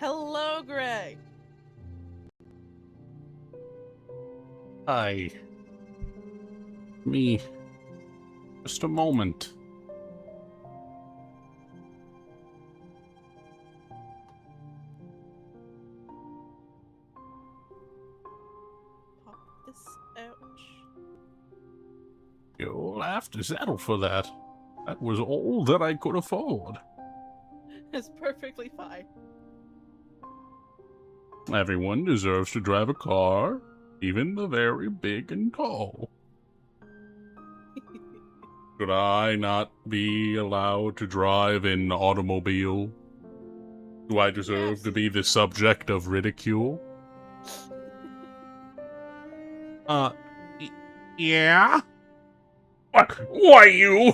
Hello, Gray. Hi. Me. Just a moment. Pop this out. You'll have to settle for that. That was all that I could afford. It's perfectly fine. Everyone deserves to drive a car, even the very big and tall. Should I not be allowed to drive an automobile? Do I deserve to be the subject of ridicule? Yeah? Why you?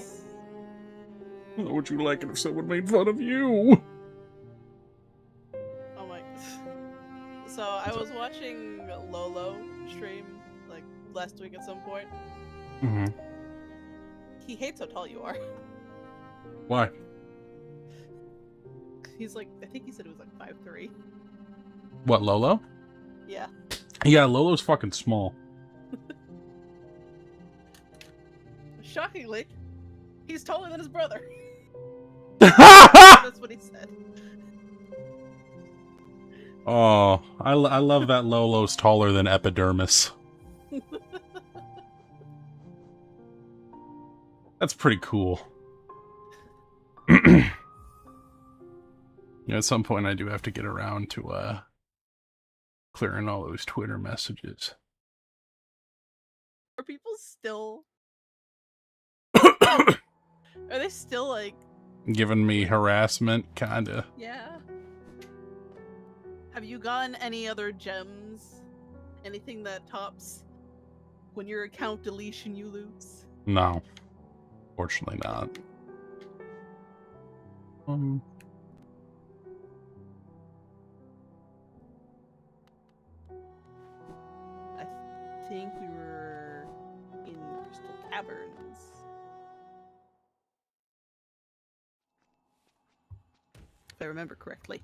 How would you like it if someone made fun of you? Oh my. So I was watching Lolo stream like last week at some point. Mm-hmm. He hates how tall you are. Why? He's like, I think he said it was like 5'3". What, Lolo? Yeah. Yeah, Lolo's fucking small. Shockingly, he's taller than his brother. That's what he said. Oh, I love that Lolo's taller than Epidermis. That's pretty cool. Yeah, at some point I do have to get around to clearing all those Twitter messages. Are people still... Are they still like... Giving me harassment, kinda. Yeah. Have you gotten any other gems? Anything that tops when your account deletion you lose? No. Fortunately not. I think we were in Crystal Caverns. If I remember correctly.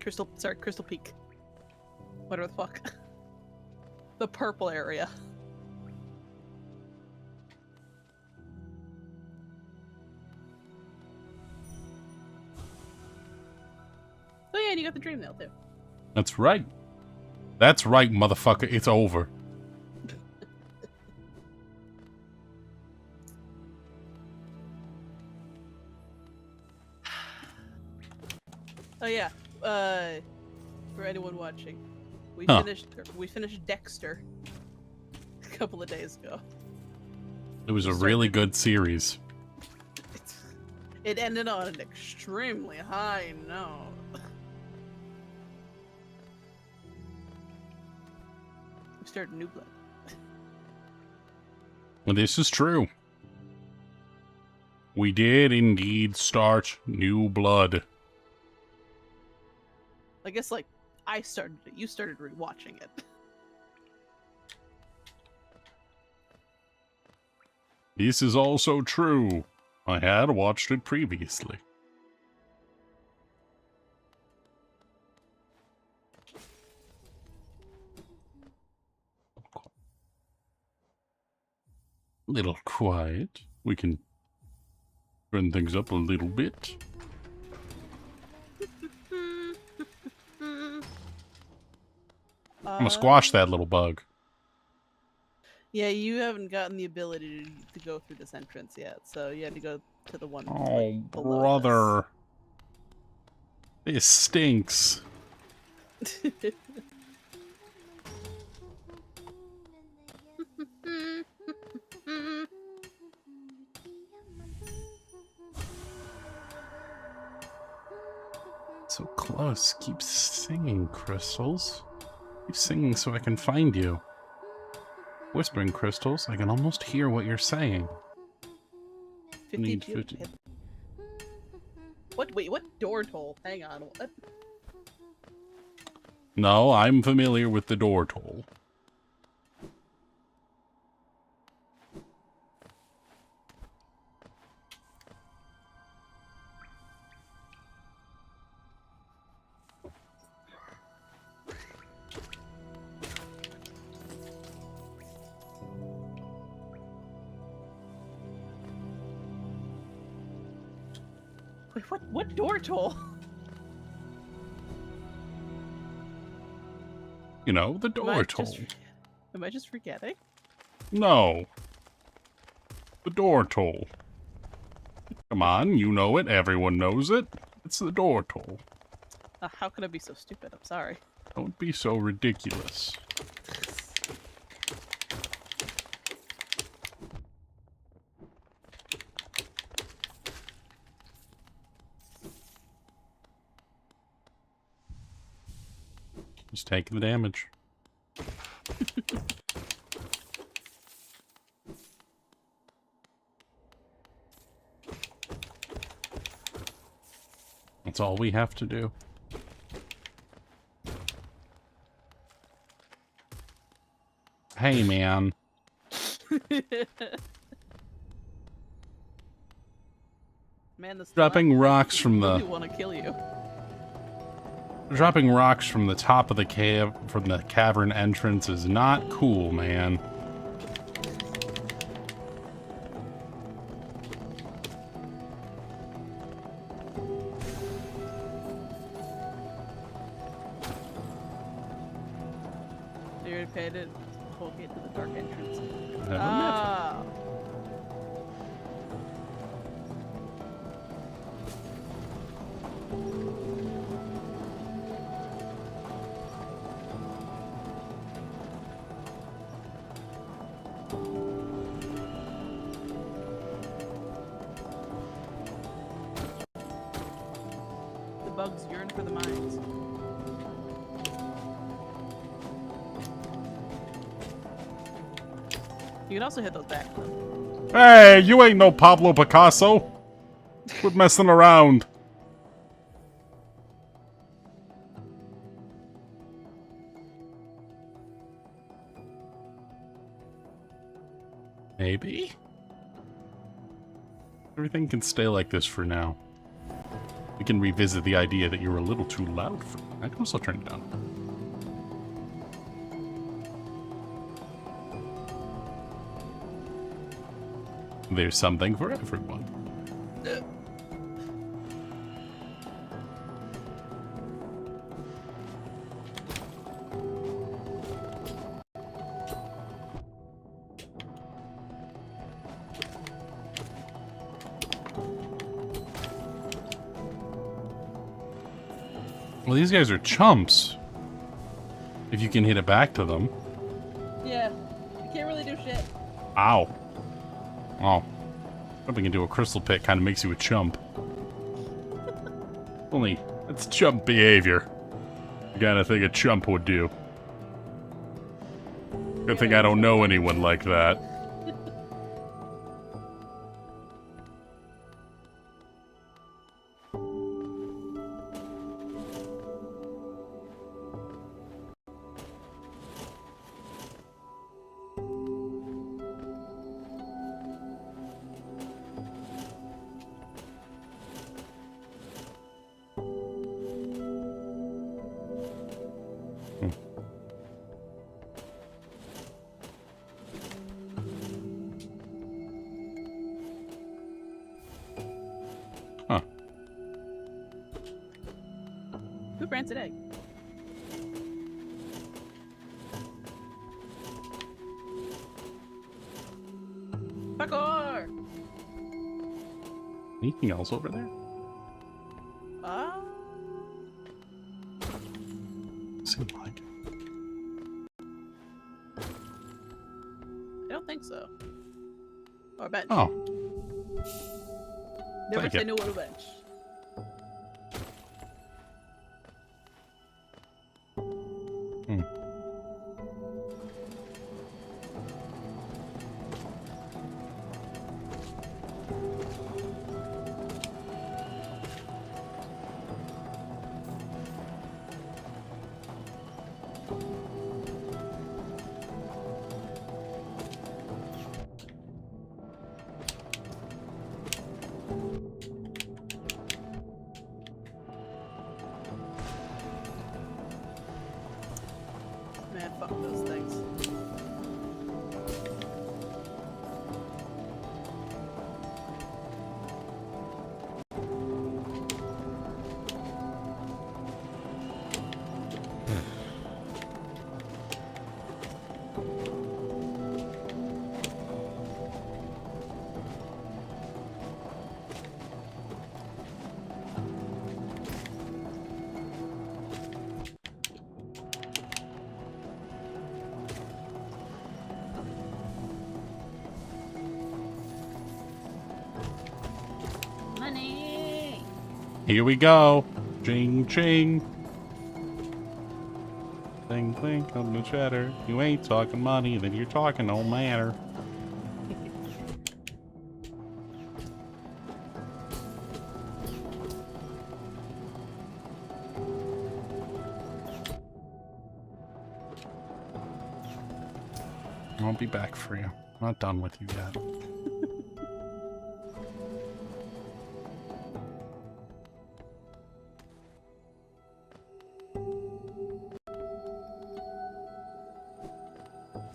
Crystal Peak. Whatever the fuck. The purple area. Oh yeah, and you got the dream nail too. That's right. That's right, motherfucker. It's over. Oh yeah. For anyone watching, we finished Dexter a couple of days ago. It was a really good series. It ended on an extremely high note. We started New Blood. Well, this is true. We did indeed start New Blood. I guess, like, I started it. You started rewatching it. This is also true. I had watched it previously. A little quiet. We can turn things up a little bit. I'm gonna squash that little bug. Yeah, you haven't gotten the ability to go through this entrance yet, so you had to go to the one. Oh, like, below brother. This stinks. So close. Keep singing, Crystals. Keep singing so I can find you. Whispering, Crystals. I can almost hear what you're saying. 50. What? Wait, what door toll? Hang on. What? No, I'm familiar with the door toll. Wait, what door toll? You know, the door toll. Am I just forgetting? No. The door toll. Come on, you know it. Everyone knows it. It's the door toll. How could I be so stupid? I'm sorry. Don't be so ridiculous. Just take the damage. That's all we have to do. Hey, man. Man, this Dropping rocks from the... really want to kill you. Dropping rocks from the top of the cave, from the cavern entrance is not cool, man. You already paid it. The whole gate to the dark entrance. Never Ah. The bugs yearn for the mines. You can also hit those back though. Hey, you ain't no Pablo Picasso. Quit messing around. Maybe? Everything can stay like this for now. We can revisit the idea that you're a little too loud for me. I can also turn it down. There's something for everyone. Well, these guys are chumps. If you can hit it back to them. Yeah, you can't really do shit. Ow. Oh. Jumping into a crystal pit kind of makes you a chump. Only, that's chump behavior. The kind of thing a chump would do. Good thing I don't know anyone like that. Huh. Who grants an egg? Parkour! Anything else over there? Seems like it. I don't think so. Or a bench. Oh. Never Thank say you. no on a bench. Hmm. Man, fuck those things. Here we go. Ching, ching. Clink, clink on the cheddar. You ain't talking money, then you're talking no matter. I'll be back for you. I'm not done with you yet.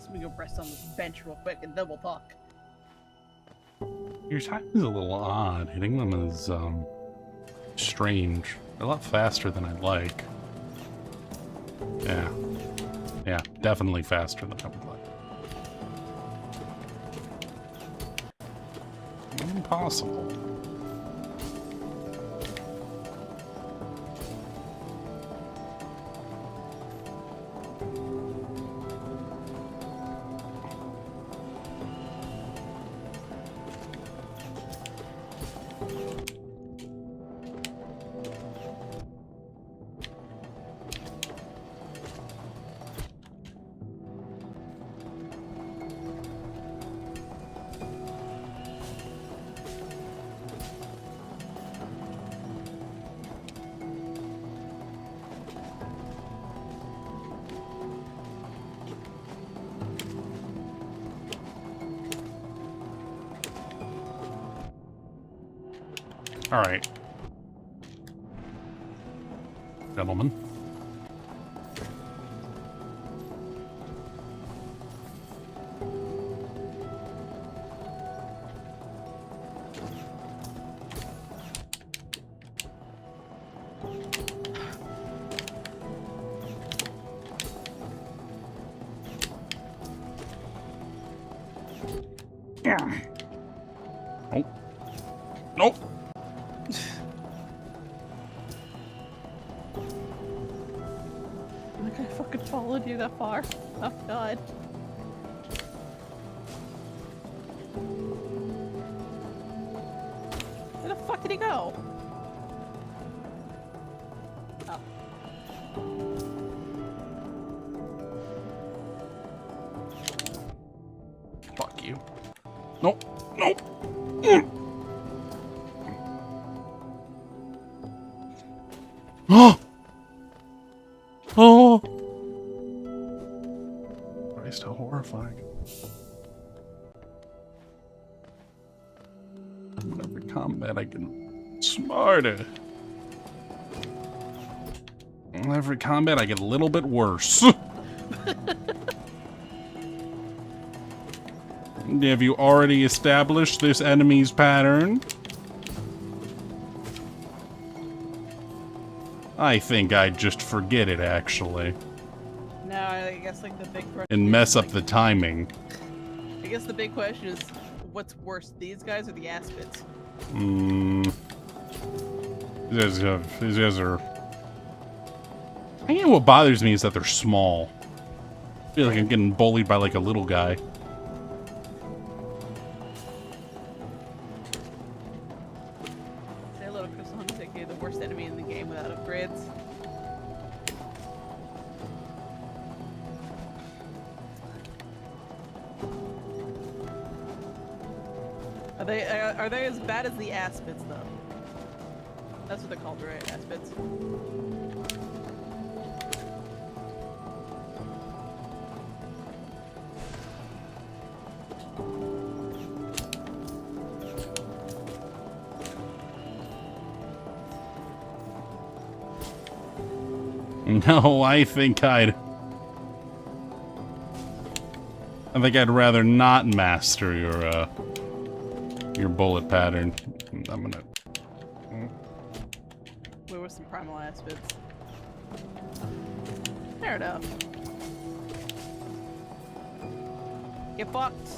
Let me go press on this bench real quick and then we'll talk. Your timing's a little odd. Hitting them is, strange. They're a lot faster than I'd like. Yeah. Yeah, definitely faster than I would like. Impossible. All right, gentlemen. Nope. Nope. I fucking followed you that far. Oh god. Where the fuck did he go? Oh. Fuck you. Nope. Nope. Oh! Oh! Christ, how horrifying. In every combat I get smarter. In every combat I get a little bit worse. Have you already established this enemy's pattern? I think I'd just forget it, actually. No, I guess like the big question And mess up the timing. I guess the big question is, what's worse, these guys or the Aspets? These guys are... I think what bothers me is that they're small. I feel like I'm getting bullied by like a little guy. Say hello to Crystal Hunter, the worst enemy in the game without upgrades. Are they as bad as the Aspets though? That's what they're called, right? Aspets. No, I think I'd rather not master your bullet pattern. I'm gonna... Where was some primal Aspets? Fair enough. Get fucked.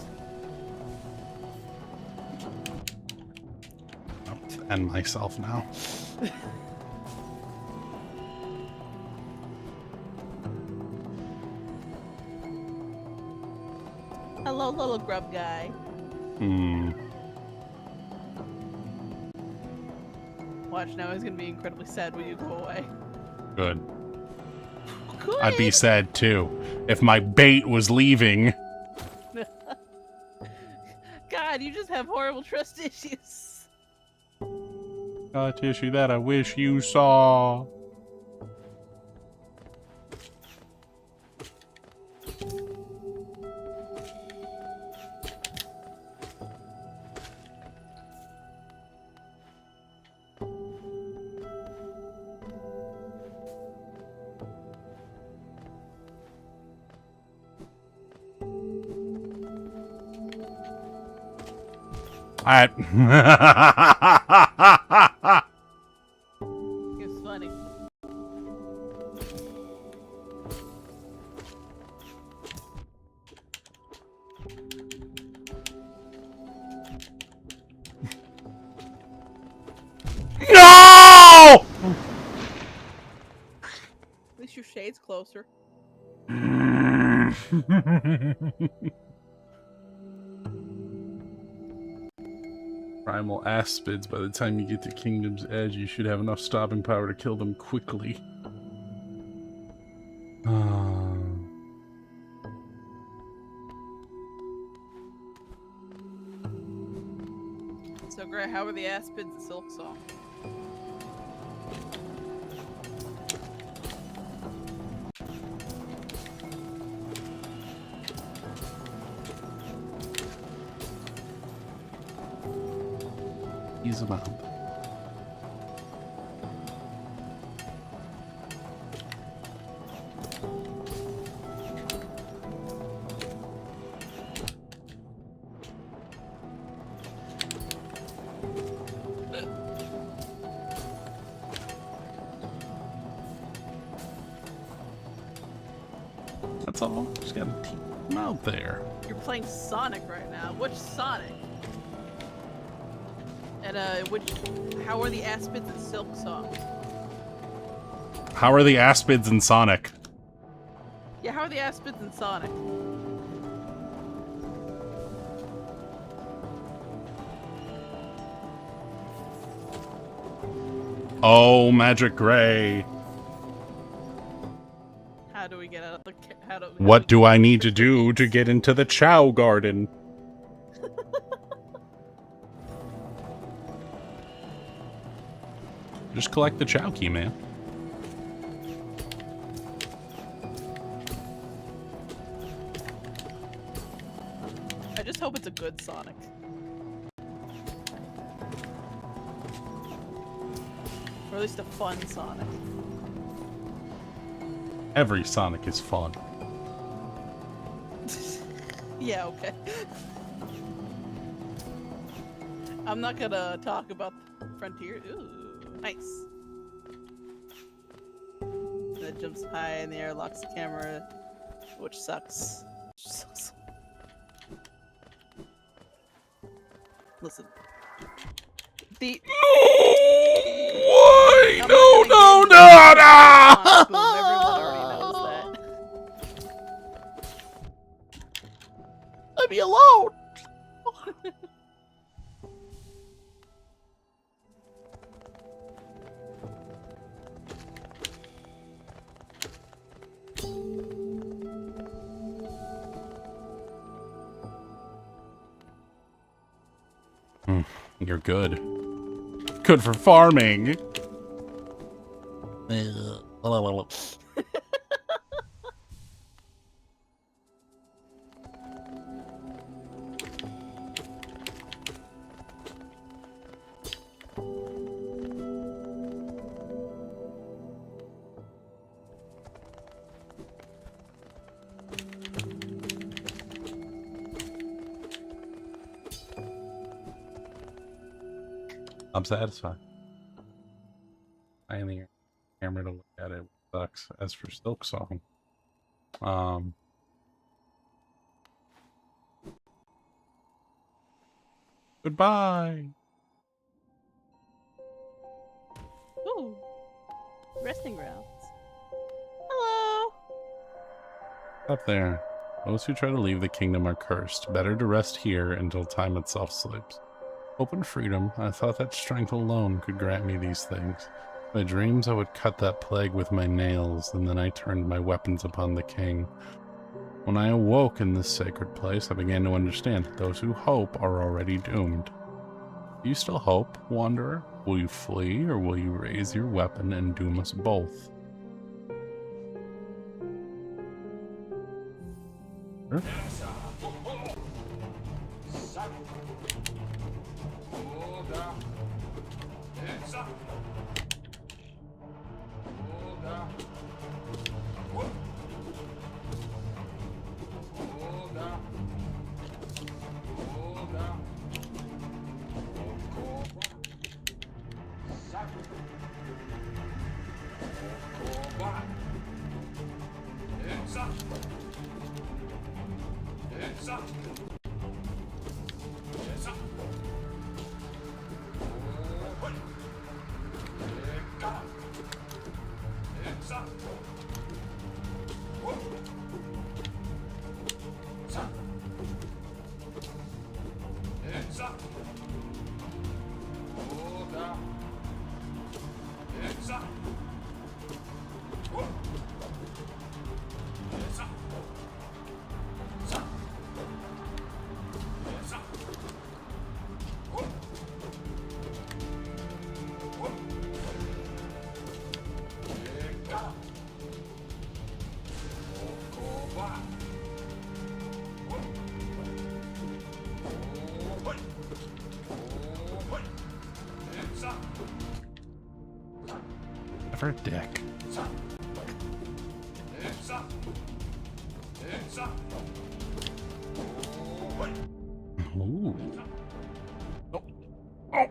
I'll end myself now. Hello, little grub guy. Hmm. Why Watch, now he's gonna be incredibly sad when you go away. Good. Good. I'd be sad too if my bait was leaving. God, you just have horrible trust issues. Got issue that I wish you saw. Alright. It's funny. No! At least your shade's closer. Primal aspids. By the time you get to Kingdom's Edge, you should have enough stopping power to kill them quickly. So, Gray, how are the aspids and Silk Song? Ease them out. That's all. Just gotta keep them out there. You're playing Sonic right now. Which Sonic? And how are the aspids and Silk Song? How are the aspids in Sonic? Yeah, how are the aspids in Sonic? Oh, Magic Gray. How do we get out of the... What do I need to do to get into the Chow Garden? Just collect the Chow key, man. I just hope it's a good Sonic. Or at least a fun Sonic. Every Sonic is fun. Yeah, okay. I'm not gonna talk about Frontier. Ooh, nice. That jumps high in the air, locks the camera, which sucks. Listen. The... Why? I'm No, not no, gonna no, get into Boom, everyone already knows that. Let me alone! You're good. Good for farming. I'm satisfied. I only have a camera to look at it. Sucks. As for Silk Song, goodbye. Ooh, resting grounds. Hello. Up there. Those who try to leave the kingdom are cursed. Better to rest here until time itself slips. Hope and freedom. I thought that strength alone could grant me these things. In my dreams, I would cut that plague with my nails, and then I turned my weapons upon the king. When I awoke in this sacred place, I began to understand that those who hope are already doomed. Do you still hope, wanderer? Will you flee, or will you raise your weapon and doom us both? Sure. For a dick. Ooh. Oh. Oh.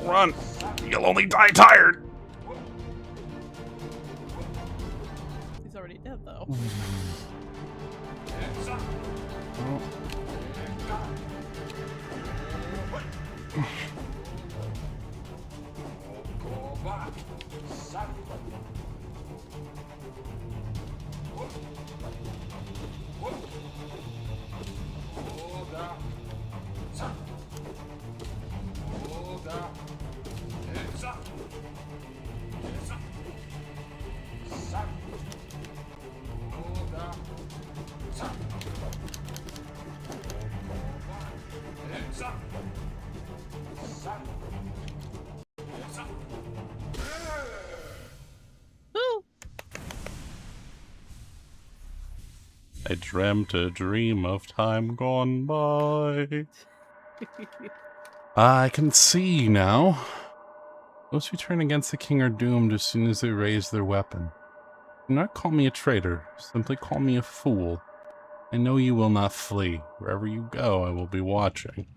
Run! You'll only die tired! He's already dead, though. I dreamt a dream of time gone by. I can see now. Those who turn against the king are doomed as soon as they raise their weapon. Do not call me a traitor, simply call me a fool. I know you will not flee. Wherever you go, I will be watching.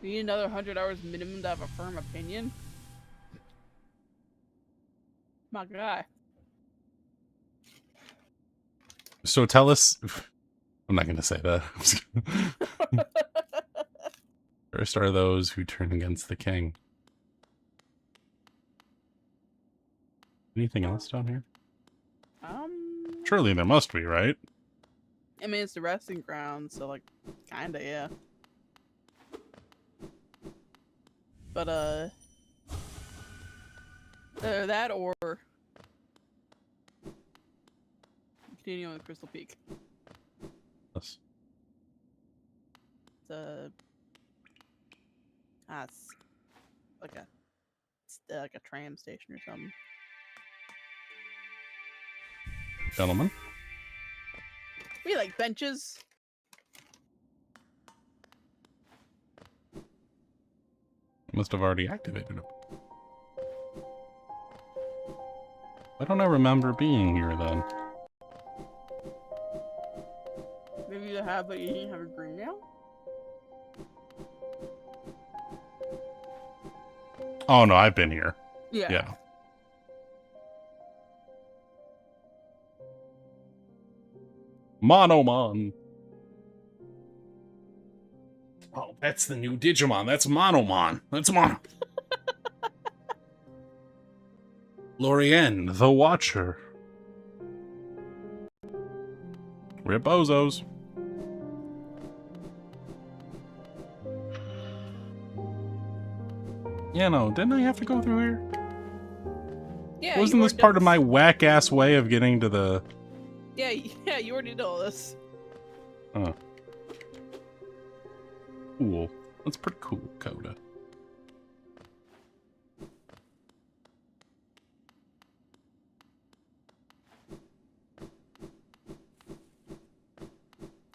You need another 100 hours minimum to have a firm opinion? My guy. So tell us... I'm not going to say that. First are those who turn against the king. Anything else down here? Surely there must be, right? I mean, it's the resting ground, so, like, kinda, yeah. But, either that or... continuing with Crystal Peak. Yes. It's like a tram station or something. Gentlemen? We like benches. Must have already activated them. Why don't I remember being here then? Maybe you have, but you didn't have a green nail? Oh no, I've been here. Yeah. Yeah. Monomon. Oh, that's the new Digimon. That's Monomon. That's Mono. Lorien, the Watcher. Ribozos. Yeah, no, didn't I have to go through here? Yeah. Wasn't this part of my whack-ass way of getting to the... Yeah, you already did all this. Oh. Cool. That's pretty cool, Coda.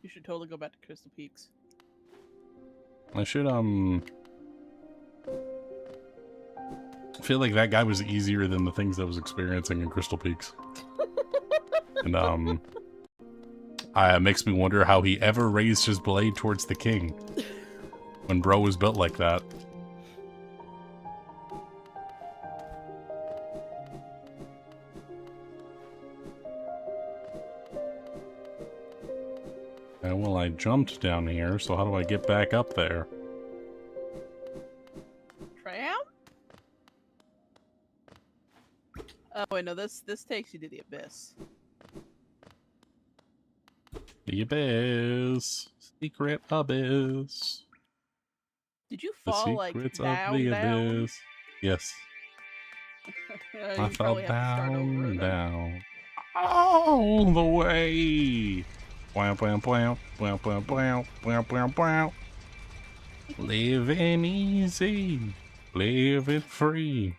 You should totally go back to Crystal Peaks. I should, I feel like that guy was easier than the things I was experiencing in Crystal Peaks. And, it makes me wonder how he ever raised his blade towards the king. When bro was built like that. Well, I jumped down here, so how do I get back up there? Tram? Oh wait, no, this takes you to the abyss. The abyss. Secret abyss. Did you fall like secrets down, of the down? abyss. Yes. I fell probably have to start over down, then. down. All the way. Wow, wow, wow, wow, wow, wow, wow, wow, wow. Living easy, living free.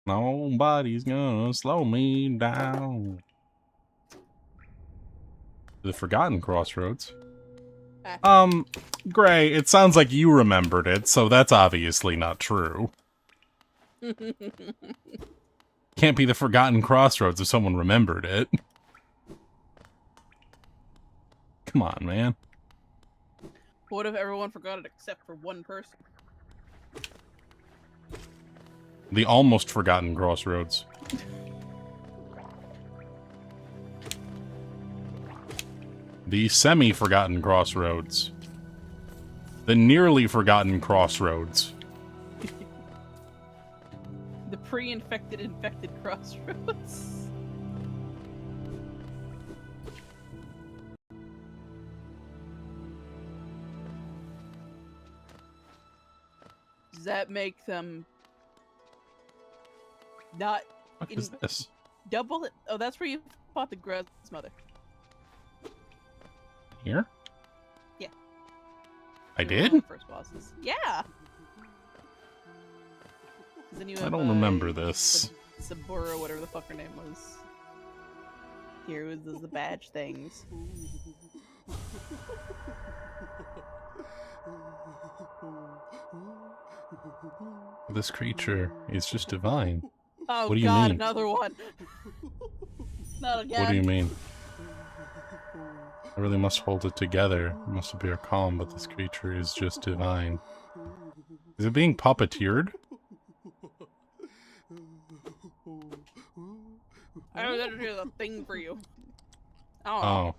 Nobody's gonna slow me down. The Forgotten Crossroads. Gray, it sounds like you remembered it, so that's obviously not true. Can't be the Forgotten Crossroads if someone remembered it. Come on, man. What if everyone forgot it except for one person? The almost forgotten Crossroads. The semi-forgotten Crossroads. The nearly forgotten Crossroads. The pre-infected infected crossroads. Does that make them not What is this? double it? Oh, that's where you fought the grandmother. Here? Yeah. I You're one of did? the first bosses. Yeah. Then you have, I don't remember this. Sabura, whatever the fuck her name was. Here was the badge things. This creature is just divine. Oh What do you god, mean? another one. Not again. What do you mean? I really must hold it together. It must appear calm, but this creature is just divine. Is it being puppeteered? I don't know, here's a thing for you. Oh.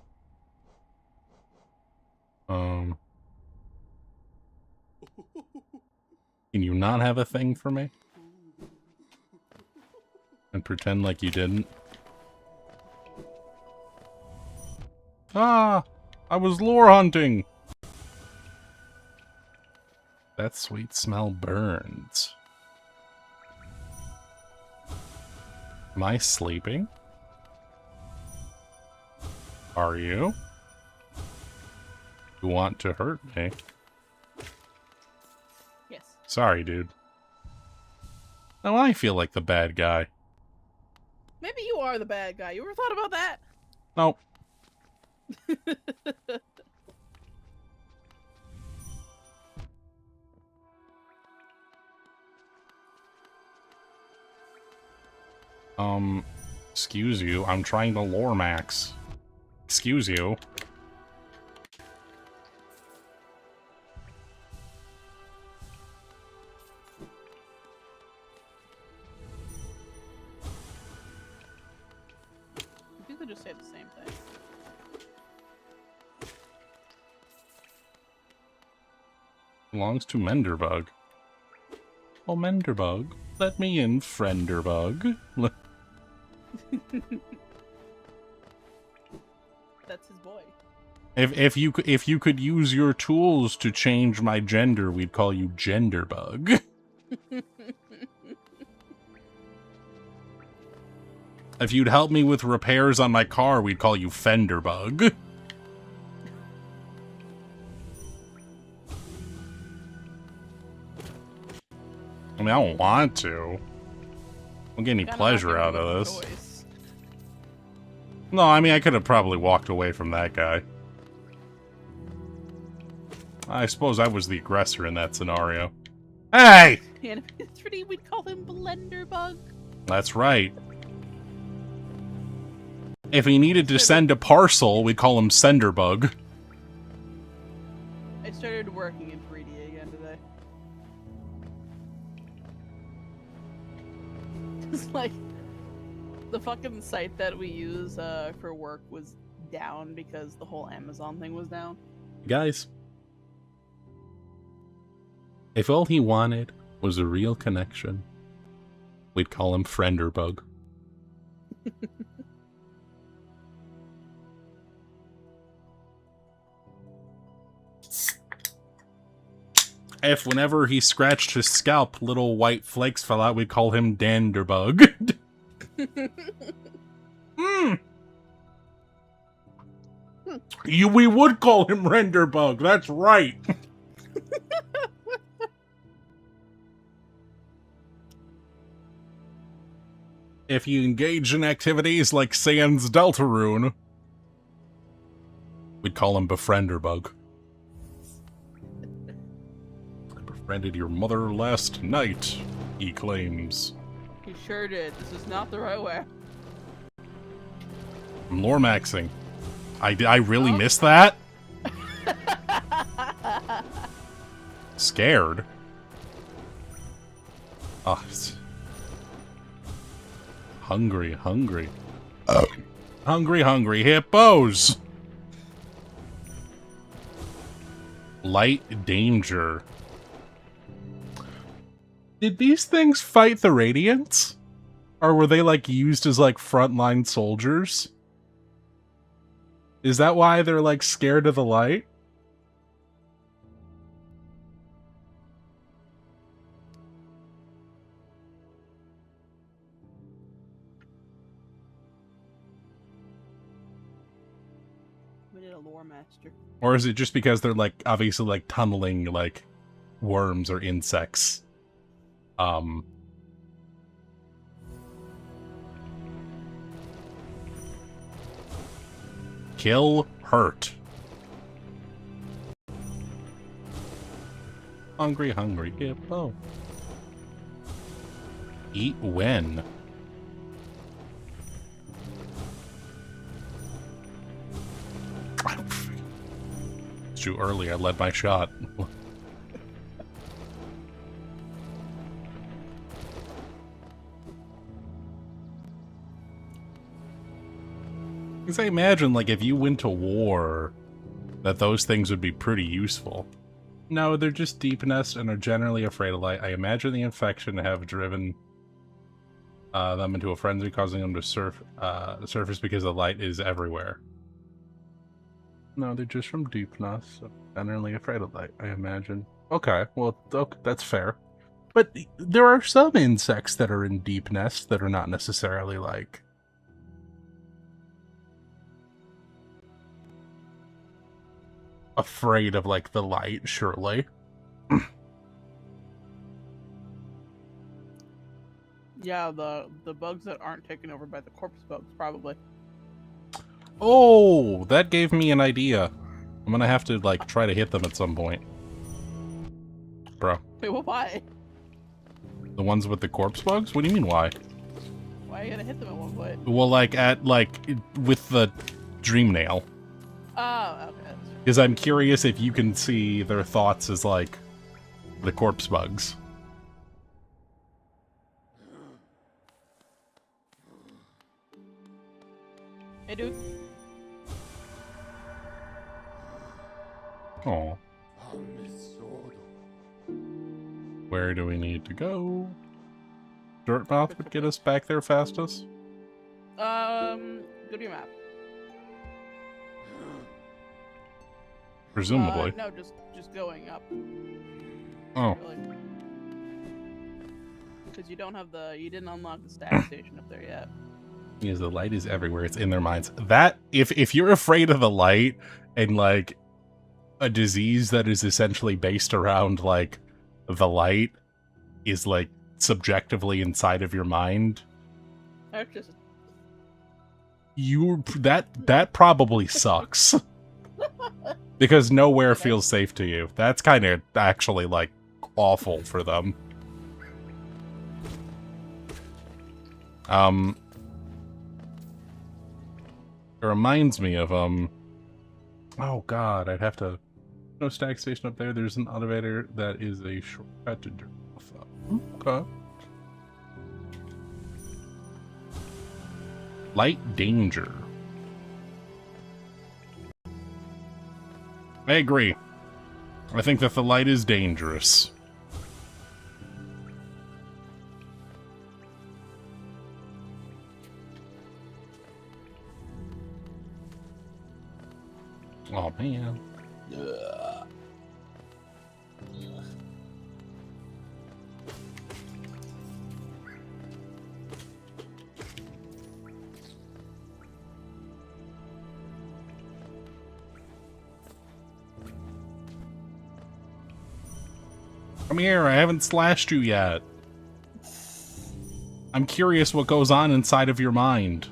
Can you not have a thing for me? And pretend like you didn't? Ah! I was lore hunting! That sweet smell burns. Am I sleeping? Are you? You want to hurt me? Yes. Sorry, dude. Now I feel like the bad guy. Maybe you are the bad guy. You ever thought about that? Nope. Excuse you, I'm trying to lore max. Excuse you. You could just say the same thing. Belongs to Menderbug. Oh, Menderbug, let me in, Frienderbug. That's his boy. If you could use your tools to change my gender, we'd call you Genderbug. If you'd help me with repairs on my car, we'd call you Fenderbug. I mean, I don't want to. I don't get any pleasure out of this. Choice. No, I mean, I could have probably walked away from that guy. I suppose I was the aggressor in that scenario. Hey! And if it's pretty, we'd call him Blenderbug. That's right. If he needed to send a parcel, we'd call him Senderbug. I started working in 3D again today. It's like, the fucking site that we use for work was down because the whole Amazon thing was down. Guys, if all he wanted was a real connection, we'd call him Frienderbug. If whenever he scratched his scalp, little white flakes fell out, we'd call him Danderbug. We would call him Renderbug, that's right. If you engage in activities like Sans Deltarune, we'd call him Befrienderbug. I befriended your mother last night, he claims. You sure did. This is not the right way. I'm lore maxing. I really missed that? Scared? Oh, hungry. Hungry hippos! Light danger. Did these things fight the Radiants? Or were they, like, used as, like, frontline soldiers? Is that why they're, like, scared of the light? We need a lore master. Or is it just because they're, like, obviously, like, tunneling, like, worms or insects? Kill, hurt. Hungry hippo. Eat when? It's too early, I led my shot. Because I imagine, like, if you went to war, that those things would be pretty useful. No, they're just deep nest and are generally afraid of light. I imagine the infection have driven them into a frenzy, causing them to surface because the light is everywhere. No, they're just from deep nest, so generally afraid of light, I imagine. Okay, well, okay, that's fair. But there are some insects that are in deep nests that are not necessarily, like, afraid of, like, the light, surely. Yeah, the bugs that aren't taken over by the corpse bugs, probably. Oh, that gave me an idea. I'm gonna have to, like, try to hit them at some point. Bro. Wait, well, why? The ones with the corpse bugs? What do you mean, why? Why are you gonna hit them at one point? Well, like, with the dream nail. Oh, okay. Because I'm curious if you can see their thoughts as, like, the corpse bugs. Hey, dude. Oh. Where do we need to go? Dirtmouth would get us back there fastest? Go to your map. Presumably. No, just going up. Oh. Because you didn't unlock the stack station up there yet. Because the light is everywhere. It's in their minds. That, if you're afraid of the light and, like, a disease that is essentially based around, like, the light is, like, subjectively inside of your mind, that probably sucks. Because nowhere feels safe to you. That's kind of actually, like, awful for them. It reminds me of, oh god, I'd have to... No stack station up there. There's an elevator that is a shortcut to Dirtmouth. Okay. Light danger. I agree. I think that the light is dangerous. Oh man. Come here, I haven't slashed you yet. I'm curious what goes on inside of your mind.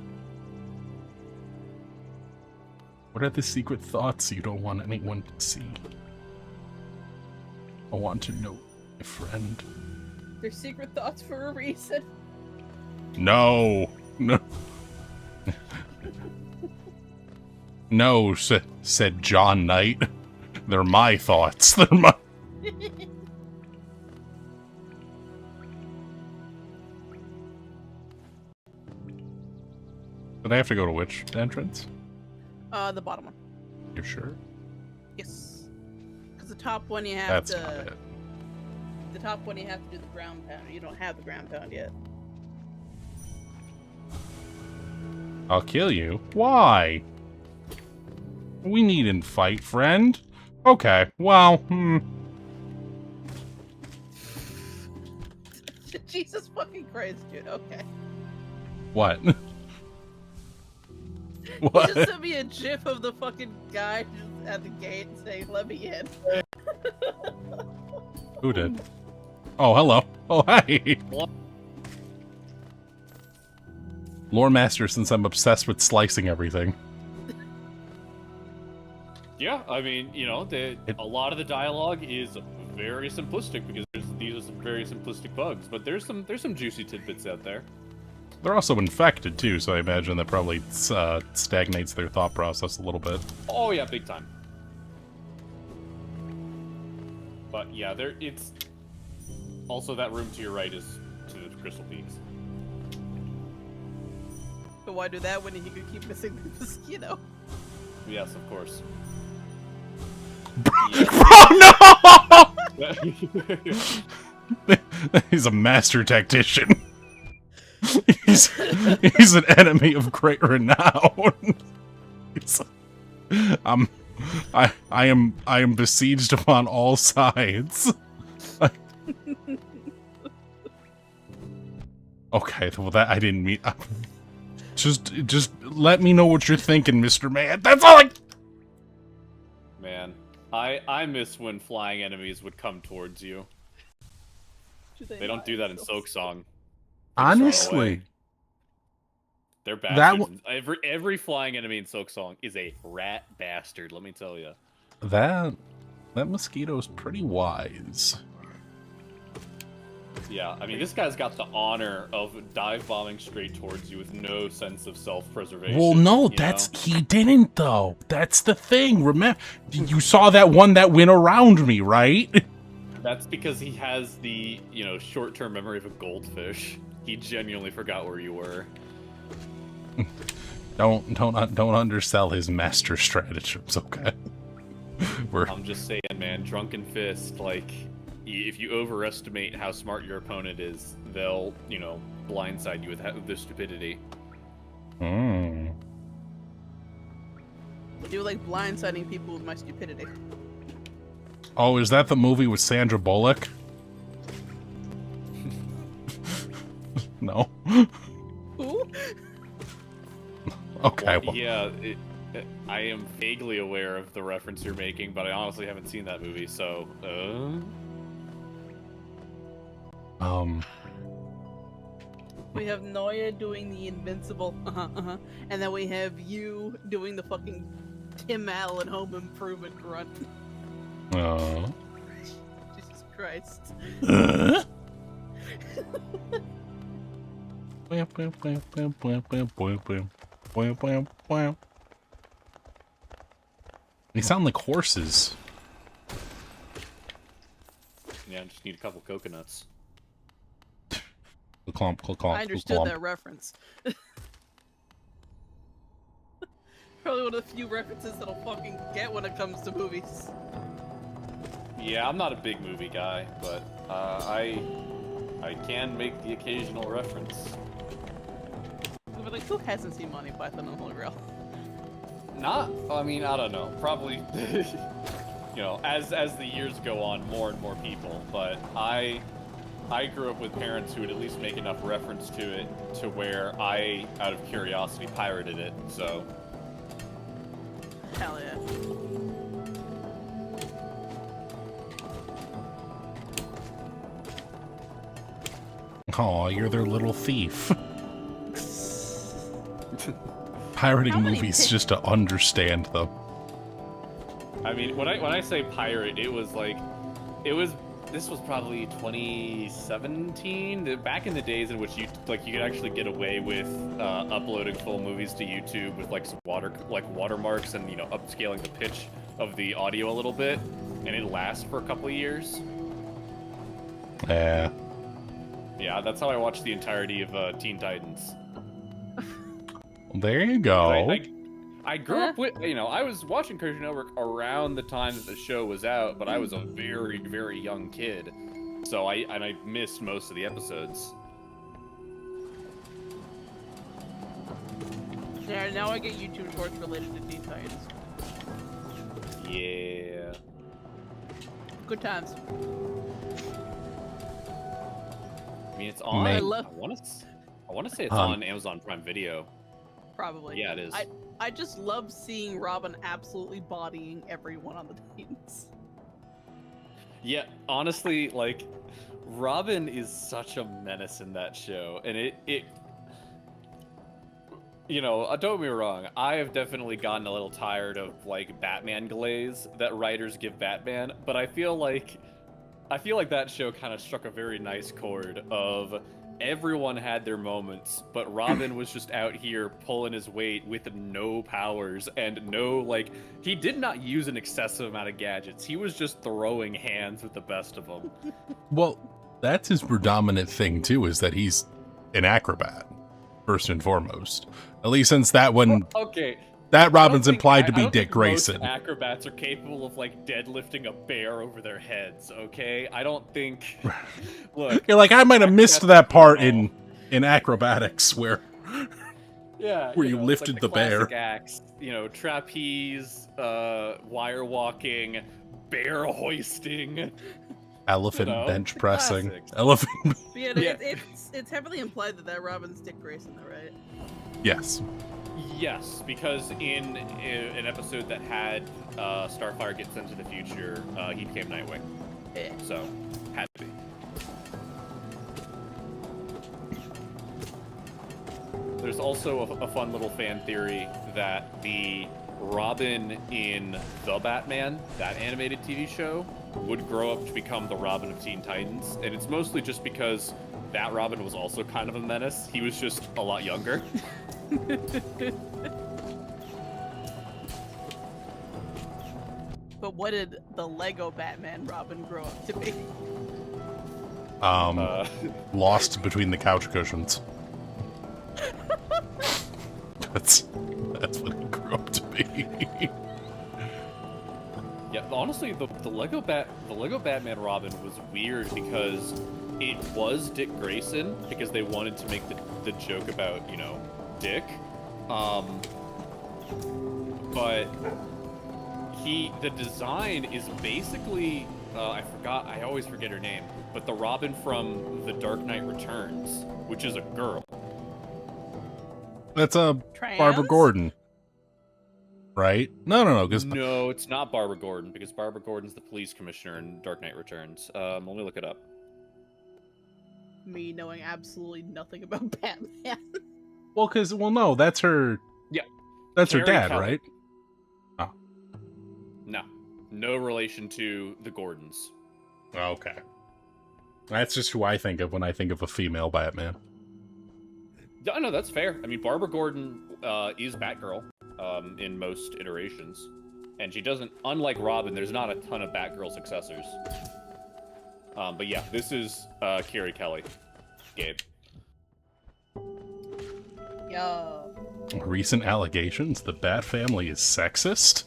What are the secret thoughts you don't want anyone to see? I want to know, my friend. They're secret thoughts for a reason. No. No. No, said John Knight. They're my thoughts. They're my... Did I have to go to which entrance? The bottom one. You're sure? Yes. Because the top one you have That's to... not it. The top one you have to do the ground pound. You don't have the ground pound yet. I'll kill you. Why? We needn't fight, friend. Okay, well, Jesus fucking Christ, dude. Okay. What? You What? just sent me a gif of the fucking guy just at the gate saying, "Let me in." Who did? Oh, hello. Oh, hey. Lore Master, since I'm obsessed with slicing everything. Yeah, I mean, you know, a lot of the dialogue is very simplistic because these are some very simplistic bugs, but there's some juicy tidbits out there. They're also infected, too, so I imagine that probably stagnates their thought process a little bit. Oh, yeah, big time. But, yeah, it's... Also, that room to your right is to the Crystal Peaks. But why do that when you could keep missing the mosquito? Yes, of course. Oh, no! He's a master tactician. He's an enemy of great renown. I am besieged upon all sides. Okay, well that I didn't mean. Just let me know what you're thinking, Mr. Man. That's all Man, I miss when flying enemies would come towards you. They don't do that in Soak Song. Honestly, they're bastards. Every flying enemy in Soak Song is a rat bastard. Let me tell you. That mosquito's pretty wise. Yeah, I mean, this guy's got the honor of dive bombing straight towards you with no sense of self-preservation. Well, no, he didn't though. That's the thing. Remember, you saw that one that went around me, right? That's because he has the, short-term memory of a goldfish. He genuinely forgot where you were. Don't undersell his master stratagems, okay? I'm just saying, man, Drunken Fist, like, if you overestimate how smart your opponent is, they'll, blindside you with their stupidity. Hmm. I do like blindsiding people with my stupidity. Oh, is that the movie with Sandra Bullock? No. Who? Okay. Well, yeah, I am vaguely aware of the reference you're making, but I honestly haven't seen that movie, so, We have Noya doing the invincible, and then we have you doing the fucking Tim Allen Home Improvement grunt. Oh. Jesus Christ. They sound like horses. yeah, I just need a couple coconuts. Clomp, clomp, I understood clomp. that reference. Probably one of the few references that'll fucking get when it comes to movies. Yeah, I'm not a big movie guy, but I can make the occasional reference. But like, who hasn't seen Monty Python and the Holy Grail? I don't know. Probably, as the years go on, more and more people. But I grew up with parents who would at least make enough reference to it to where I, out of curiosity, pirated it. So. Hell yeah. Aw, you're their little thief. Pirating movies just to understand them. I mean, when I say pirate, this was probably 2017, back in the days in which you could actually get away with uploading full movies to YouTube with some watermarks and upscaling the pitch of the audio a little bit, and it lasts for a couple of years. Yeah. Yeah, that's how I watched the entirety of Teen Titans. There you go. I grew up with, I was watching Cartoon Network around the time that the show was out, but I was a very, very young kid. So I missed most of the episodes. Yeah, now I get YouTube shorts related to Teen Titans. Yeah. Good times. I mean, it's on. Man. I want to say it's on Amazon Prime Video. Probably. Yeah, it is. I just love seeing Robin absolutely bodying everyone on the Titans. Yeah, honestly, Robin is such a menace in that show, and it don't get me wrong, I have definitely gotten a little tired of Batman glaze that writers give Batman, but I feel like that show kind of struck a very nice chord of everyone had their moments, but Robin was just out here pulling his weight with no powers and he did not use an excessive amount of gadgets. He was just throwing hands with the best of them. Well, that's his predominant thing too, is that he's an acrobat, first and foremost. At least since that one, Okay. that Robin's implied to be Dick Grayson. Most acrobats are capable of deadlifting a bear over their heads. Okay, I don't think. Look, You're like, I might have missed that part in acrobatics where where you lifted the bear. Acts, trapeze, wire walking, bear hoisting, elephant bench the pressing, classics. elephant. Yeah, Yeah. It's heavily implied that Robin's Dick Grayson, though, right? Yes. Yes, because in an episode that had Starfire get sent to the future, he became Nightwing. Yeah. So, had to be. There's also a fun little fan theory that the Robin in The Batman, that animated TV show, would grow up to become the Robin of Teen Titans. And it's mostly just because that Robin was also kind of a menace. He was just a lot younger. But what did the Lego Batman Robin grow up to be? Lost between the couch cushions. That's what he grew up to be. Yeah, honestly, the Lego Batman Robin was weird because it was Dick Grayson because they wanted to make the joke about, you know, Dick. But the design is basically I always forget her name, but the Robin from The Dark Knight Returns, which is a girl. That's a Trans? Barbara Gordon. Right? No, because No, it's not Barbara Gordon, because Barbara Gordon's the police commissioner in Dark Knight Returns. Let me look it up. Me knowing absolutely nothing about Batman. no, that's her. Yeah, that's Carrie her dad, Kelly. right? Oh, No relation to the Gordons. okay. That's just who I think of when I think of a female Batman. Yeah, no, that's fair. I mean, Barbara Gordon is Batgirl in most iterations, and she doesn't. Unlike Robin, there's not a ton of Batgirl successors. But yeah, this is Carrie Kelly. Gabe. Yo. Recent allegations: the Bat family is sexist.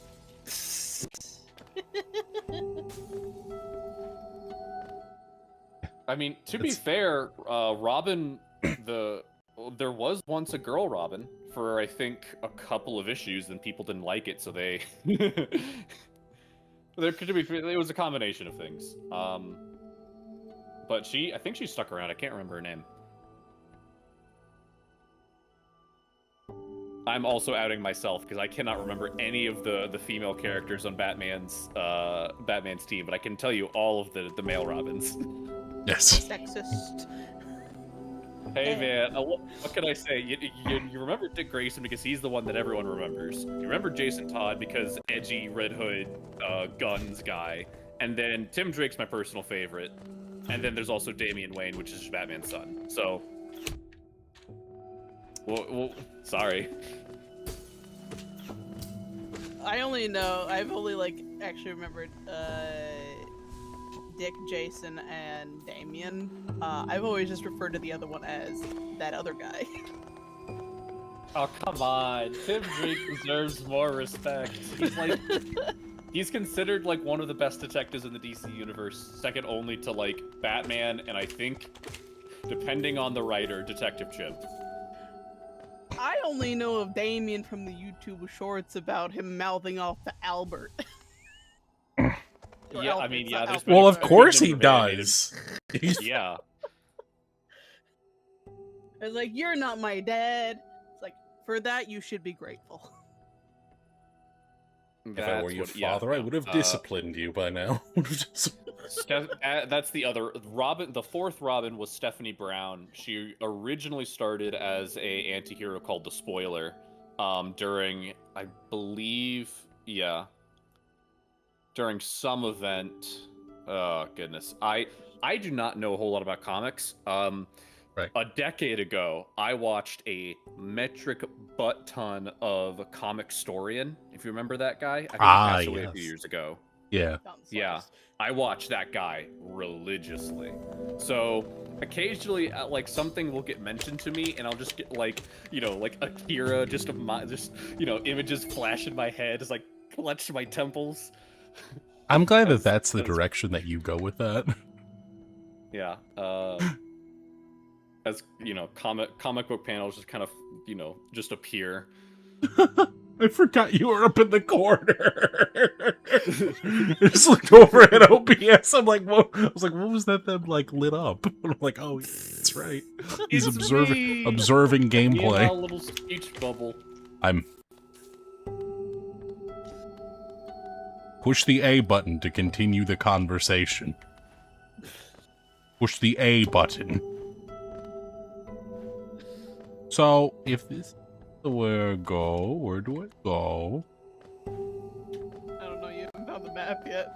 I mean, to be fair, Robin, there was once a girl Robin for I think a couple of issues, and people didn't like it, so they. There could be. It was a combination of things. But I think she stuck around. I can't remember her name. I'm also outing myself because I cannot remember any of the female characters on Batman's team, but I can tell you all of the male Robins. Yes. Sexist. Hey man, what can I say? You remember Dick Grayson because he's the one that everyone remembers. You remember Jason Todd because edgy Red Hood guns guy, and then Tim Drake's my personal favorite, and then there's also Damian Wayne, which is Batman's son. So, well, sorry. I've only actually remembered Dick, Jason, and Damien. I've always just referred to the other one as that other guy. Oh, come on. Tim Drake deserves more respect. He's considered like one of the best detectives in the DC universe, second only to like Batman, and I think, depending on the writer, Detective Chimp. I only know of Damien from the YouTube shorts about him mouthing off to Albert. Yeah, I mean, yeah. Well, of course he does. Yeah. It's like, you're not my dad. It's like, for that, you should be grateful. If I were your father, I would have disciplined you by now. That's the other Robin. The fourth Robin was Stephanie Brown. She originally started as a anti-hero called the Spoiler during, I believe, during some event. Oh goodness, I do not know a whole lot about comics. Right. A decade ago, I watched a metric butt ton of Comic Storian. If you remember that guy, I think he passed away a few years ago. Yeah. Yeah, I watched that guy religiously. So occasionally, like something will get mentioned to me, and I'll just get like Akira, just images flash in my head, as like clutch my temples. I'm glad that's the direction that you go with that. Yeah. As comic book panels just kind of just appear. I forgot you were up in the corner. I just looked over at OBS. I'm like, what? I was like, what was that? Them like lit up. I'm like, oh, that's right. He's observing gameplay. A little speech bubble. Push the A button to continue the conversation. Push the A button. So, if this is where I go, where do I go? I don't know, you haven't found the map yet.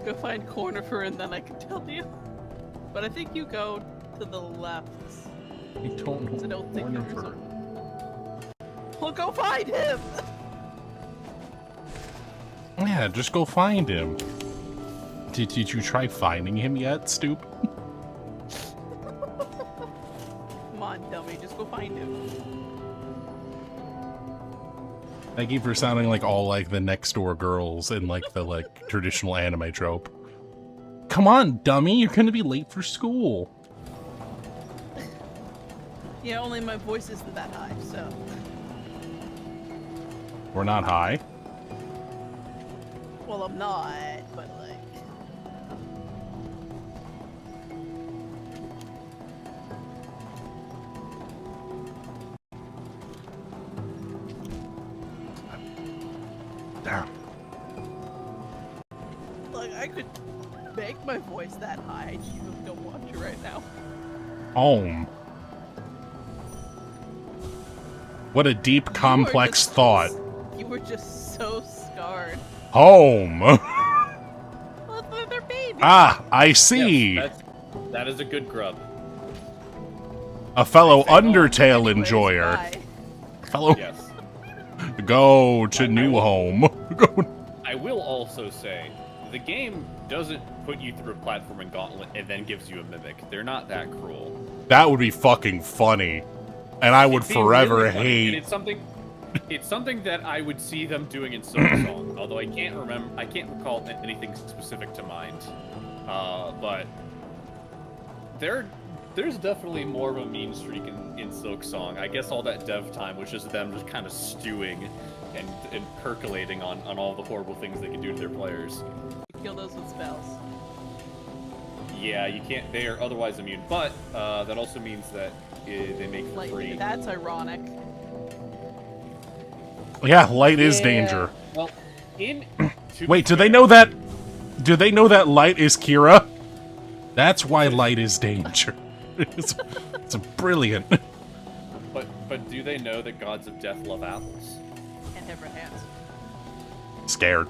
Go find Cornifer and then I can tell you. But I think you go to the left. I don't know. I don't think there's a... Well, go find him! Yeah, just go find him. Did you try finding him yet, Stoop? Come on, dummy. Just go find him. Thank you for sounding like all like the next door girls in like the like traditional anime trope. Come on, dummy, you're gonna be late for school. Yeah, only my voice isn't that high, so. We're not high. Well, I'm not, but like. Damn. Like, I could make my voice that high. I just don't want to right now. Home. What a deep, complex thought. You were just so scarred. Home. Well, they're babies. Ah, I see. Yes, that is a good grub. A fellow Undertale Anyways, enjoyer. bye. Fellow. Yes. Go to new home. Go. I will also say, the game doesn't put you through a platforming gauntlet and then gives you a mimic. They're not that cruel. That would be fucking funny. And I would It'd be forever really funny, hate. and it's something that I would see them doing in Silksong, although I can't recall anything specific to mind. But there's definitely more of a mean streak in Silksong. I guess all that dev time was just them just kind of stewing and percolating on all the horrible things they can do to their players. You kill those with spells. Yeah, you can't. They are otherwise immune, but that also means that they make for Like, free. that's ironic. Yeah, light is danger. Well, Wait, do they know that? Do they know that light is Kira? That's why light is danger. It's brilliant. But do they know that gods of death love apples? And different hands. Scared.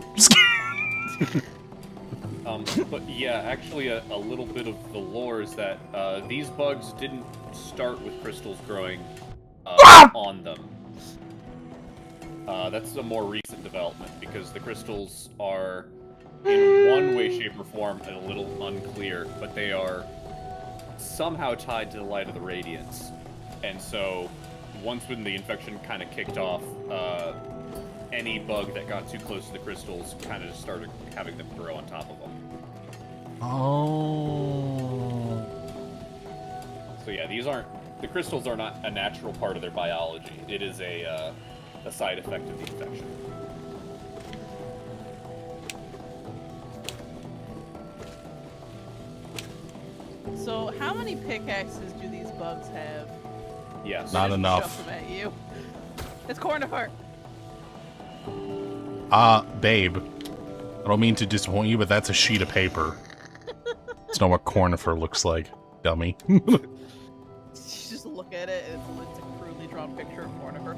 But yeah, actually, a little bit of the lore is that these bugs didn't start with crystals growing on them. That's a more recent development because the crystals are, in one way, shape, or form, a little unclear, but they are somehow tied to the light of the radiance. And so, once when the infection kind of kicked off, any bug that got too close to the crystals kind of just started having them grow on top of them. Oh. So yeah, the crystals are not a natural part of their biology. It is a side effect of the infection. So, how many pickaxes do these bugs have? Yes. Not Just enough. shove them at you. It's Cornifer. Babe. I don't mean to disappoint you, but that's a sheet of paper. It's not what Cornifer looks like, dummy. You just look at it, and it's a crudely drawn picture of Cornifer.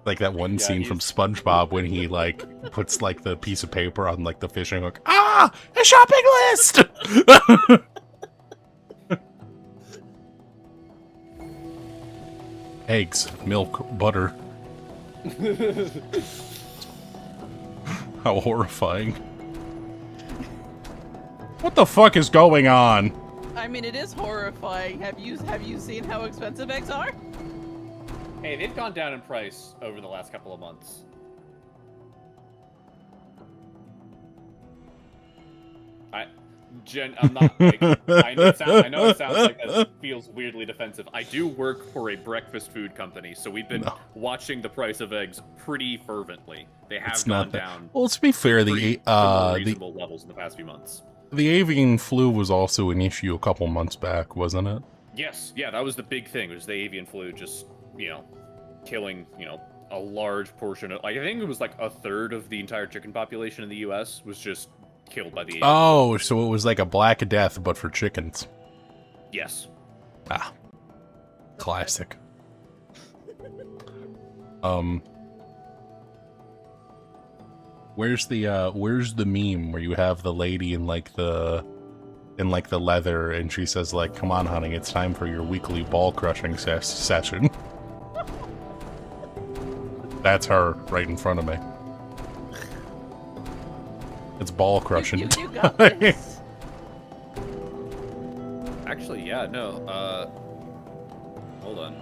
Like that one Yeah, scene from he's- SpongeBob when he like puts like the piece of paper on like the fishing hook. Ah, a shopping list. Eggs, milk, butter. How horrifying. What the fuck is going on? I mean, it is horrifying. Have you seen how expensive eggs are? Hey, they've gone down in price over the last couple of months. I'm not. Like, I know it sounds like that feels weirdly defensive. I do work for a breakfast food company, so we've been watching the price of eggs pretty fervently. They have gone down. Well, to be fair, to more reasonable levels in the past few months. The avian flu was also an issue a couple months back, wasn't it? Yes, yeah, that was the big thing. Was the avian flu just killing a large portion of, like, I think it was like a third of the entire chicken population in the U.S. was just killed by the avian. Oh, so it was like a Black Death, but for chickens. Yes. Ah, classic. Where's the meme where you have the lady in the leather and she says like, "Come on, honey, it's time for your weekly ball crushing session." That's her right in front of me. It's ball crushing. You got this. Actually, actually, yeah, no. Hold on.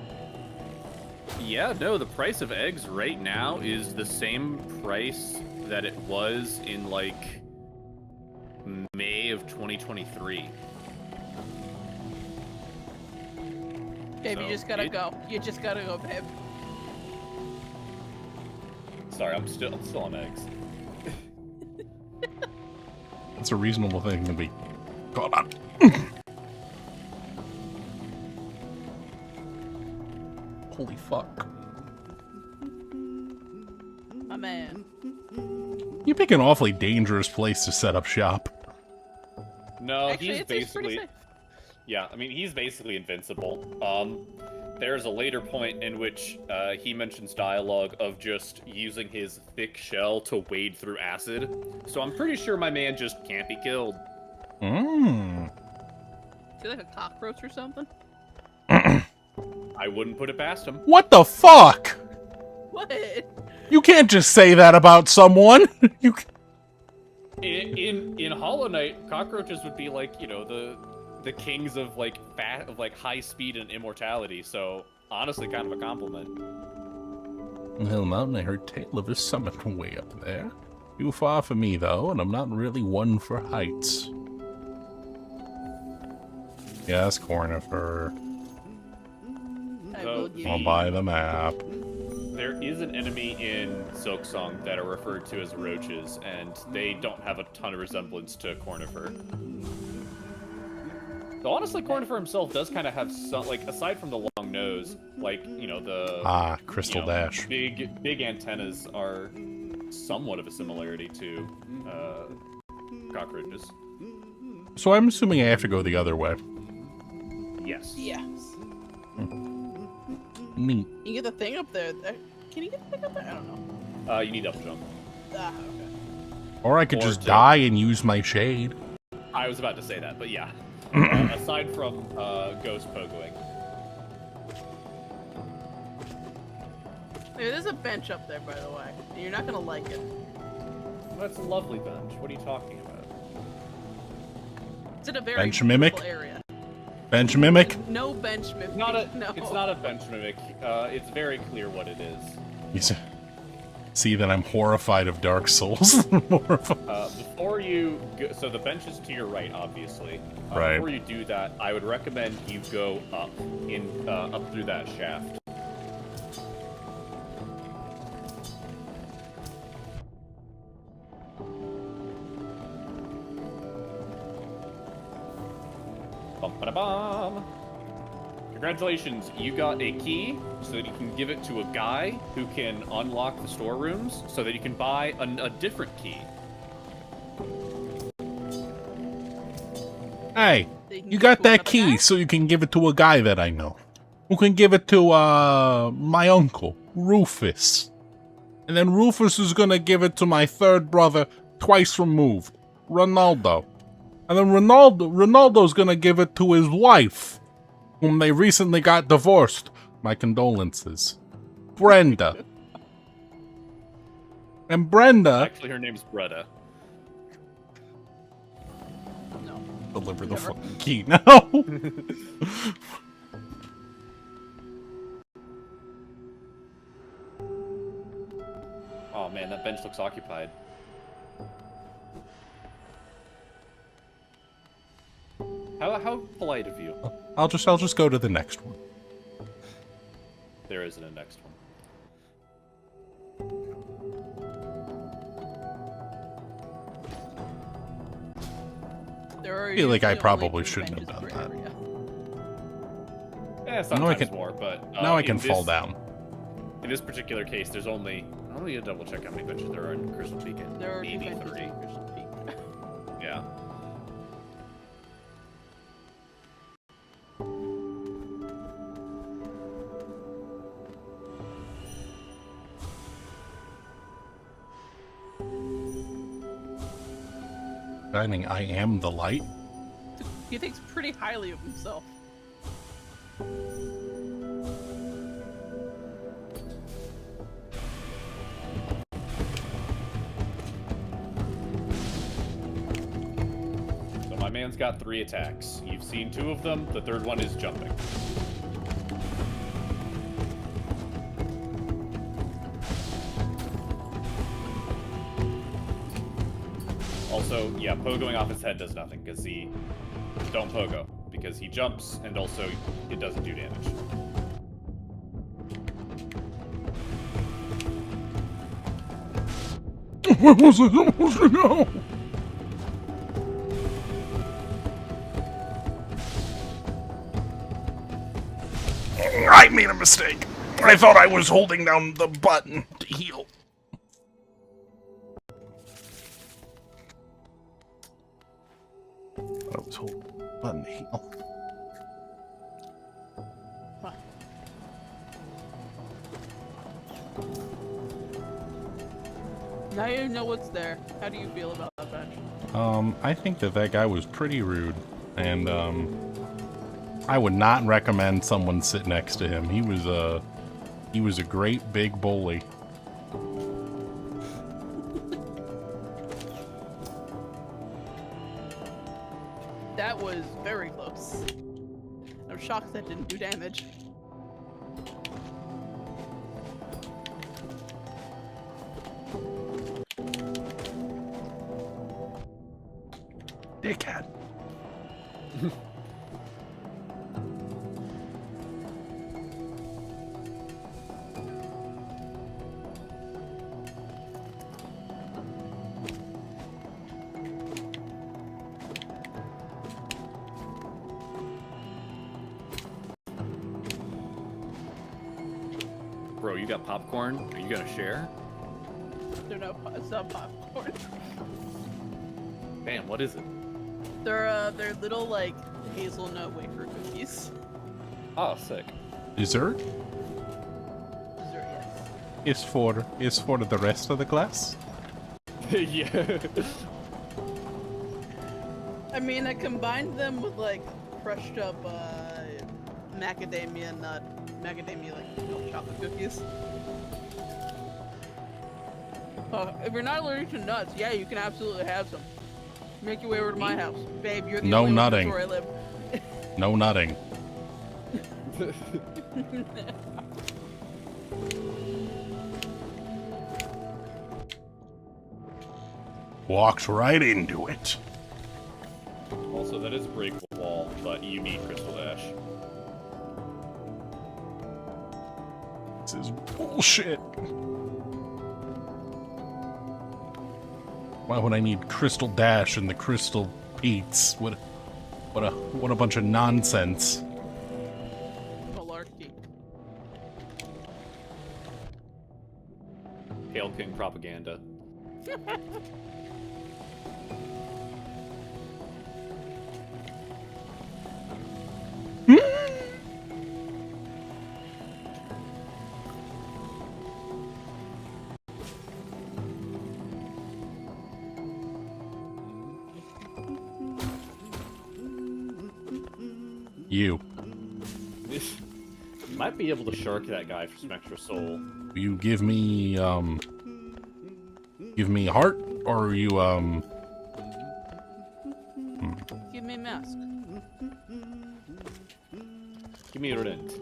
Yeah, no, the price of eggs right now is the same price that it was in, like, May of 2023. Babe, you So, just gotta go. You just gotta go, babe. Sorry, I'm still on eggs. That's a reasonable thing to be caught on. Holy fuck. My man. You pick an awfully dangerous place to set up shop. No, Actually, he's it's pretty basically... safe. Yeah, I mean, he's basically invincible. There's a later point in which he mentions dialogue of just using his thick shell to wade through acid. So I'm pretty sure my man just can't be killed. Mmm. Is he like a cockroach or something? I wouldn't put it past him. What the fuck? What? You can't just say that about someone. You. In Hollow Knight, cockroaches would be like, you know, the kings of like high speed and immortality. So honestly, kind of a compliment. On Hill Mountain, I heard tale of a summit from way up there. Too far for me, though, and I'm not really one for heights. Yes, Cornifer. So I'll buy the map. there is an enemy in Silksong that are referred to as roaches, and they don't have a ton of resemblance to Cornifer. Though honestly, Cornifer himself does kind of have some, like, aside from the long nose, like, you know, the... Crystal you know, Dash. Big antennas are somewhat of a similarity to cockroaches. So I'm assuming I have to go the other way. Yes. Yes. Neat. You get the thing up there. Can you get the thing up there? I don't know. You need double jump. Ah, okay. Or I could Or just to- die and use my shade. I was about to say that, but yeah. Aside from ghost pogoing. Hey, there's a bench up there, by the way. And you're not gonna like it. That's a lovely bench. What are you talking about? It's in a very Bench mimic? beautiful area. Bench mimic? No bench mimic. No. It's not a bench mimic. It's very clear what it is. You see that I'm horrified of Dark Souls. Horrified. Before you go, so the bench is to your right, obviously. Right. Before you do that, I would recommend you go up up through that shaft. Bum-ba-da-bum. Congratulations, you got a key so that you can give it to a guy who can unlock the storerooms so that you can buy a different key. Hey, So can you give got it to that another key guy? so you can give it to a guy that I know. Who can give it to, my uncle, Rufus. And then Rufus is gonna give it to my third brother, twice removed, Ronaldo. And then Ronaldo's gonna give it to his wife, whom they recently got divorced. My condolences. Brenda. And Brenda... Actually, her name's Bretta. No. Deliver the Never. fucking key now. Oh man, that bench looks occupied. How polite of you. I'll just go to the next one. There isn't a next one. There are I feel like I usually probably only two shouldn't have benches done per that. area. Sometimes can- more, but Now I can in fall this- down. In this particular case, there's only... I'm gonna double check how many benches there are in Crystal Beacon. There are two Maybe benches 3. in Crystal Peak. Yeah. Shining, I am the light. He thinks pretty highly of himself. So my Batman's got 3 attacks. You've seen 2 of them. The third one is jumping. Also, yeah, pogoing off his head does nothing, because he... Don't pogo, because he jumps, and also it doesn't do damage. Where was I supposed to go? I made a mistake. I thought I was holding down the button to heal. I was holding the button to heal. Now you know what's there. How do you feel about that bench? I think that guy was pretty rude, and I would not recommend someone sit next to him. He was a great big bully. That was very close. I'm shocked that didn't do damage. Dickhead. Bro, you got popcorn? Are you gonna share? It's not popcorn. Man, what is it? They're little like hazelnut wafer cookies. Oh, sick. Dessert Dessert, yes. is for the rest of the class. Yeah. I mean, I combined them with like crushed up macadamia like milk chocolate cookies. If you're not allergic to nuts, yeah, you can absolutely have some. Make your way over to my house, babe. You're the No only nutting. one where I live. No nutting. Walks right into it. Also, that is break the wall, but you need Crystal Dash. This is bullshit. Why would I need Crystal Dash and the Crystal Peats? What a bunch of nonsense. Malarkey. Hail King propaganda. You. You might be able to shark that guy for some extra soul. You give me heart, or you Give me a mask. Give me a rent.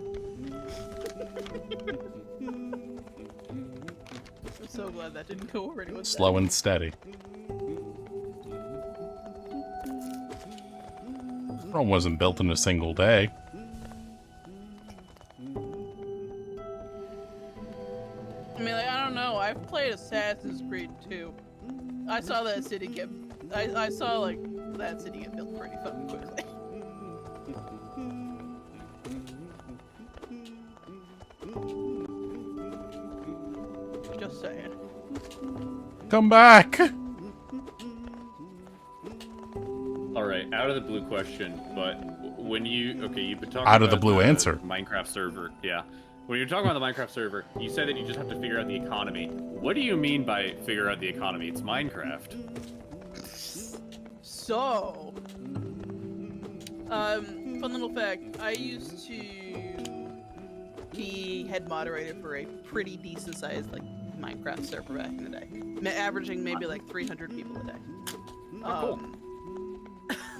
I'm so glad that didn't go over anyone's slow and steady. Rome wasn't built in a single day. I mean, like, I don't know. I've played Assassin's Creed 2. I saw that city get... I saw, like, that city get built pretty fucking quickly. Just saying. Come back! Alright, out of the blue question, but when you've been talking Out of the about blue answer. Minecraft server, yeah. When you're talking about the Minecraft server, you said that you just have to figure out the economy. What do you mean by figure out the economy? It's Minecraft. So... fun little fact. I used to be head moderator for a pretty decent sized, like, Minecraft server back in the day. Averaging maybe like 300 people a day. Oh, cool.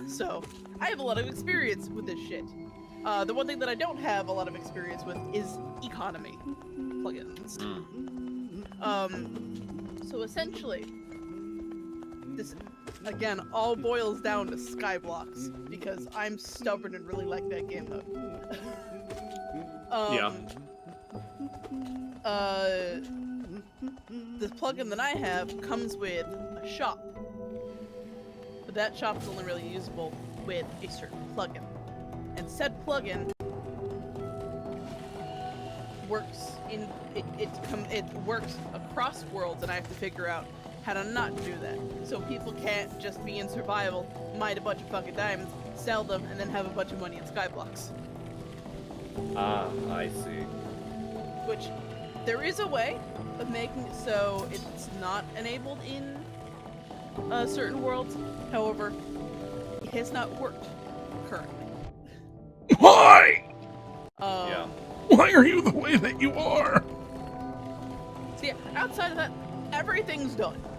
So I have a lot of experience with this shit. The one thing that I don't have a lot of experience with is economy plugins. So essentially, this again all boils down to Skyblocks because I'm stubborn and really like that game mode. The plugin that I have comes with a shop, but that shop is only really usable with a certain plugin, and said plugin works in it works across worlds, and I have to figure out how to not do that, so people can't just be in survival, mine a bunch of fucking diamonds, sell them, and then have a bunch of money in Skyblocks. Ah, I see. Which there is a way of making it so it's not enabled in certain worlds. However, it has not worked currently. Why? Yeah. Why are you the way that you are? So yeah, outside of that, everything's done. Cool.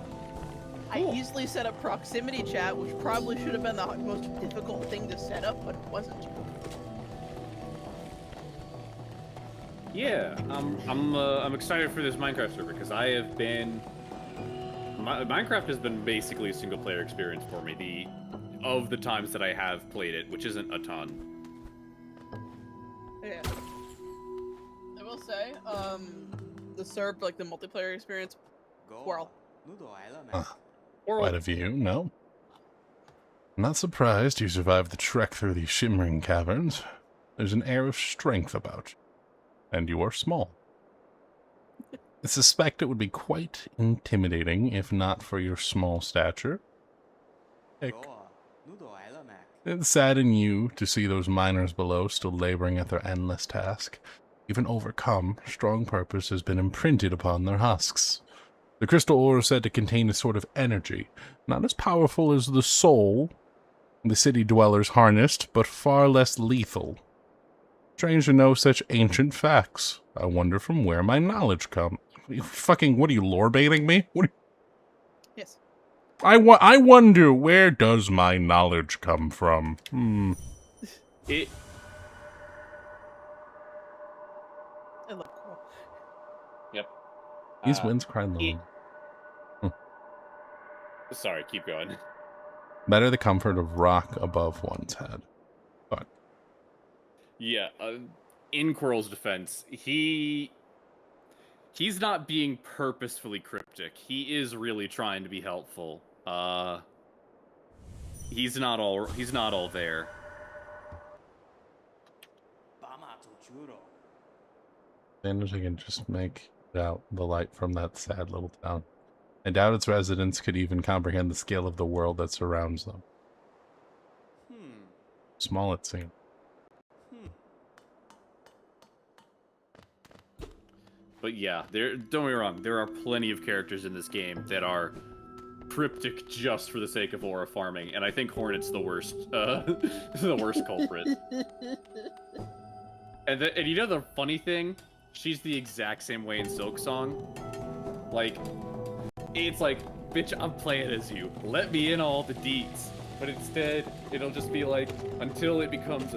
I easily set up proximity chat, which probably should have been the most difficult thing to set up, but it wasn't. Yeah, I'm excited for this Minecraft server because I have been. Minecraft has been basically a single player experience for me. Of the times that I have played it, which isn't a ton. Yeah. I will say, the serve, like the multiplayer experience, Squirrel. Quite a view, no? I'm not surprised you survived the trek through these shimmering caverns. There's an air of strength about you. And you are small. I suspect it would be quite intimidating if not for your small stature. Heck. It saddened you to see those miners below still laboring at their endless task. Even overcome, strong purpose has been imprinted upon their husks. The crystal ore is said to contain a sort of energy, not as powerful as the soul the city dwellers harnessed, but far less lethal. Strange to know such ancient facts. I wonder from where my knowledge comes. Fucking, what are you, lore baiting me? What? Yes. I wonder, where does my knowledge come from? It. I love Squirrel. Yep. These winds cry low. Sorry, keep going. Better the comfort of rock above one's head. But Yeah, in Quirrell's defense, he's not being purposefully cryptic. He is really trying to be helpful. He's not all there. I can just make out the light from that sad little town. I doubt its residents could even comprehend the scale of the world that surrounds them. Small it seems. But yeah, don't get me wrong, there are plenty of characters in this game that are cryptic just for the sake of aura farming, and I think Hornet's the worst, the worst culprit. And you know the funny thing? She's the exact same way in Silksong. Like, it's like, bitch, I'm playing as you. Let me in all the deets. But instead, it'll just be like, until it becomes,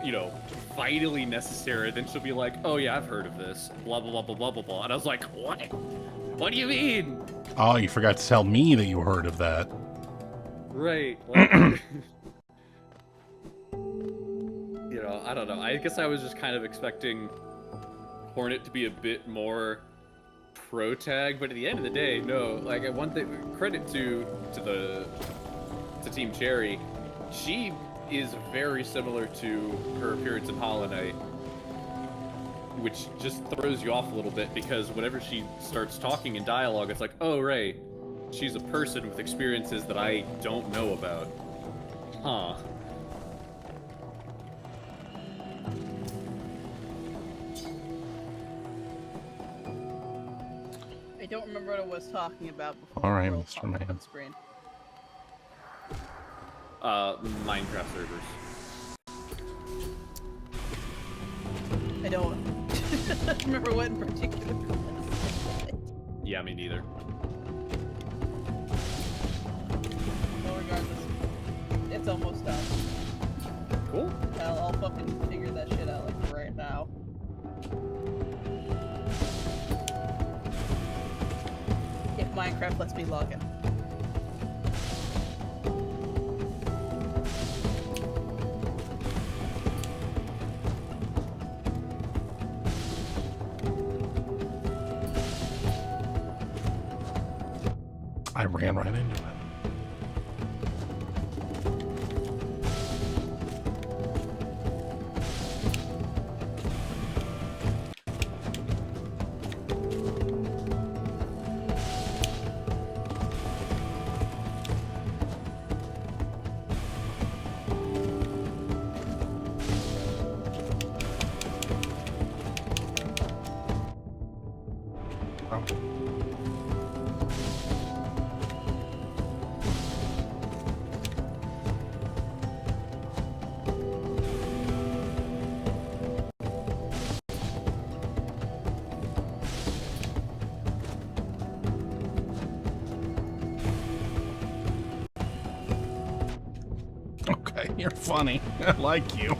you know, vitally necessary, then she'll be like, oh yeah, I've heard of this. Blah, blah, blah, blah, blah, blah, blah. And I was like, what? What do you mean? Oh, you forgot to tell me that you heard of that. Right. Like, you know, I don't know. I guess I was just kind of expecting Hornet to be a bit more pro-tag, but at the end of the day, no. Like, one thing, credit to Team Cherry, she is very similar to her appearance in Hollow Knight, which just throws you off a little bit, because whenever she starts talking in dialogue, it's like, oh, right, she's a person with experiences that I don't know about. Huh. I don't remember what I was talking about before. All right, Squirrel Mr. popped up Man. on screen. Minecraft servers. I don't remember what in particular. Yeah, me neither. Well, regardless, it's It's almost done. Cool. I'll fucking figure that shit out like right now. If Minecraft lets me log in. I ran right into it. Okay, you're funny. I like you.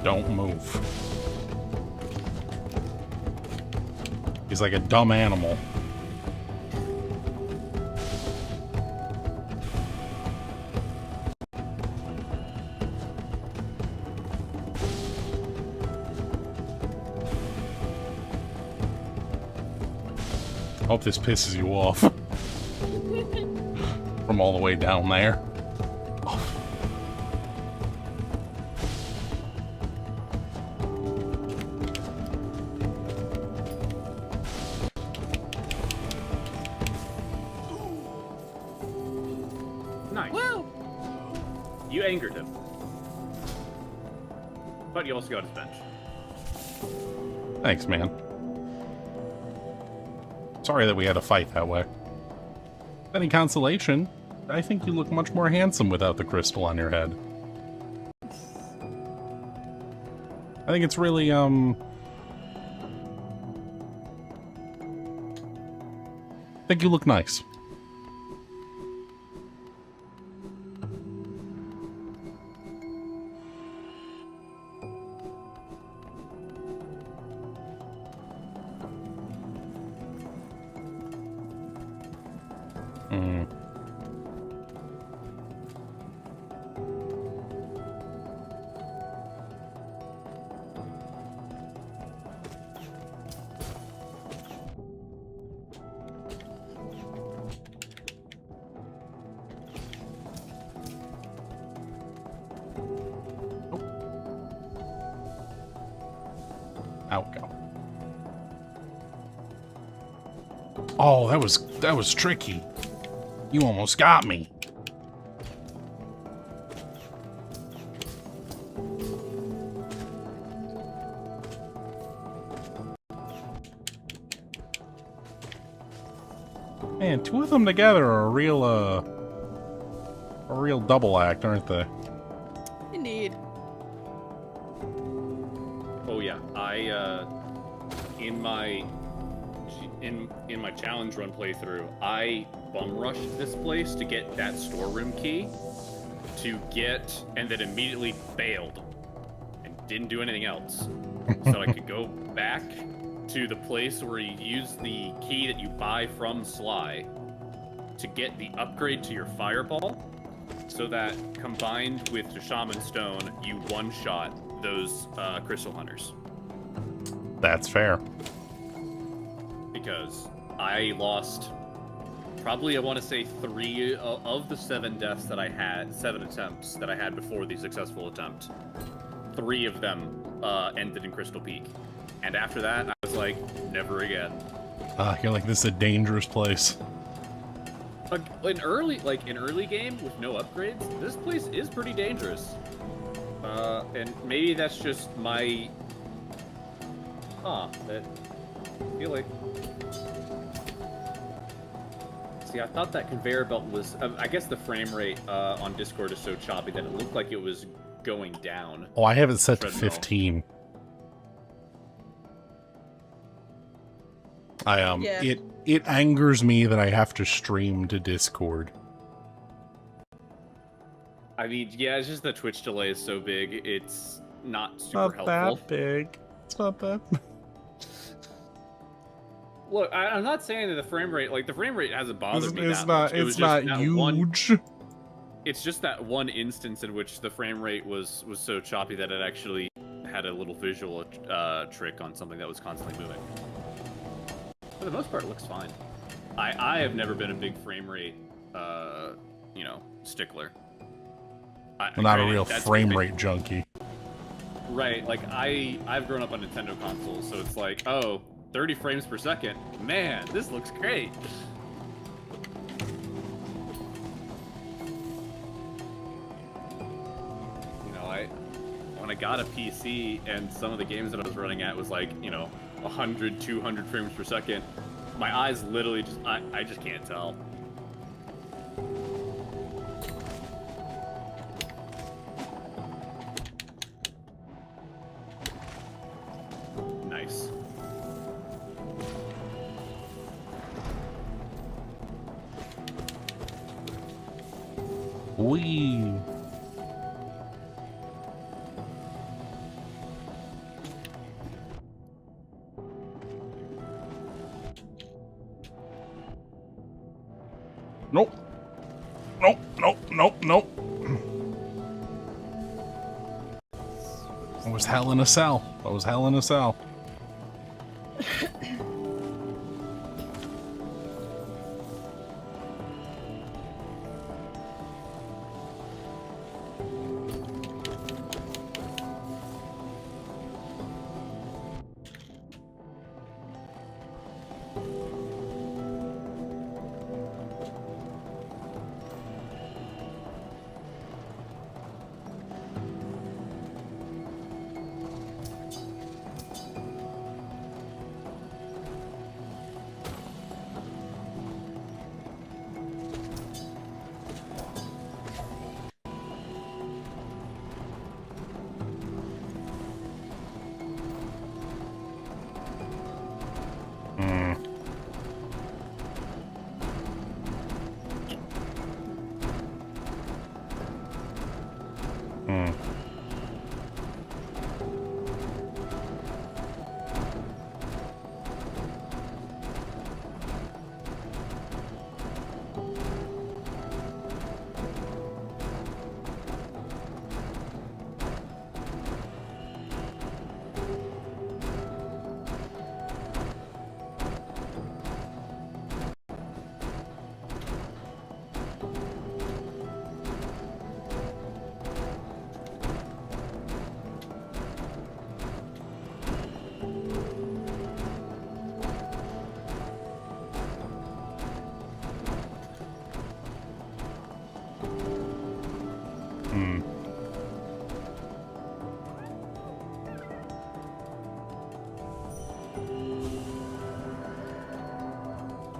Don't move. He's like a dumb animal. Hope this pisses you off. From all the way down there. Nice. Woo! You angered him. But you also got his bench. Thanks, man. Sorry that we had to fight that way. Any consolation, I think you look much more handsome without the crystal on your head. I think it's really, I think you look nice. Out go. Oh, that was tricky. You almost got me. Man, two of them together are a real double act, aren't they? Indeed. Oh yeah, in my challenge run playthrough, I bum rushed this place to get that storeroom key and then immediately bailed and didn't do anything else. So I could go back to the place where you use the key that you buy from Sly to get the upgrade to your fireball, so that combined with the Shaman Stone, you one-shot those Crystal Hunters. That's fair. Because I lost probably, I want to say, 3 of the 7 deaths that I had, 7 attempts that I had before the successful attempt. 3 of them ended in Crystal Peak. And after that, I was like, never again. You're like, this is a dangerous place. in early game with no upgrades, this place is pretty dangerous. And maybe that's just my. That I feel like. See, I thought that conveyor belt was. I guess the frame rate on Discord is so choppy that it looked like it was going down. Oh, I have it set to Treadmill. 15. Yeah. It angers me that I have to stream to Discord. I mean, yeah, it's just the Twitch delay is so big, it's not super Not helpful. that big. It's not that. Look, I'm not saying that the frame rate hasn't bothered me It's that not. much. It was It's just not that one- huge. It's just that one instance in which the frame rate was so choppy that it actually had a little visual trick on something that was constantly moving. For the most part, it looks fine. I have never been a big frame rate, stickler. I'm not a real frame rate junkie. Right, like I've grown up on Nintendo consoles, so it's like, oh, 30 frames per second. Man, this looks great. When I got a PC and some of the games that I was running at was like, 100, 200 frames per second, my eyes literally just, I just can't tell. Nice. Wee. Nope. Nope, nope, nope, nope. That was hell in a cell. That was hell in a cell.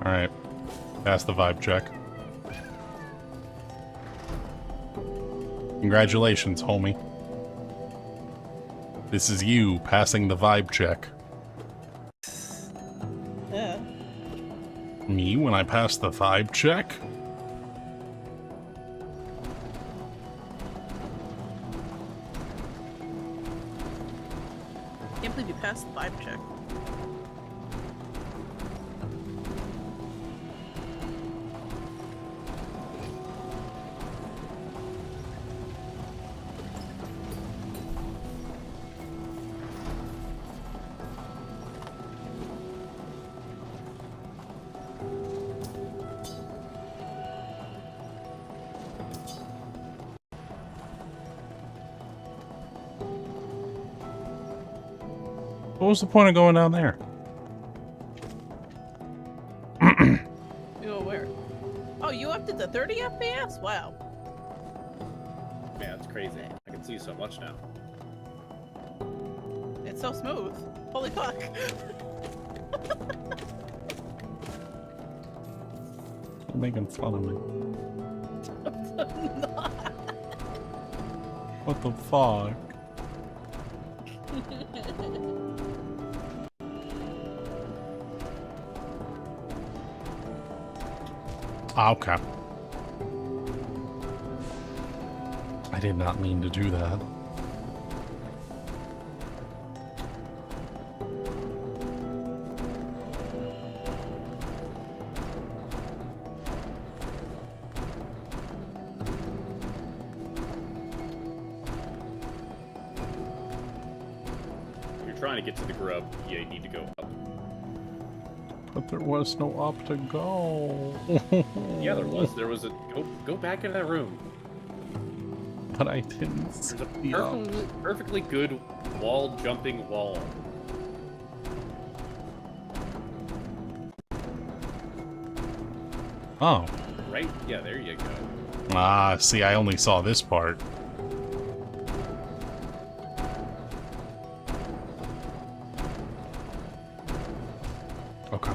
Alright. Pass the vibe check. Congratulations, homie. This is you passing the vibe check. Yeah. Me when I pass the vibe check? Can't believe you passed the vibe check. What was the point of going down there? You go where? Oh, you 30 FPS? Wow. Man, it's crazy. I can see so much now. It's so smooth. Holy fuck. You're making fun of me. What the fuck? Okay. I did not mean to do that. If you're trying to get to the grub, you need to go up. But there was no up to go. Yeah, there was. There was a go back into that room. But I didn't see There's a perfectly good wall jumping wall. Oh. Right? Yeah, there you go. Ah, see, I only saw this part. Okay.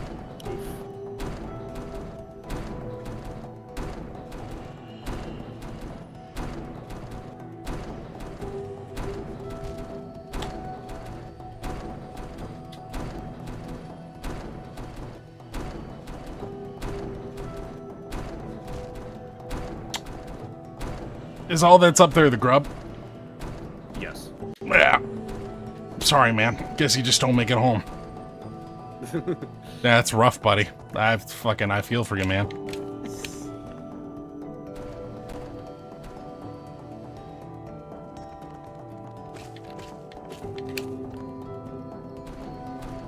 Is all that's up there the grub? Yes. Yeah. Sorry, man. Guess you just don't make it home. That's rough, buddy. I feel for you, man.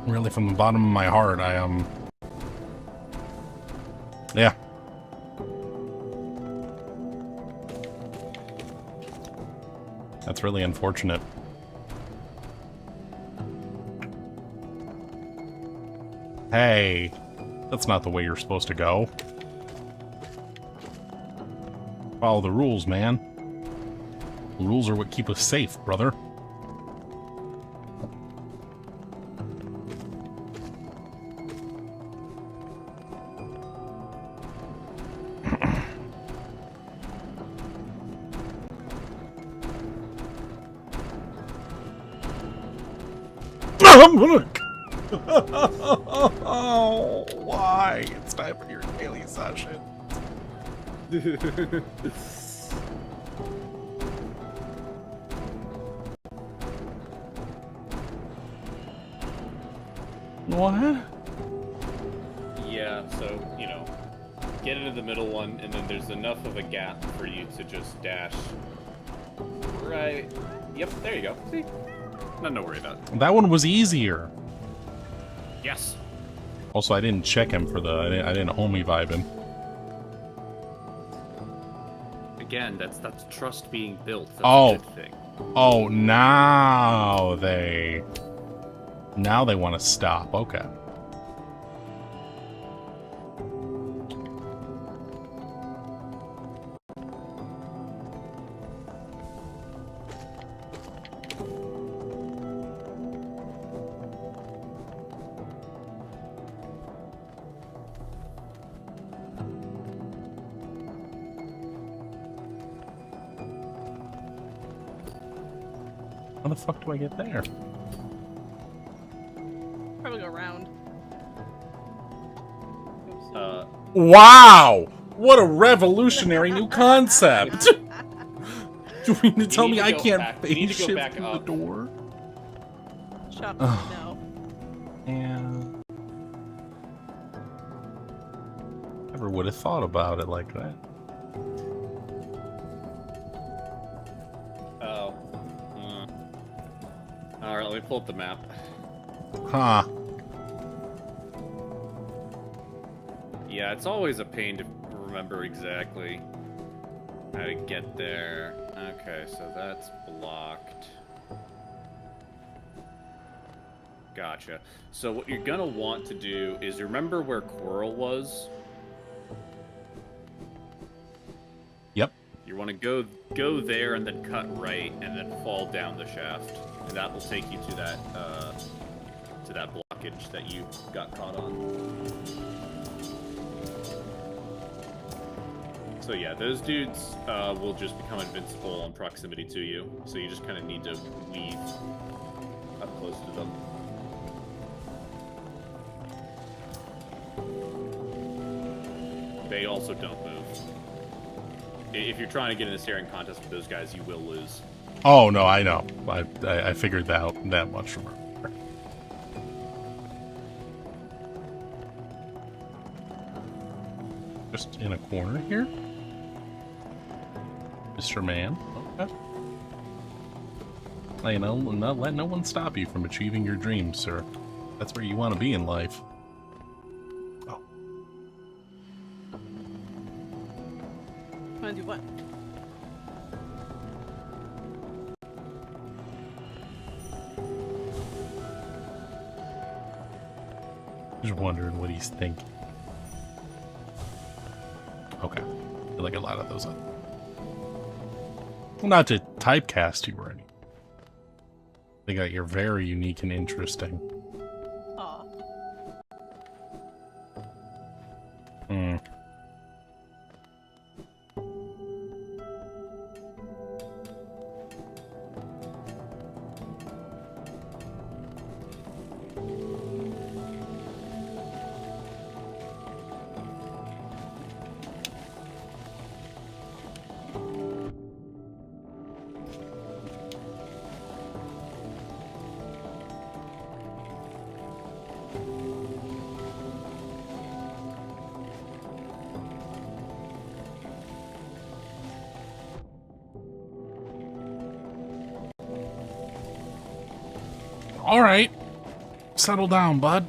Really, from the bottom of my heart, yeah. That's really unfortunate. Hey, that's not the way you're supposed to go. Follow the rules, man. The rules are what keep us safe, brother. I'm gonna... Oh, why? It's time for your daily session. What? Yeah, so, you know, get into the middle one, and then there's enough of a gap for you to just dash. Right. Yep, there you go. See? Nothing to worry about. That one was easier. Yes. Also, I didn't check him for the... I didn't homie vibe him. Again, that's trust being built. That's Oh. a good thing. Oh, now they want to stop. Okay. How the fuck do I get there? Probably go around. Wow! What a revolutionary new concept! Do you mean to tell me I can't phase shift back through up. the door? Shut Ugh. up. No. And never would have thought about it like that. Oh. Alright, let me pull up the map. Huh. Yeah, it's always a pain to remember exactly how to get there. Okay, so that's blocked. Gotcha. So what you're gonna want to do is remember where Coral was? You want to go there and then cut right and then fall down the shaft, and that will take you to that blockage that you got caught on. So yeah, those dudes will just become invincible in proximity to you. So you just kind of need to weave up close to them. They also don't move. If you're trying to get in a staring contest with those guys, you will lose. Oh, no, I know. I figured that much from her. Just in a corner here? Mr. Man? Okay. You know, not let no one stop you from achieving your dreams, sir. That's where you want to be in life. Oh. Want to do what? Just wondering what he's thinking. Okay. I feel like a lot of those. Well, not to typecast you or anything. I think that you're very unique and interesting. Aw. Hmm. All right. Settle down, bud.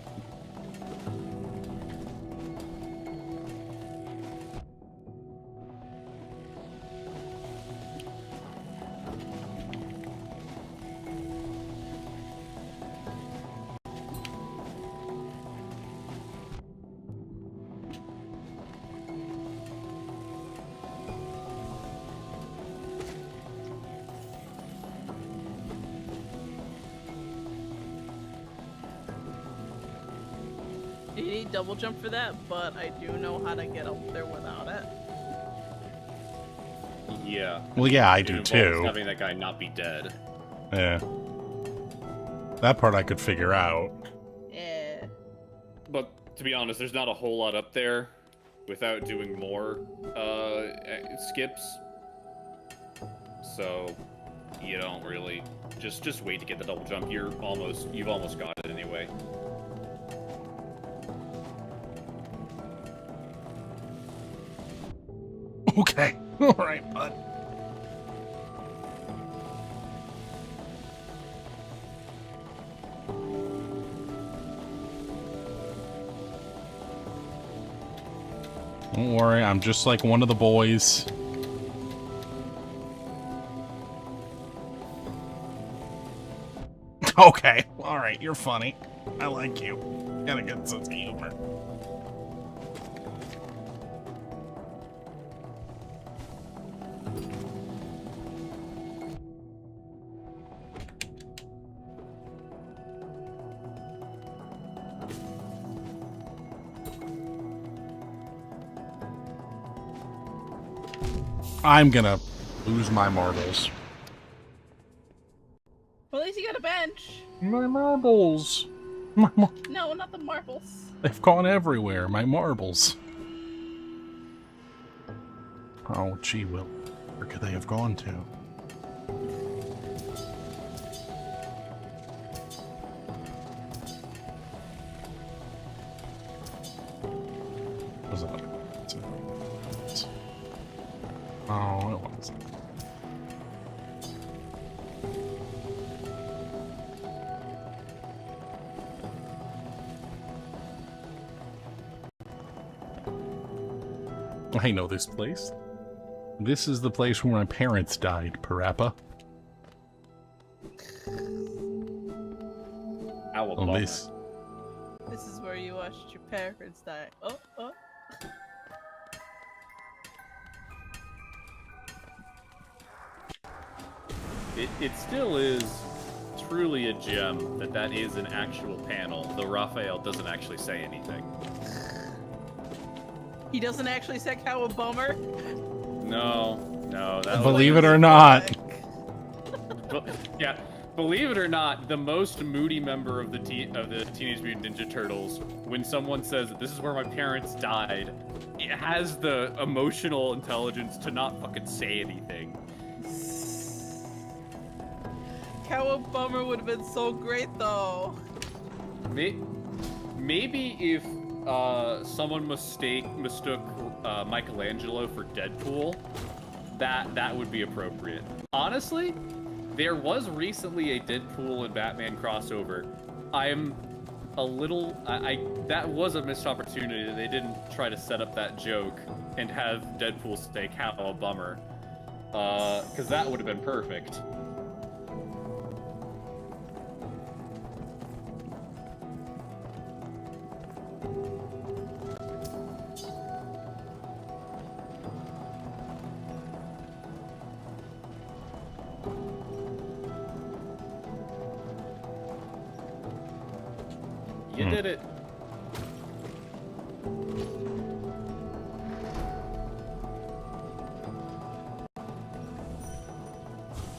You need double jump for that, but I do know how to get up there without it. Yeah. Well, yeah, I It do involves too. having that guy not be dead. Yeah. That part I could figure out. Yeah. But to be honest, there's not a whole lot up there without doing more skips. So you don't really just wait to get the double jump. You've almost got it anyway. Okay. All right, bud. Don't worry, I'm just like one of the boys. Okay, all right, you're funny. I like you. Got a good sense of humor. I'm gonna lose my marbles. Well, at least you got a bench. My marbles. No, not the marbles. They've gone everywhere. My marbles. Oh, gee, Will. Where could they have gone to? Was it? Oh, it wasn't. I know this place. This is the place where my parents died, Parappa. Ow, This. This is where you watched your parents die. Oh. it still is truly a gem that is an actual panel, though Raphael doesn't actually say anything. He doesn't actually say Cowabummer? No, that Believe it or not. Yeah, believe it or not, the most moody member of the Teenage Mutant Ninja Turtles, when someone says, "This is where my parents died," it has the emotional intelligence to not fucking say anything. Cowabummer would have been so great, though. Maybe if someone mistook Michelangelo for Deadpool, that would be appropriate. Honestly, there was recently a Deadpool and Batman crossover. I'm a little... that was a missed opportunity. They didn't try to set up that joke and have Deadpool say Cowabummer. Because that would have been perfect. You did it.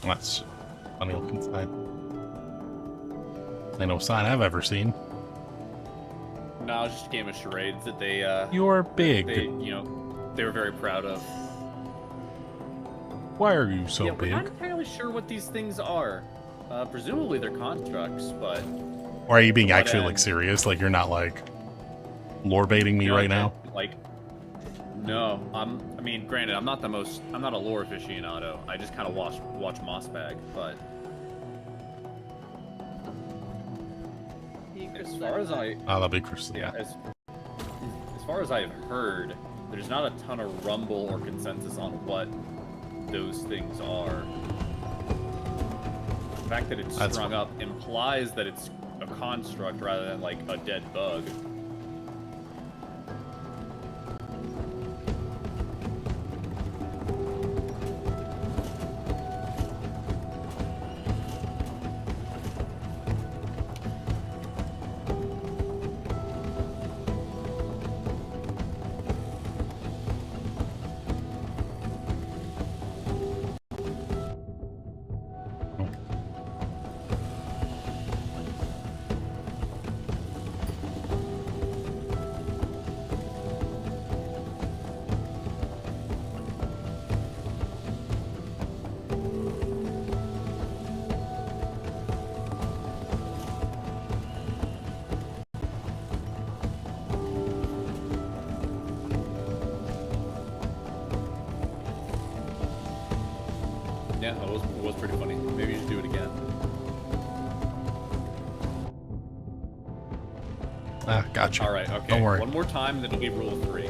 That's a funny looking sign. Ain't no sign I've ever seen. No, it's just a game of charades that they You're big. they were very proud of. Why are you so yeah, big? We're not entirely sure what these things are. Presumably they're constructs, but... Or are you being actually like serious? Like you're not like lore baiting me right now? Like, no. I mean, granted, I'm not a lore aficionado. I just kind of watch Mossbag, but as far as that'll be Chris. yeah, as far as I've heard, there's not a ton of rumble or consensus on what those things are. The fact that it's strung up implies that it's a construct rather than like a dead bug. Yeah, it was pretty funny. Maybe you should do it again. Ah, gotcha. All right, okay. Don't worry. One more time, that'll be rule 3.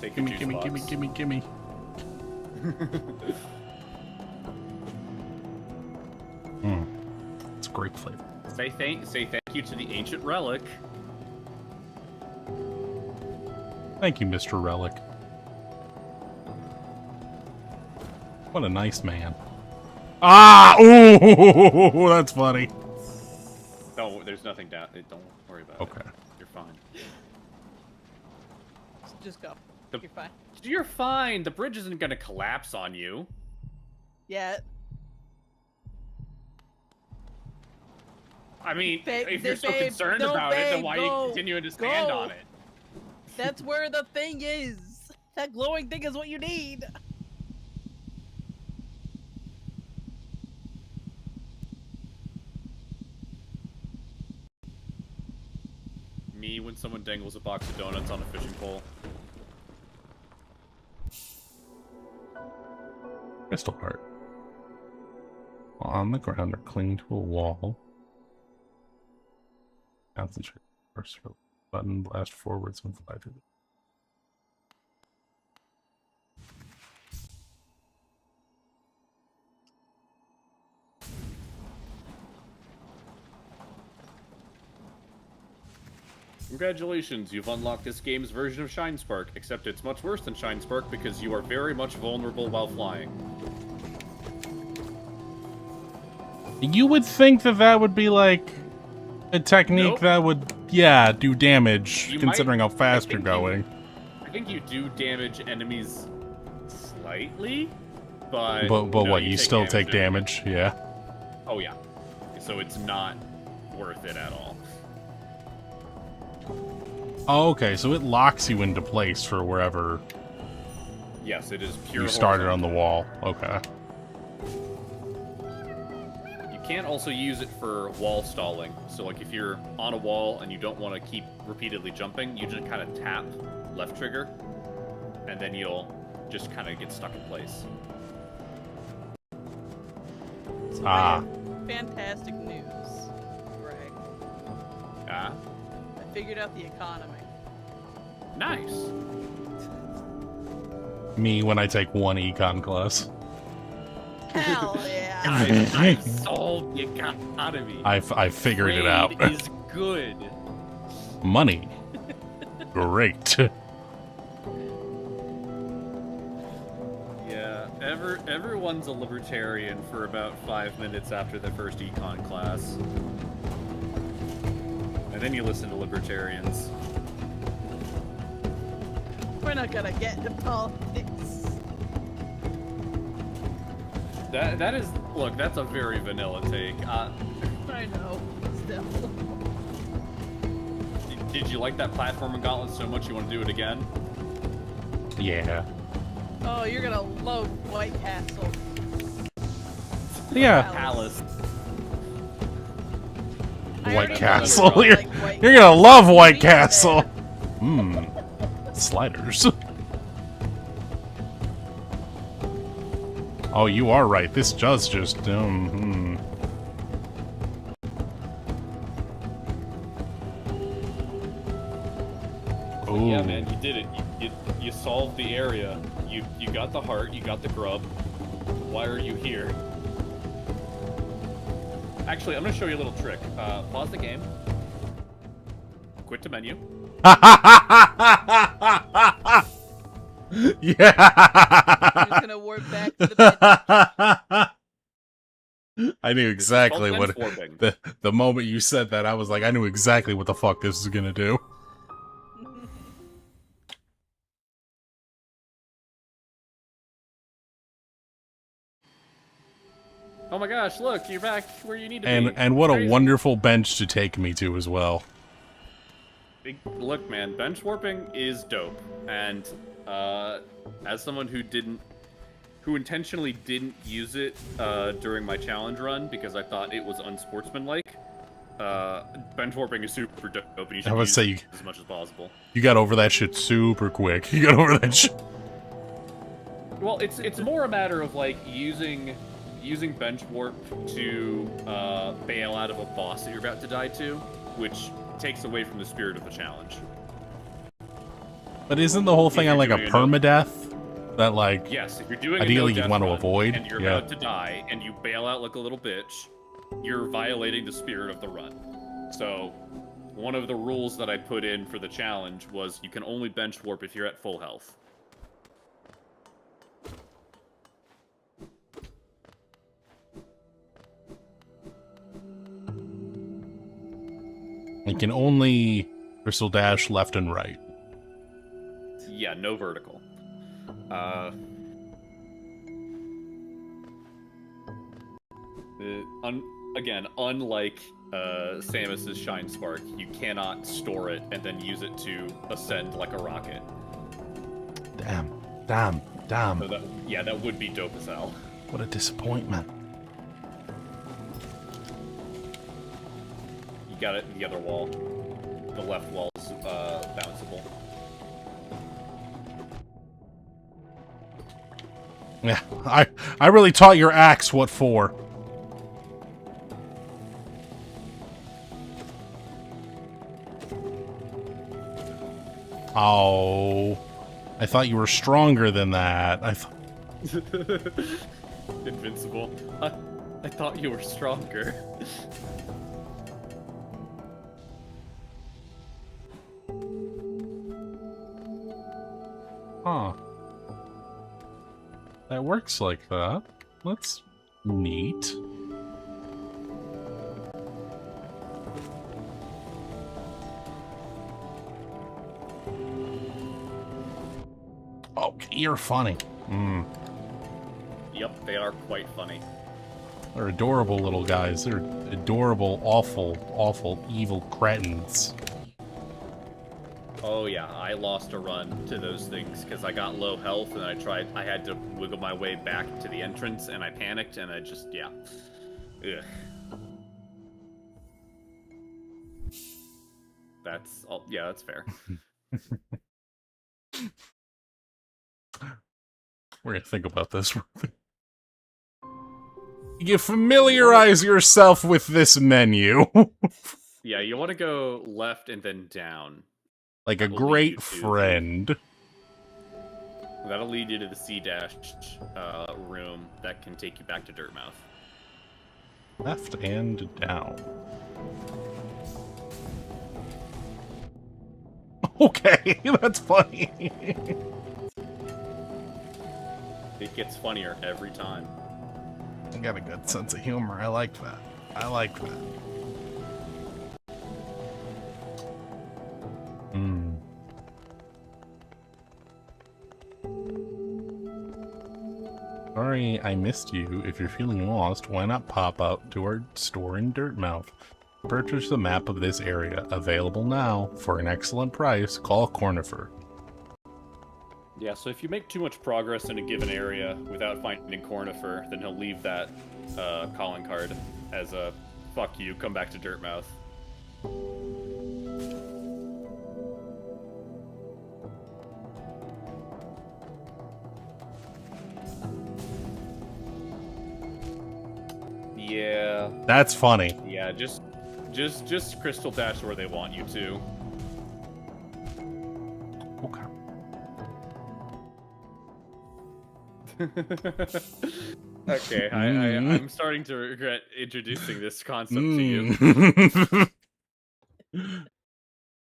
Take your juice box. Gimme. It's a great flavor. Say thank you to the ancient relic. Thank you, Mr. Relic. What a nice man. Ah! Ooh! That's funny. No, there's nothing down. Don't worry about it. Okay. You're fine. Just go. You're fine. You're fine. The bridge isn't gonna collapse on you. Yeah. I mean, if you're so babe, concerned no, about it, then babe, why are you continuing to stand on it? That's where the thing is. That glowing thing is what you need. Me when someone dangles a box of donuts on a fishing pole. Crystal heart. On the ground or cling to a wall. Concentrate. First button, blast forwards and fly through. Congratulations, you've unlocked this game's version of Shine Spark, except it's much worse than Shine Spark because you are very much vulnerable while flying. You would think that that would be like a technique that would, yeah, do damage, considering how fast you're going. I think you do damage enemies slightly, but But no, what, you still take damage, yeah. Oh yeah. So it's not worth it at all. Oh, okay, so it locks you into place for wherever Yes, it is pure you started on the horizontal. wall. Okay. You can also use it for wall stalling. So like if you're on a wall and you don't want to keep repeatedly jumping, you just kind of tap left trigger, and then you'll just kind of get stuck in place. So I have fantastic news, Greg. Ah, I figured out the economy. nice. Me when I take one econ class. Hell yeah! I've solved the economy. I figured it out. Trade is good. Money. Great. Yeah, everyone's a libertarian for about 5 minutes after their first econ class. And then you listen to libertarians. We're not gonna get into politics. That is, look, that's a very vanilla take. I know. Still. Did you like that platforming gauntlet so much you want to do it again? Yeah. Oh, you're gonna love White Castle. Yeah. Palace. I White already Castle. know You're, like White you're gonna love White Be Castle. there. Mmm. Sliders. Oh, you are right. This does just Ooh. Yeah, man, you did it. You solved the area. You got the heart. You got the grub. Why are you here? Actually, I'm gonna show you a little trick. Pause the game. Quit to menu. Yeah. I'm just gonna warp back to the bed. I knew exactly It's what called bench warping. the moment you said that, I was like, I knew exactly what the fuck this is gonna do. Oh my gosh, look, you're back where you need to be. And what Crazy. a wonderful bench to take me to as well. Look, man, bench warping is dope. And as someone who intentionally didn't use it during my challenge run because I thought it was unsportsmanlike, bench warping is super dope, and you should use it as much as possible. You got over that shit super quick. You got over that shit. Well, it's more a matter of like using bench warp to bail out of a boss that you're about to die to, which takes away from the spirit of the challenge. But isn't the whole thing on like a permadeath? That like, yes, if you're doing ideally a you'd want to run avoid, and you're about to die and you bail out like a little bitch, you're violating the spirit of the run. So one of the rules that I put in for the challenge was you can only bench warp if you're at full health. You can only crystal dash left and right. Yeah, no vertical. Again, unlike Samus's Shine Spark, you cannot store it and then use it to ascend like a rocket. Damn. So that would be dope as hell. What a disappointment. You got it in the other wall. The left wall is bounceable. Yeah, I really taught your axe what for. Oh, I thought you were stronger than that. Invincible. I thought you were stronger. Huh. That works like that. That's neat. Oh, you're funny. Yep, they are quite funny. They're adorable little guys. They're adorable, awful, awful, evil cretins. Oh yeah, I lost a run to those things because I got low health and I had to wiggle my way back to the entrance and I panicked and I just, yeah. Ugh. That's all, yeah, that's fair. We're gonna think about this. You familiarize yourself with this menu. Yeah, you want to go left and then down. Like a great friend. That'll lead you to the C- room that can take you back to Dirtmouth. Left and down. Okay, that's funny. It gets funnier every time. I got a good sense of humor. I like that. I like that. Sorry I missed you. If you're feeling lost, why not pop out to our store in Dirtmouth? Purchase the map of this area. Available now. For an excellent price, call Cornifer. Yeah, so if you make too much progress in a given area without finding Cornifer, then he'll leave that calling card as a fuck you, come back to Dirtmouth. Yeah. That's funny. Yeah, just crystal dash where they want you to. Okay. Okay, I'm starting to regret introducing this concept to you.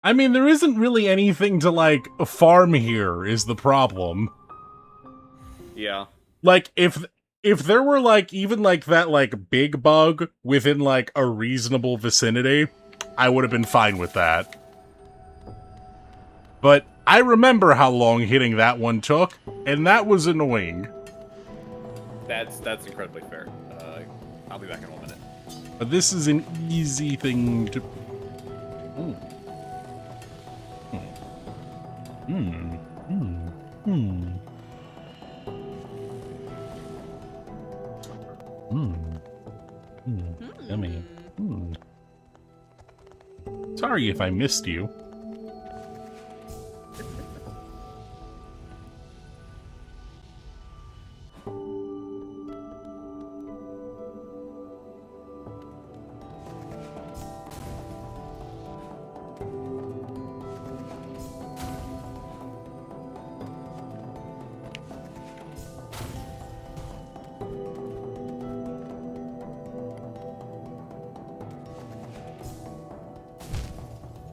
I mean, there isn't really anything to, like, farm here, is the problem. Yeah. Like, if there were, like, even, like, that, like, big bug within, like, a reasonable vicinity, I would have been fine with that. But I remember how long hitting that one took, and that was annoying. That's incredibly fair. I'll be back in 1 minute. But this is an easy thing to... Yummy. Sorry if I missed you.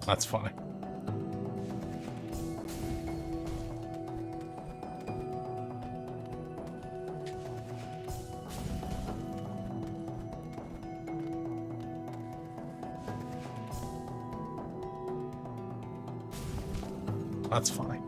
That's funny. That's funny.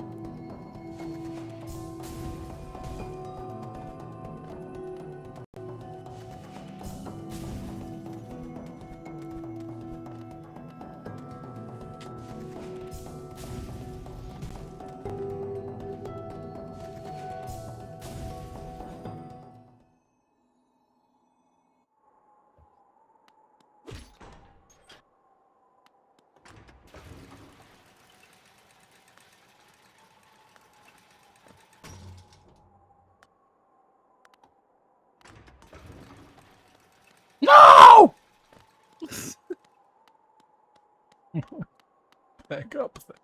back up there.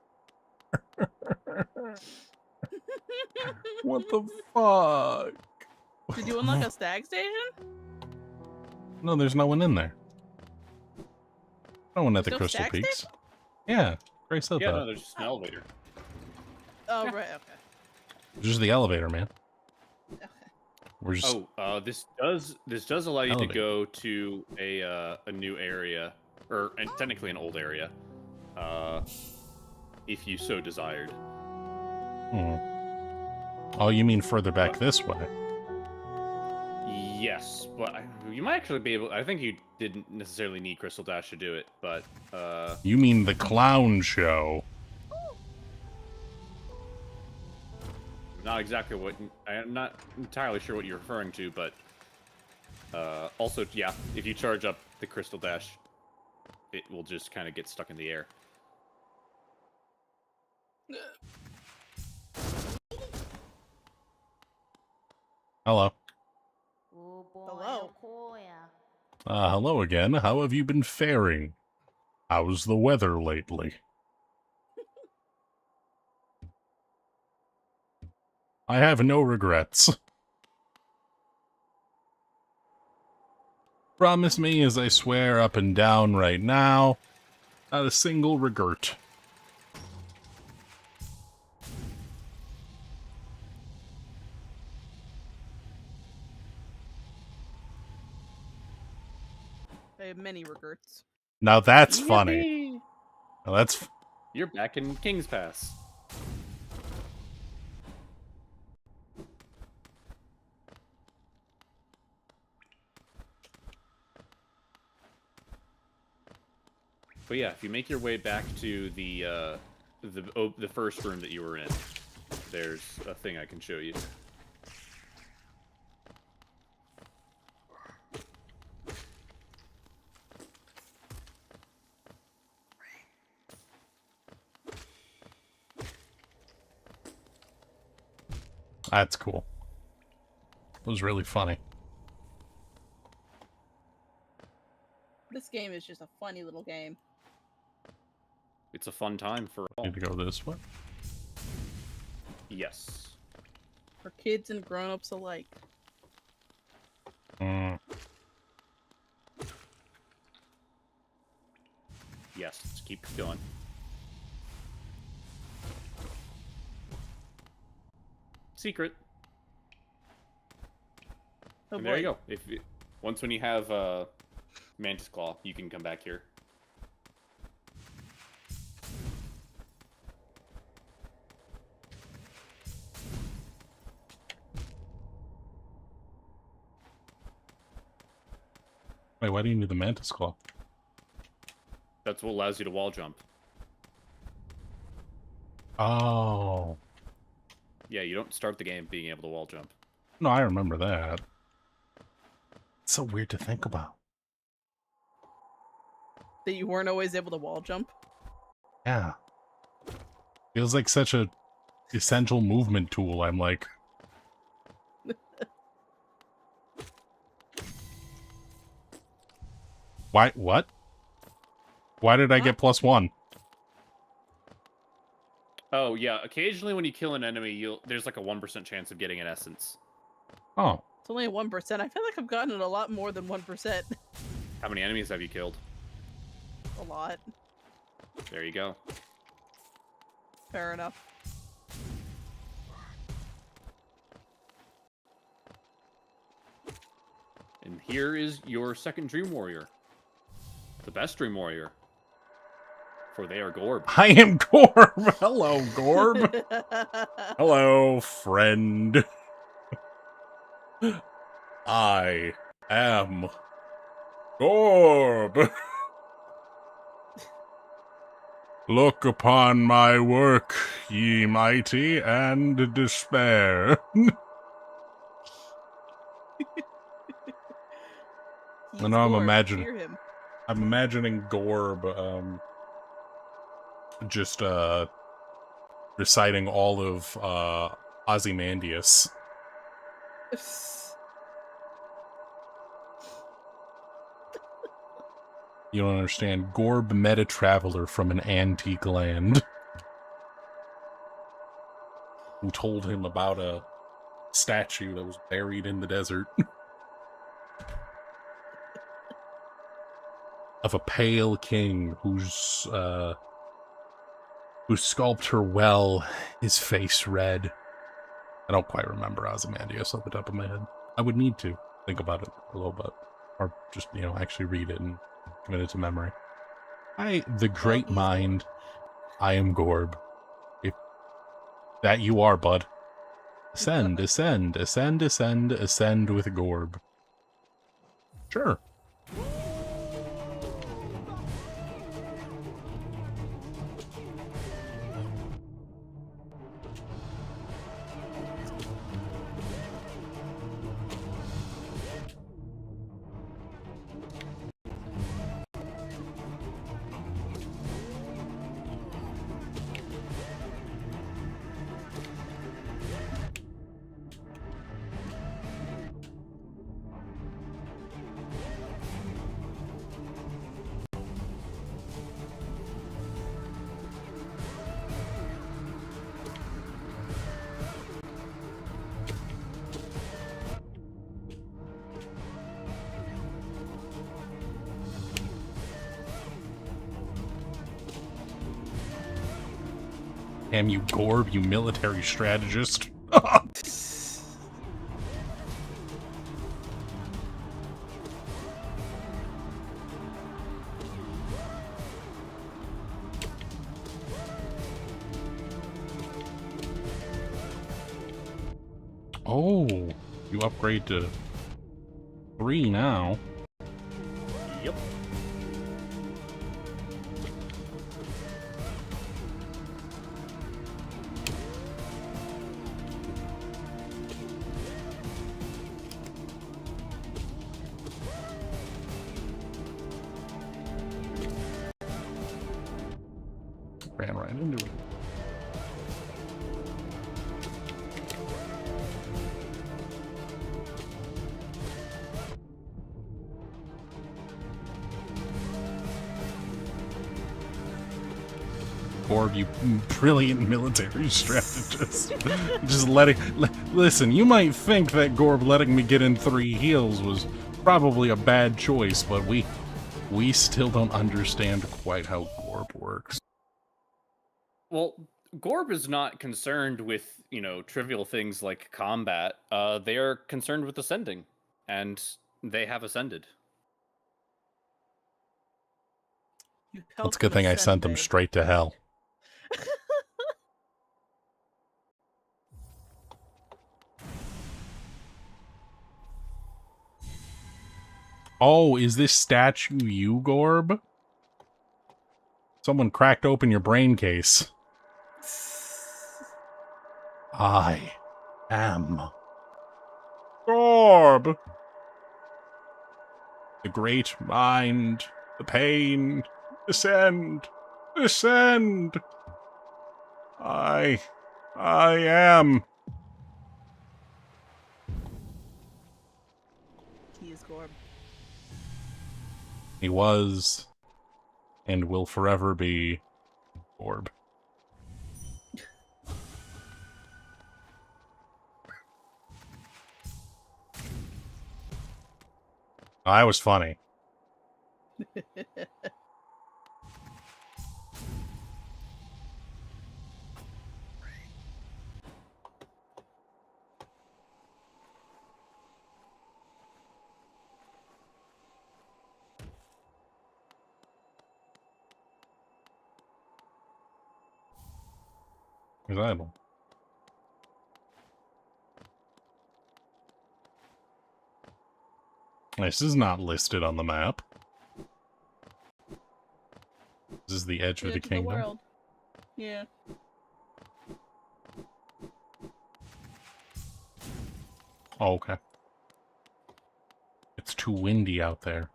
What the fuck? Did you unlock a stag station? No, there's no one in there. No one at the There's no Crystal stag Peaks. station? Yeah, Grace said Yeah, that. no, there's just an elevator. Oh, Yeah. right, okay. Just the elevator, man. Okay. We're just This does allow you Elevator. to go to a new area, or technically an old area, if you so desired. Oh, you mean further back this way? Yes, but you might actually be able. I think you didn't necessarily need Crystal Dash to do it, but You mean the clown show? not exactly what. I'm not entirely sure what you're referring to, but also, yeah, if you charge up the Crystal Dash, it will just kind of get stuck in the air. Hello. Hello. Hello again. How have you been faring? How's the weather lately? I have no regrets. Promise me as I swear up and down right now, not a single regret. I have many regrets. Now that's funny. Yippee! Now that's... You're back in King's Pass. But yeah, if you make your way back to the first room that you were in, there's a thing I can show you. That's cool. It was really funny. This game is just a funny little game. It's a fun time for all. Need to go this way. Yes. For kids and grown-ups alike. Yes, just keep going. Secret. Oh, And there you boy. go. Once when you have Mantis Claw, you can come back here. Wait, why do you need the Mantis Claw? That's what allows you to wall jump. Oh. Yeah, you don't start the game being able to wall jump. No, I remember that. It's so weird to think about. That you weren't always able to wall jump? Yeah. Feels like such a essential movement tool. I'm like... Why? What? Why did I get +1? Oh, yeah. Occasionally when you kill an enemy, there's like a 1% chance of getting an essence. Oh. It's only a 1%. I feel like I've gotten it a lot more than 1%. How many enemies have you killed? A lot. There you go. Fair enough. And here is your second Dream Warrior. The best Dream Warrior. For they are Gorb. I am Gorb! Hello, Gorb! Hello, friend. I am Gorb. Look upon my work, ye mighty, and despair. He's I know I'm Gorb. imagining. Hear him. I'm imagining Gorb, just reciting all of Ozymandias. You don't understand. Gorb met a traveler from an antique land who told him about a statue that was buried in the desert of a pale king whose sculpture well, his face red. I don't quite remember Ozymandias off the top of my head. I would need to think about it a little bit. Or just, actually read it and commit it to memory. The great mind, I am Gorb. If that you are, bud. Ascend, ascend, ascend, ascend, ascend with Gorb. Sure. Damn you, Gorb, you military strategist. Oh, you upgrade to 3 now. Yep. Ran right into it. Gorb, you brilliant military strategist. Just listen, you might think that Gorb letting me get in 3 heals was probably a bad choice, but we still don't understand quite how Gorb works. Well, Gorb is not concerned with, trivial things like combat. They are concerned with ascending, and they have ascended. It's a good thing I sent them straight to hell. Oh, is this statue you, Gorb? Someone cracked open your brain case. I am Gorb. The great mind, the pain, descend, descend. I am. He is Gorb. He was, and will forever be, Gorb. That was funny. Where's Idle? This is not listed on the map. This is the edge of the kingdom. World. Yeah. Oh, okay. It's too windy out there.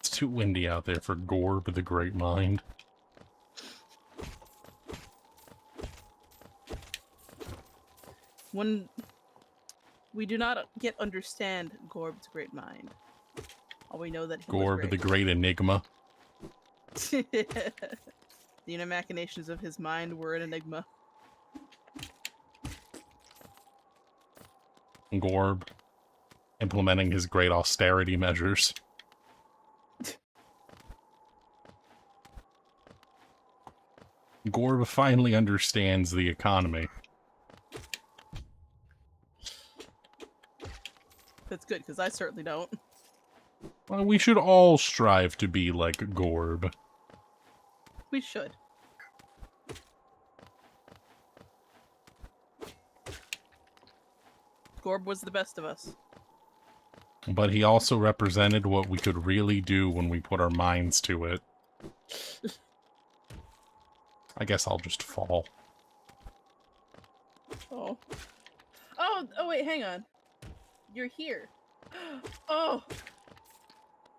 It's too windy out there for Gorb the Great Mind. When we do not yet understand Gorb's great mind, all we know that he was Gorb, great. the great enigma. The inner machinations of his mind were an enigma. Gorb, implementing his great austerity measures. Gorb finally understands the economy. That's good, because I certainly don't. Well, we should all strive to be like Gorb. We should. Gorb was the best of us. But he also represented what we could really do when we put our minds to it. I guess I'll just fall. Oh. Oh, wait, hang on. You're here. Oh.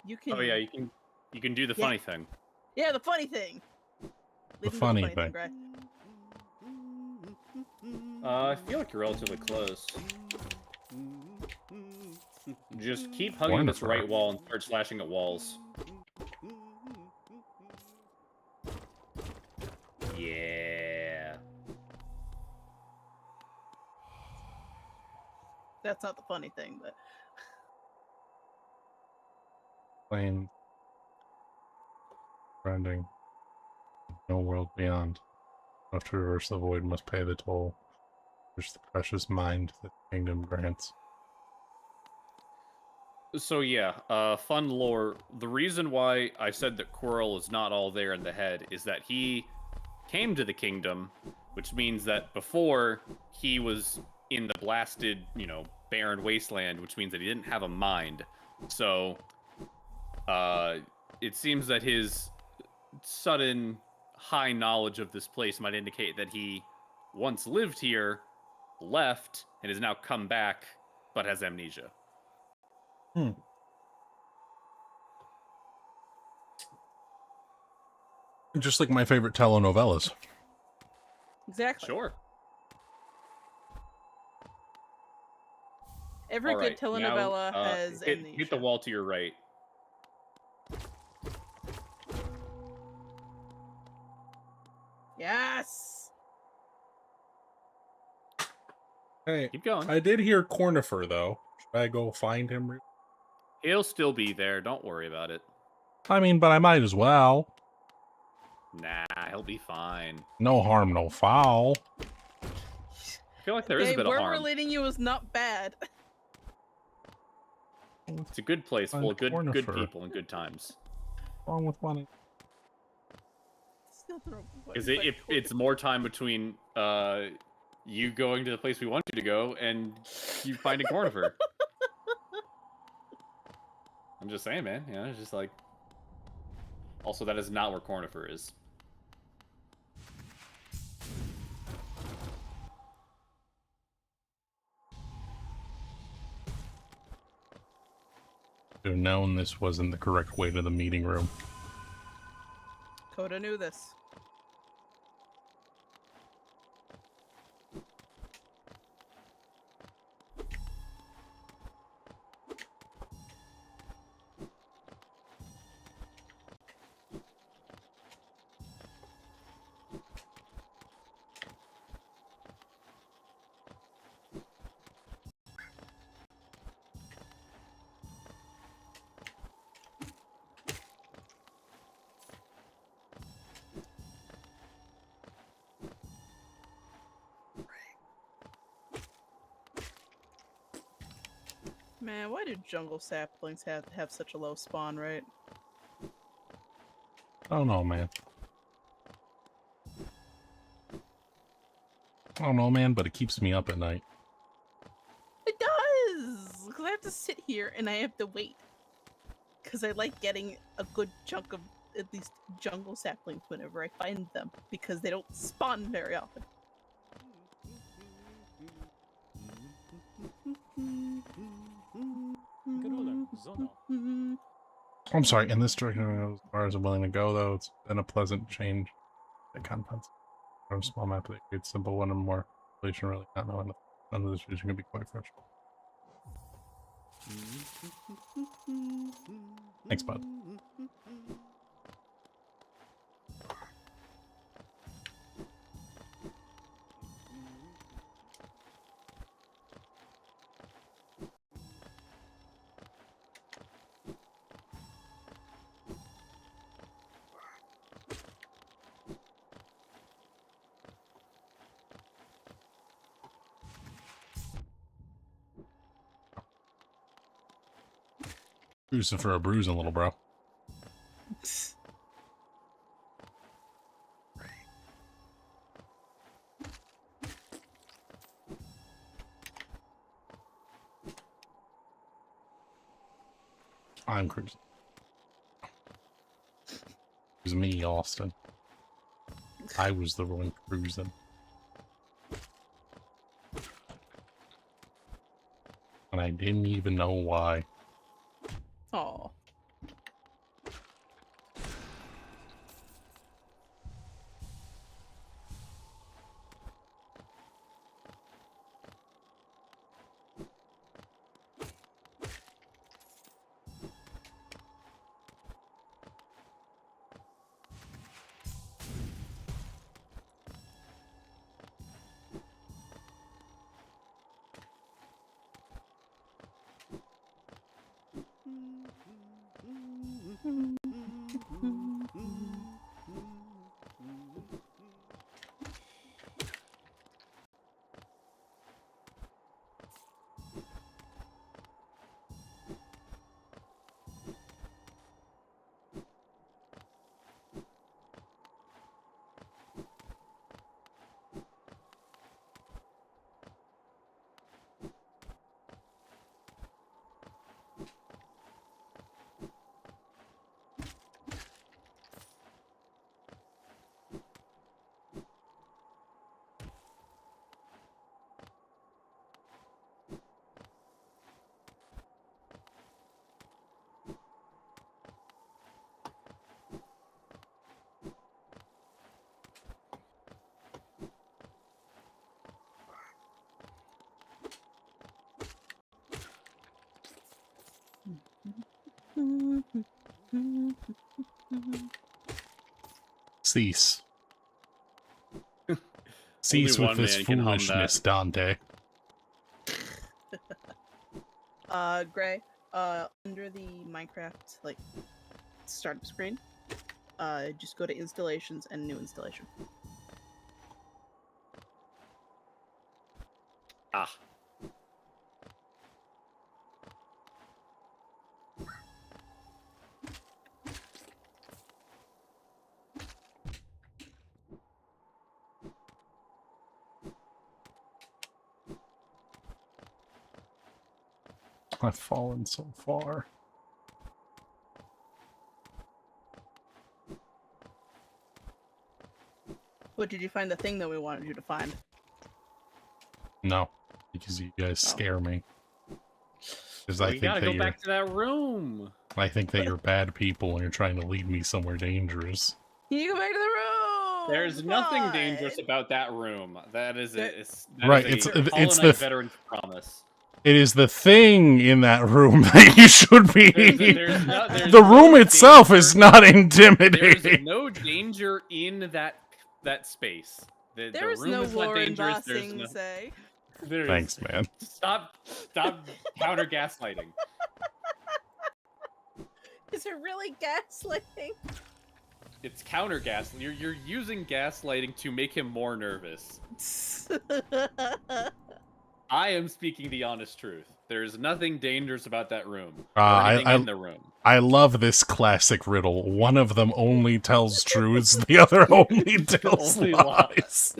You can... Oh yeah, you can do the funny thing. Yeah, the funny thing. The funny thing. Bri. I feel like you're relatively close. Just keep hugging this right wall and start slashing at walls. Yeah. That's not the funny thing, but... Plain. Trending. No world beyond. No traverse the void must pay the toll. There's the precious mind that the kingdom grants. So yeah, fun lore. The reason why I said that Quirrell is not all there in the head is that he came to the kingdom, which means that before he was in the blasted, barren wasteland, which means that he didn't have a mind. So, it seems that his sudden high knowledge of this place might indicate that he once lived here, left, and has now come back, but has amnesia. Just like my favorite telenovelas. Exactly. Sure. Every All good right, telenovela now, has hit amnesia. the wall to your right. Yes! Hey, Keep going. I did hear Cornifer, though. Should I go find him? He'll still be there. Don't worry about it. I mean, but I might as well. Nah, he'll be fine. No harm, no foul. I feel like there is a bit of where harm. we're leading you is not bad. It's a good place full of good people and good times. What's wrong with money? Because it's more time between you going to the place we want you to go and you finding Cornifer. I'm just saying, man. It's just like... Also, that is not where Cornifer is. Should have known this wasn't the correct way to the meeting room. Coda knew this. Man, why do jungle saplings have such a low spawn rate? I don't know, man. I don't know, man, but it keeps me up at night. It does! Because I have to sit here and I have to wait. Because I like getting a good chunk of at least jungle saplings whenever I find them. Because they don't spawn very often. I'm sorry, in this direction, as far as I'm willing to go, though, it's been a pleasant change. The contents from small map that creates simple one and more relation really not knowing. None of this is gonna be quite fresh. Thanks, bud. Bruising for a bruising, little bro. I'm cruising. It was me, Austin. I was the one cruising. And I didn't even know why. Oh. Cease. Cease with one this man can hum foolishness, that. Dante. Gray, under the Minecraft, like, startup screen, just go to installations and new installation. Ah. I've fallen so far. What did you find the thing that we wanted you to find? No, because you guys scare me. Because We gotta go back to that room. I think that you're bad people and you're trying to lead me somewhere dangerous. Can you go back to the room? There's nothing Fine. dangerous about that room. That is That- Right, It's it's the the veteran's promise. It is the thing in that room that you should be. There's The no room itself danger. is not There's intimidating. no danger in that space. The There is room no is not lore in dangerous. There's Bossing, no. say. Thanks, man. Stop counter gaslighting. Is it really gaslighting? It's counter gas. You're using gaslighting to make him more nervous. I am speaking the honest truth. There's nothing dangerous about that room. Or anything in the room. I love this classic riddle. One of them only tells truths, the other only tells Only lies.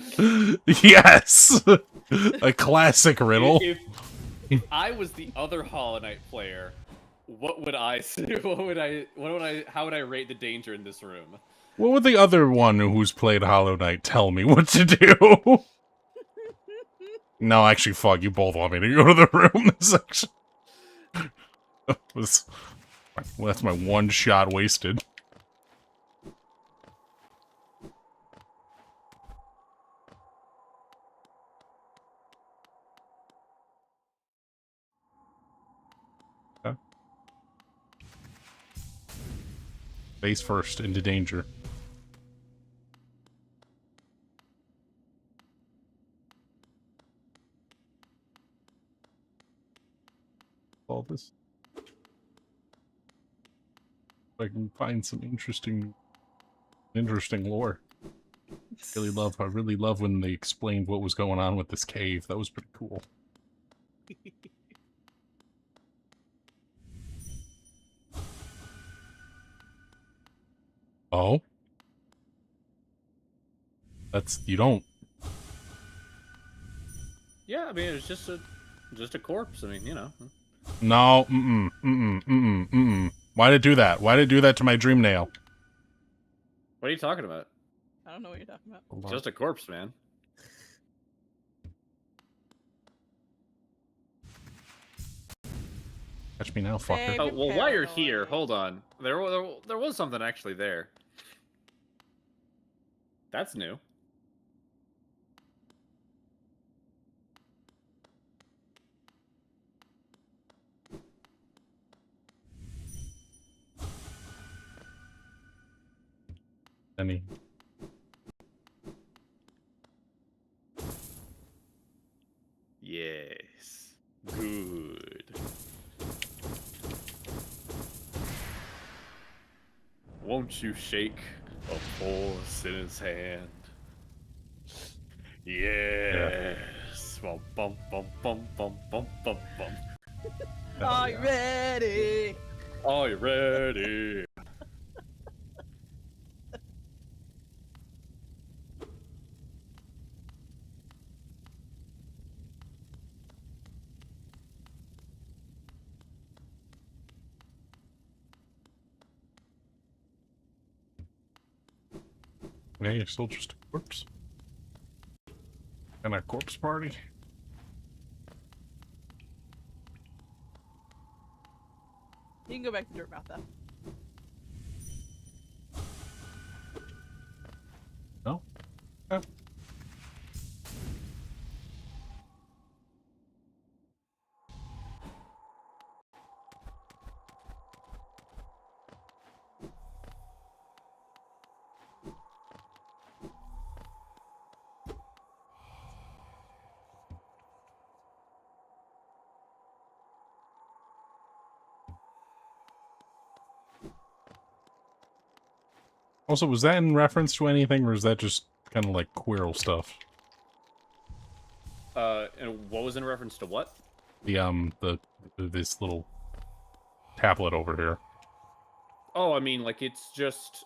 Yes, a classic riddle. If I was the other Hollow Knight player, what would I say? How would I rate the danger in this room? What would the other one who's played Hollow Knight tell me what to do? No, actually, fuck, you both want me to go to the room this section. Well, that's my one shot wasted. Face first into danger. All this. If I can find some interesting lore. I really love when they explained what was going on with this cave. That was pretty cool. Oh? You don't. Yeah, I mean, it's just a corpse. I mean, you know. No, Why'd it do that? Why'd it do that to my dream nail? What are you talking about? I don't know what you're talking about. It's just a corpse, man. Catch me now, fucker. Oh, well, while you're here, hold on. There was something actually there. That's new. Any. Yes. Good. Won't you shake a poor sinner's hand? Yes. Bum, bum, bum, bum, bum, bum, bum, bum. Are you ready? Are you ready? Yeah, you're still just a corpse. And a corpse party. You can go back to dirt mouth though. No? Okay. Also, was that in reference to anything, or is that just kind of like Quirrell stuff? And what was in reference to what? This little tablet over here. Oh, I mean, like, it's just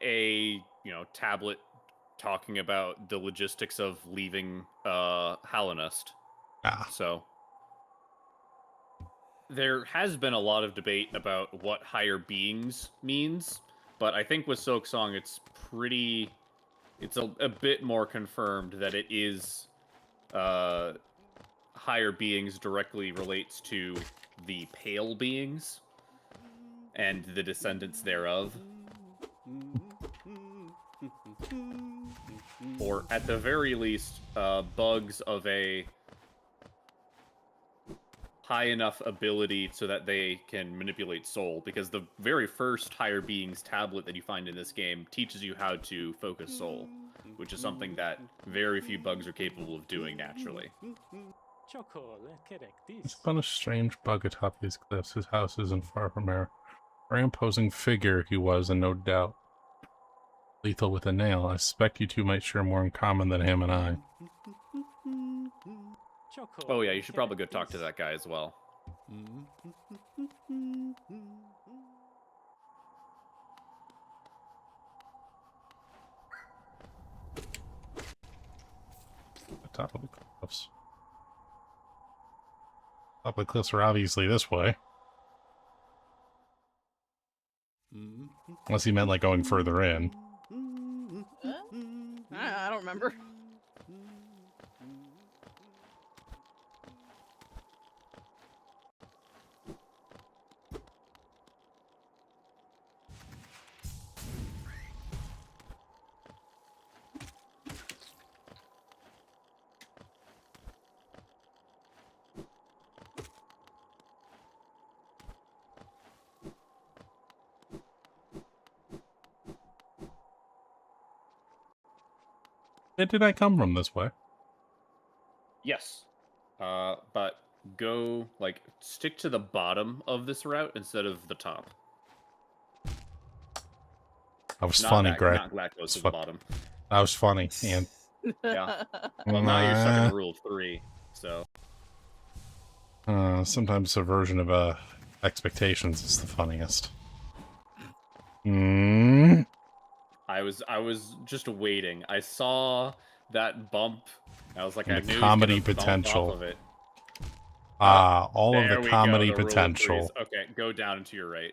a, tablet talking about the logistics of leaving, Hallownest. Ah. So, there has been a lot of debate about what higher beings means, but I think with Silk Song, it's a bit more confirmed that it is, higher beings directly relates to the pale beings and the descendants thereof. Or at the very least, bugs of a high enough ability so that they can manipulate soul, because the very first higher beings tablet that you find in this game teaches you how to focus soul, which is something that very few bugs are capable of doing naturally. It's been a strange bug atop these cliffs. His house isn't far from here. Very imposing figure he was, and no doubt lethal with a nail. I suspect you two might share more in common than him and I. Oh yeah, you should probably go talk to that guy as well. Top of the cliffs. Top of the cliffs are obviously this way. Unless he meant like going further in. I don't remember. Did I come from this way? Yes. But go, like, stick to the bottom of this route instead of the top. That was Not funny, that, Greg. Not Glad to the bottom. That was funny, and Yeah. Well, now you're stuck in the rule of 3, so... sometimes a version of expectations is the funniest. Mm. I was just waiting. I saw that bump. I was like, And I the knew comedy he's gonna bump potential. off of it. All of There the we comedy go, the rule of potential. threes. Okay, go down and to your right.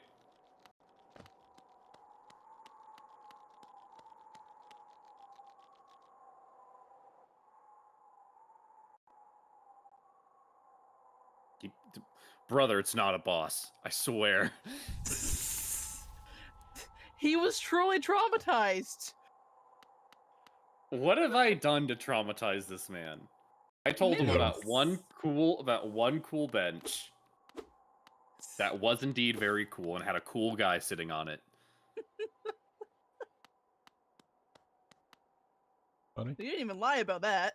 Brother, it's not a boss. I swear. He was truly traumatized. What have I done to traumatize this man? I told him about one cool bench that was indeed very cool and had a cool guy sitting on it. Funny. You didn't even lie about that.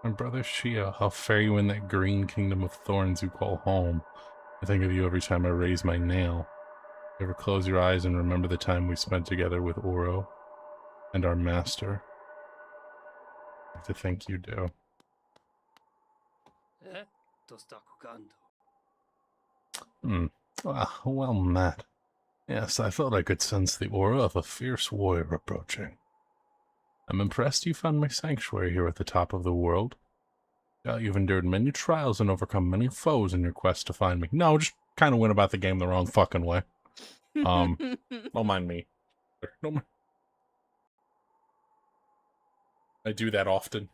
My brother Shia, how fare you in that green kingdom of thorns you call home? I think of you every time I raise my nail. You ever close your eyes and remember the time we spent together with Oro and our master? I like to think you do. Well met. Yes, I thought I could sense the aura of a fierce warrior approaching. I'm impressed you found my sanctuary here at the top of the world. You've endured many trials and overcome many foes in your quest to find me. No, just kind of went about the game the wrong fucking way. Don't mind me. Don't mind. I do that often.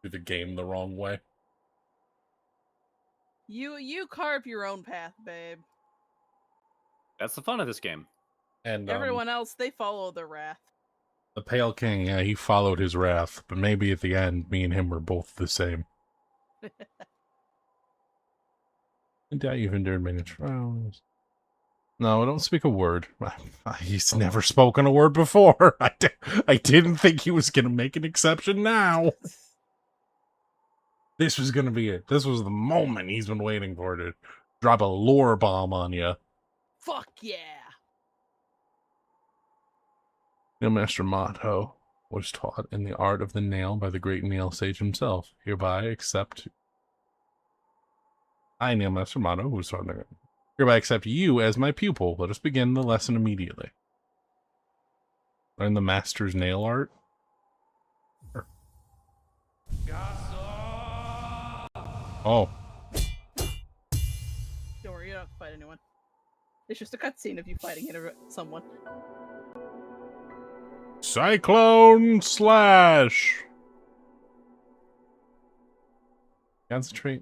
Do the game the wrong way. You carve your own path, babe. That's the fun of this game. And everyone else, they follow the wrath. The Pale King, yeah, he followed his wrath, but maybe at the end, me and him were both the same. I doubt you've endured many trials. No, don't speak a word. He's never spoken a word before. I didn't think he was going to make an exception now. This was going to be it. This was the moment he's been waiting for to drop a lore bomb on you. Fuck yeah. Master Mato was taught in the art of the nail by the great nail sage himself. Hereby accept... I, Master Mato, who was taught in the... Hereby accept you as my pupil. Let us begin the lesson immediately. Learn the master's nail art? Oh. Don't worry, you don't have to fight anyone. It's just a cutscene of you fighting someone. Cyclone Slash! Concentrate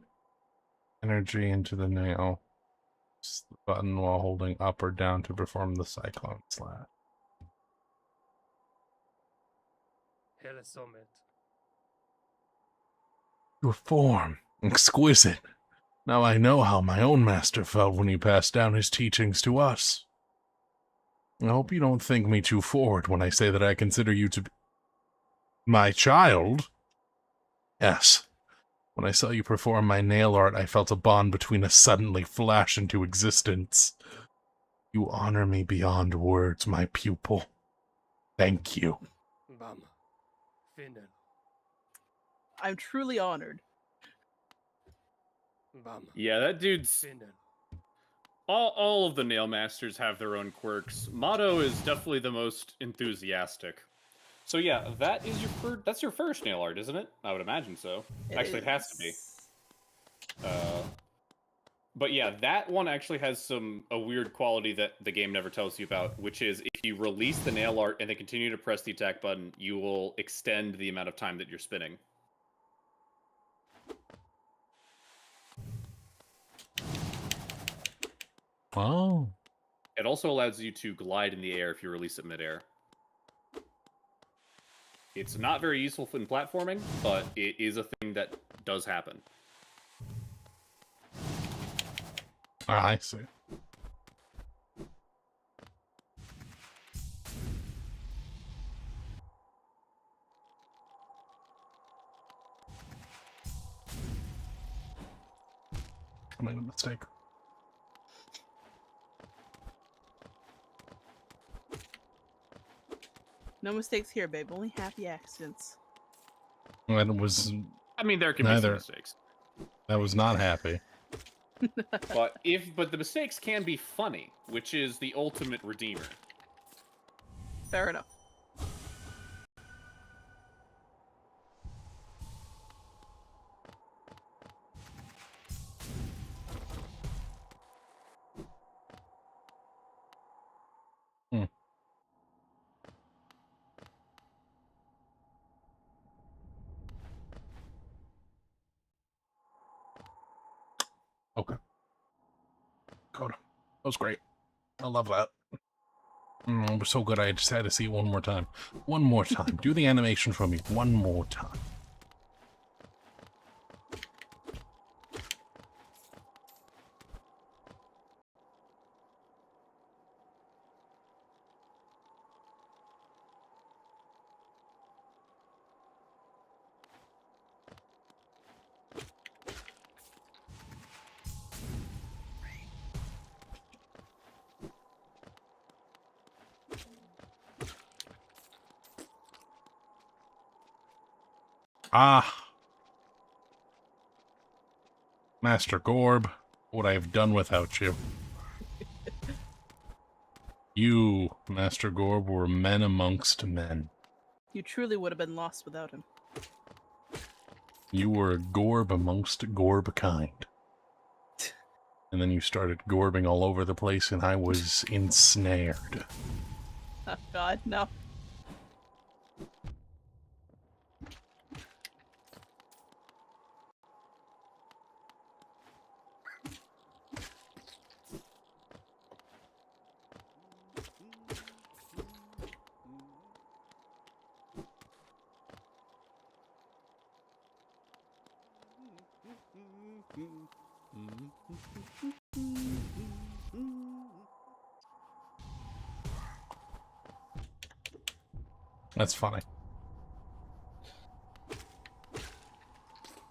energy into the nail. Press the button while holding up or down to perform the Cyclone Slash. Your form, exquisite. Now I know how my own master felt when he passed down his teachings to us. I hope you don't think me too forward when I say that I consider you to be my child. Yes. When I saw you perform my nail art, I felt a bond between us suddenly flash into existence. You honor me beyond words, my pupil. Thank you. I'm truly honored. Yeah, that dude's... All of the nail masters have their own quirks. Mato is definitely the most enthusiastic. So yeah, that's your first nail art, isn't it? I would imagine so. Actually, it has to be. But yeah, that one actually has a weird quality that the game never tells you about, which is if you release the nail art and then continue to press the attack button, you will extend the amount of time that you're spinning. Oh. It also allows you to glide in the air if you release it midair. It's not very useful in platforming, but it is a thing that does happen. Ah, I see. I made a mistake. No mistakes here, babe. Only happy accidents. That was I mean, there can be some neither. mistakes, That was not happy. but the mistakes can be funny, which is the ultimate redeemer. Fair enough. Hmm. Okay. Coda. That was great. I love that. It was so good I just had to see it one more time. One more time. Do the animation for me one more time. Ah. Master Gorb, what I have done without you. You, Master Gorb, were men amongst men. You truly would have been lost without him. You were a Gorb amongst Gorb kind. And then you started gorbing all over the place and I was ensnared. Oh god, no. That's funny.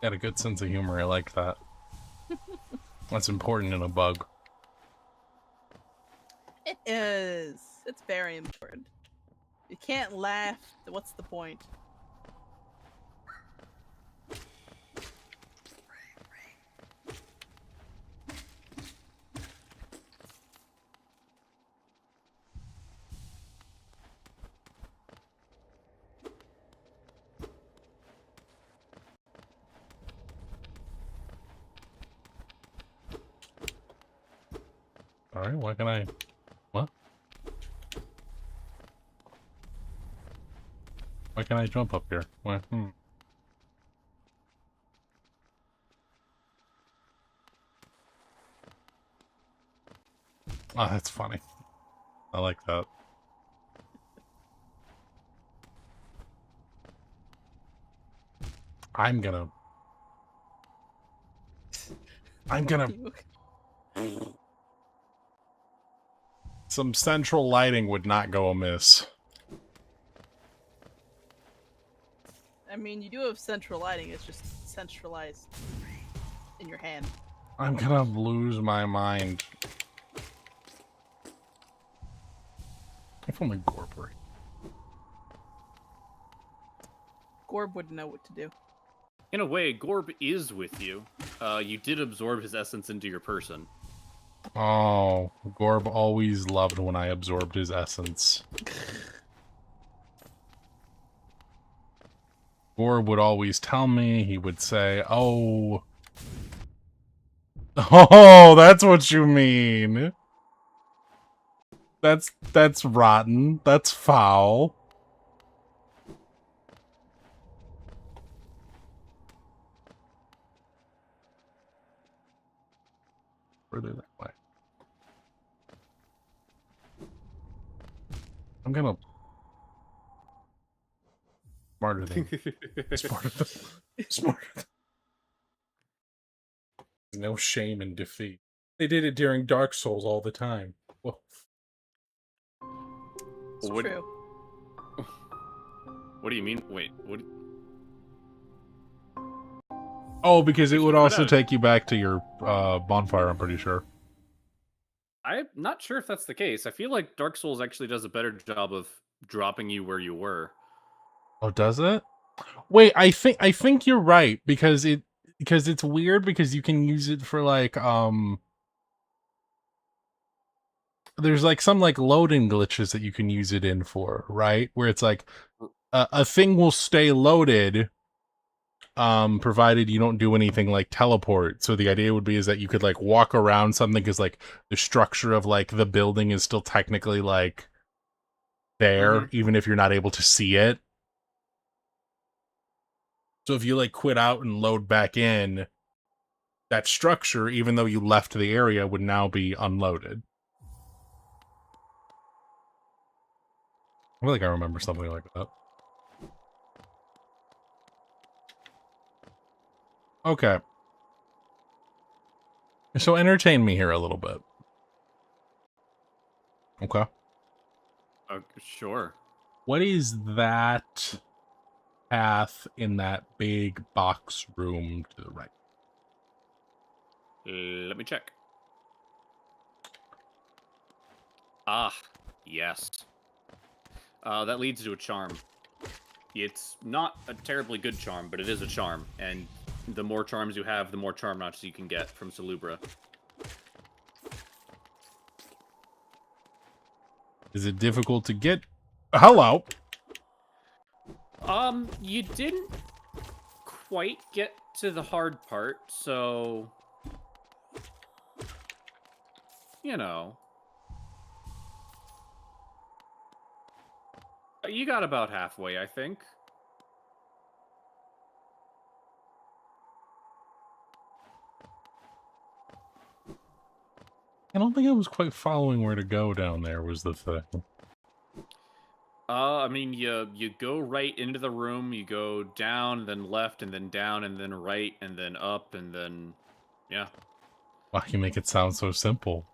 Got a good sense of humor, I like that. That's important in a bug. It is. It's very important. You can't laugh. What's the point? Alright, why can I... What? Why can't I jump up here? Why? Ah, that's funny. I like that. I'm gonna... Some central lighting would not go amiss. I mean, you do have central lighting. It's just centralized in your hand. I'm gonna lose my mind. If only Gorbury. Gorb wouldn't know what to do. In a way, Gorb is with you. You did absorb his essence into your person. Oh, Gorb always loved when I absorbed his essence. Gorb would always tell me, he would say, oh... Oh, that's what you mean. That's rotten. That's foul. Further that way. I'm gonna... Smarter than... Smarter than... Smarter than... No shame in defeat. They did it during Dark Souls all the time. Well, It's What- true. What do you mean? Wait, what? oh, because it If would you put also out- take you back to your bonfire, I'm pretty sure. I'm not sure if that's the case. I feel like Dark Souls actually does a better job of dropping you where you were. Oh, does it? Wait, I think you're right because it's weird because you can use it for like there's like some like loading glitches that you can use it in for, right? Where it's like a thing will stay loaded provided you don't do anything like teleport. So the idea would be is that you could like walk around something because like the structure of like the building is still technically like there even if you're not able to see it. So if you like quit out and load back in, that structure, even though you left the area, would now be unloaded. I feel like I remember something like that. Okay. So entertain me here a little bit. Okay. Sure. What is that path in that big box room to the right? Let me check. Ah, yes. That leads to a charm. It's not a terribly good charm, but it is a charm, and the more charms you have, the more charm notches you can get from Salubra. Is it difficult to get? Hello. You didn't quite get to the hard part, so you know. You got about halfway, I think. I don't think I was quite following where to go down there was the thing. I mean, you go right into the room, you go down, then left, and then down, and then right, and then up, and then, yeah. Wow, you make it sound so simple.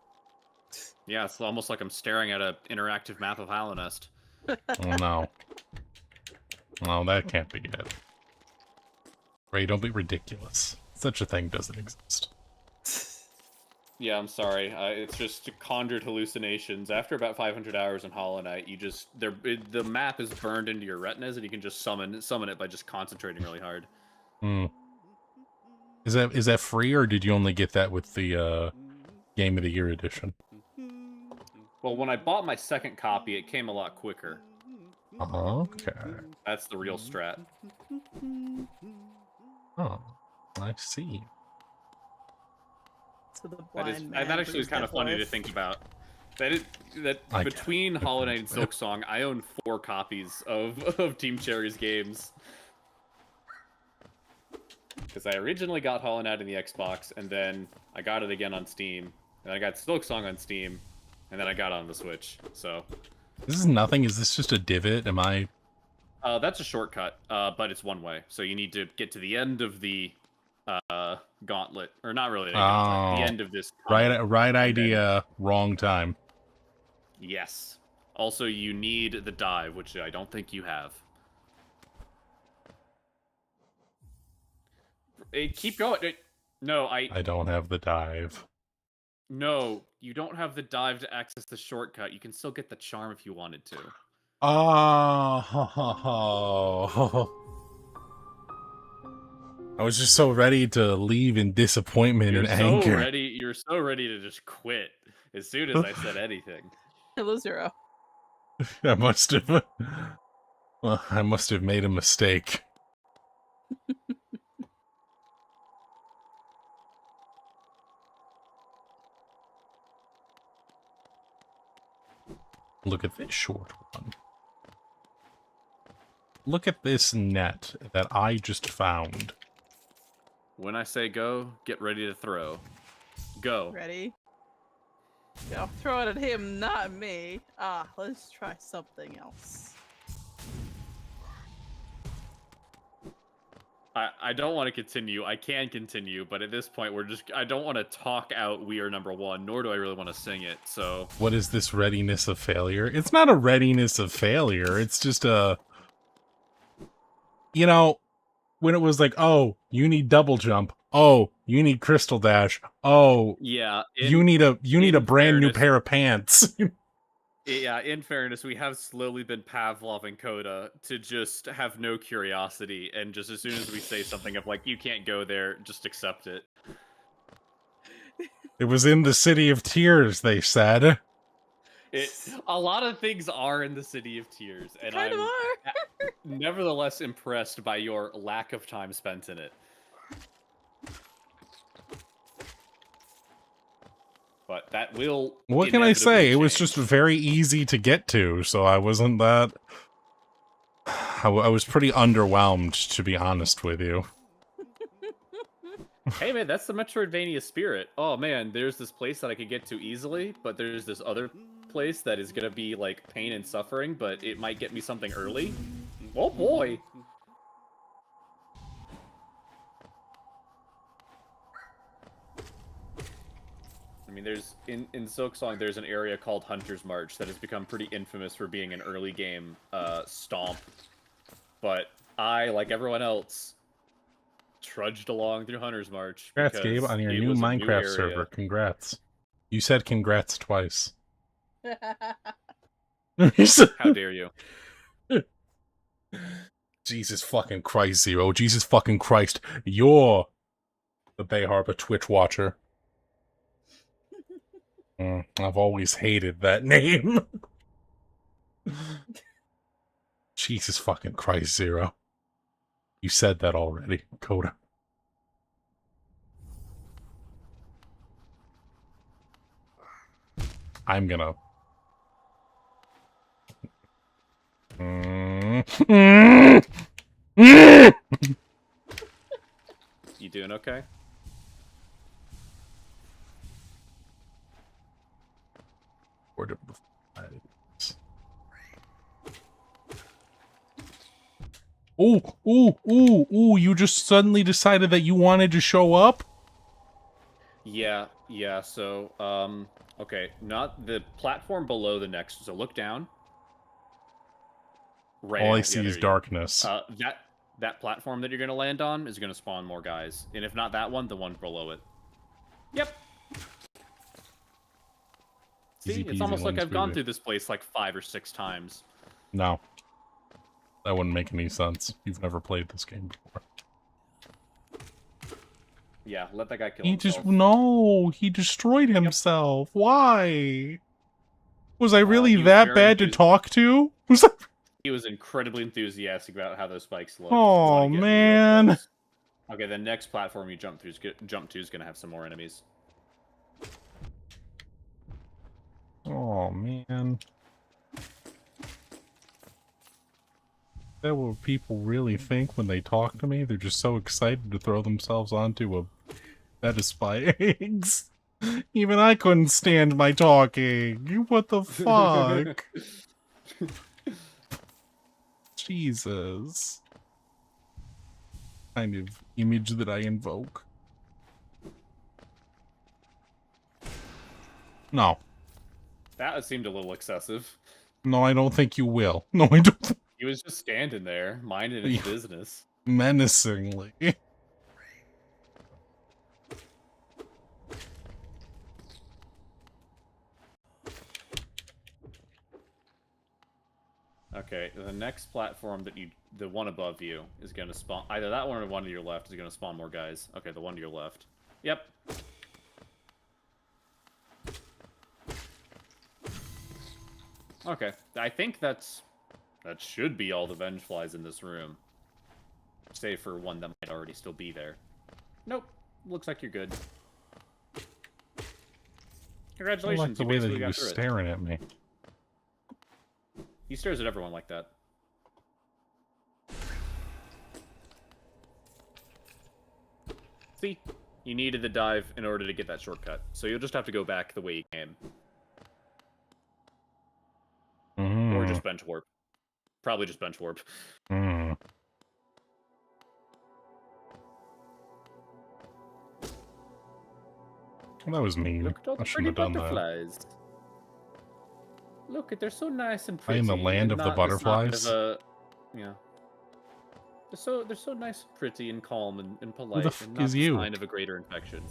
Yeah, it's almost like I'm staring at an interactive map of Hallownest. Oh no. No, that can't be it. Ray, don't be ridiculous. Such a thing doesn't exist. Yeah, I'm sorry. It's just conjured hallucinations. After about 500 hours in Hollow Knight, the map is burned into your retinas, and you can just summon it by just concentrating really hard. Hmm. Is that free, or did you only get that with the Game of the Year edition? Well, when I bought my second copy, it came a lot quicker. Okay. That's the real strat. Oh, I see. So the blind man That actually is brings kind of death funny to life. think about. That I between get it. Hollow Knight and Silksong, I own 4 copies of Team Cherry's games. Because I originally got Hollow Knight in the Xbox, and then I got it again on Steam, and I got Silksong on Steam, and then I got it on the Switch. So This is nothing. Is this just a divot? Am I? that's a shortcut, but it's one way. So you need to get to the end of the gauntlet, or not really the gauntlet, the end of this. Right idea, wrong time. Yes. Also, you need the dive, which I don't think you have. Keep going. No, I don't have the dive. No, you don't have the dive to access the shortcut. You can still get the charm if you wanted to. Oh, I was just so ready to leave in disappointment and anger. You're so ready to just quit as soon as I said anything. Hello, Zero. I must have. Well, I must have made a mistake. Look at this short one. Look at this net that I just found. When I say go, get ready to throw. Go. Ready? Go. Throw it at him, not me. Let's try something else. I don't want to continue. I can continue, but at this point, I don't want to talk out "We Are Number One," nor do I really want to sing it. So, What is this readiness of failure? It's not a readiness of failure. It's just a, you know, when it was like, oh, you need double jump. Oh, you need crystal dash. Oh, yeah, you need a brand new fairness, pair of pants. yeah, in fairness, we have slowly been Pavloving Coda to just have no curiosity, and just as soon as we say something of like, you can't go there, just accept it. It was in the City of Tears, they said. A lot of things are in the City of Tears, and Kind of I'm are. nevertheless impressed by your lack of time spent in it. But that will. What can I say? It was change. just very easy to get to, so I wasn't that... I was pretty underwhelmed, to be honest with you. Hey man, that's the Metroidvania spirit. Oh man, there's this place that I could get to easily, but there's this other place that is gonna be like pain and suffering, but it might get me something early. Oh boy! I mean, there's in Silksong, there's an area called Hunter's March that has become pretty infamous for being an early game stomp. But I, like everyone else, trudged along through Hunter's March. Congrats, Gabe, on your new Minecraft server. Congrats. You said congrats twice. How dare you? Jesus fucking Christ, Zero. Jesus fucking Christ. You're the Bay Harbor Twitch watcher. I've always hated that name. Jesus fucking Christ, Zero. You said that already, Coda. I'm gonna... You doing okay? Ooh, you just suddenly decided that you wanted to show up? Yeah, so, okay, not the platform below the next, so look down. Right. All I see is darkness. That platform that you're gonna land on is gonna spawn more guys. And if not that one, the one below it. Yep. See, it's almost like I've gone through this place like 5 or 6 times. No. That wouldn't make any sense. You've never played this game before. Yeah, let that guy kill himself. No, he destroyed himself. Yep. Why? Was I really that bad to talk to? He was incredibly enthusiastic about how those spikes look. Oh, man. Okay, the next platform you jump to is gonna have some more enemies. Oh, man. Is that what people really think when they talk to me? They're just so excited to throw themselves onto a bed of spikes. Even I couldn't stand my talking. What the fuck? Jesus. Kind of image that I invoke. No. That seemed a little excessive. No, I don't think you will. No, I don't. He was just standing there, minding his business. Menacingly. Okay, the next platform that the one above you, is going to spawn... Either that one or one to your left is going to spawn more guys. Okay, the one to your left. Yep. Okay, I think that should be all the Vengeflies in this room. Save for one that might already still be there. Nope, looks like you're good. Congratulations, I like the way that he was staring at me. He stares at everyone like that. See? You needed the dive in order to get that shortcut, so you'll just have to go back the way you came. Or just bench warp. Probably just bench warp. That was mean. Look at all I the shouldn't pretty have done that. butterflies. Look, they're so nice and I pretty. am the land and of the not- it's not butterflies? yeah. They're so nice and pretty and calm and polite. Who the and fuck not is the you? sign of a greater infection.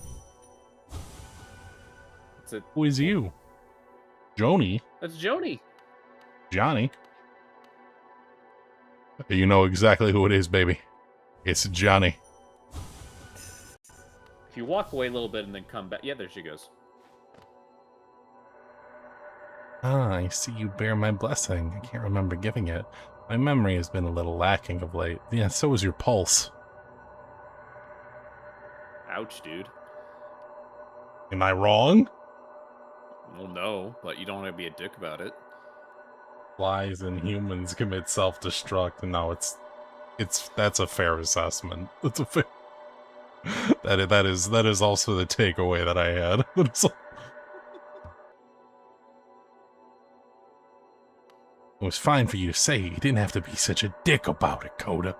Who is you? Joni? That's Joni. Johnny? You know exactly who it is, baby. It's Johnny. If you walk away a little bit and then come back. Yeah, there she goes. Ah, I see you bear my blessing. I can't remember giving it. My memory has been a little lacking of late. Yeah, so is your pulse. Ouch, dude. Am I wrong? Well, no, but you don't want to be a dick about it. Flies and humans commit self-destruct. No, that's a fair assessment. That's a fair. That is also the takeaway that I had. It was fine for you to say. You didn't have to be such a dick about it, Coda.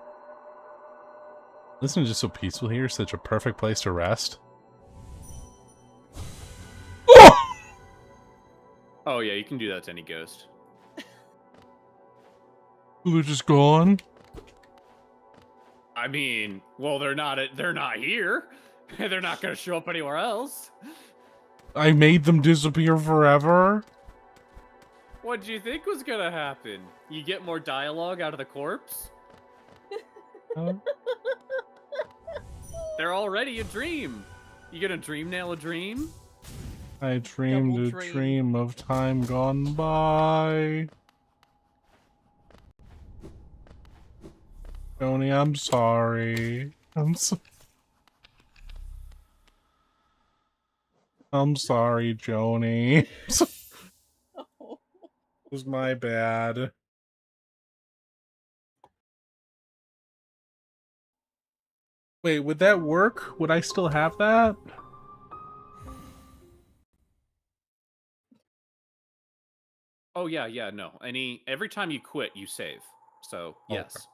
Isn't it just so peaceful here? Such a perfect place to rest. Oh yeah, you can do that to any ghost. They're just gone. I mean, well, they're not here. They're not gonna show up anywhere else. I made them disappear forever. What do you think was gonna happen? You get more dialogue out of the corpse? They're already a dream. You gonna dream nail a dream? I dreamed Double a dream. dream of time gone by. Joni, I'm sorry. I'm sorry, Joni. Oh. It was my bad. Wait, would that work? Would I still have that? Oh yeah, no. Every time you quit, you save. So yes.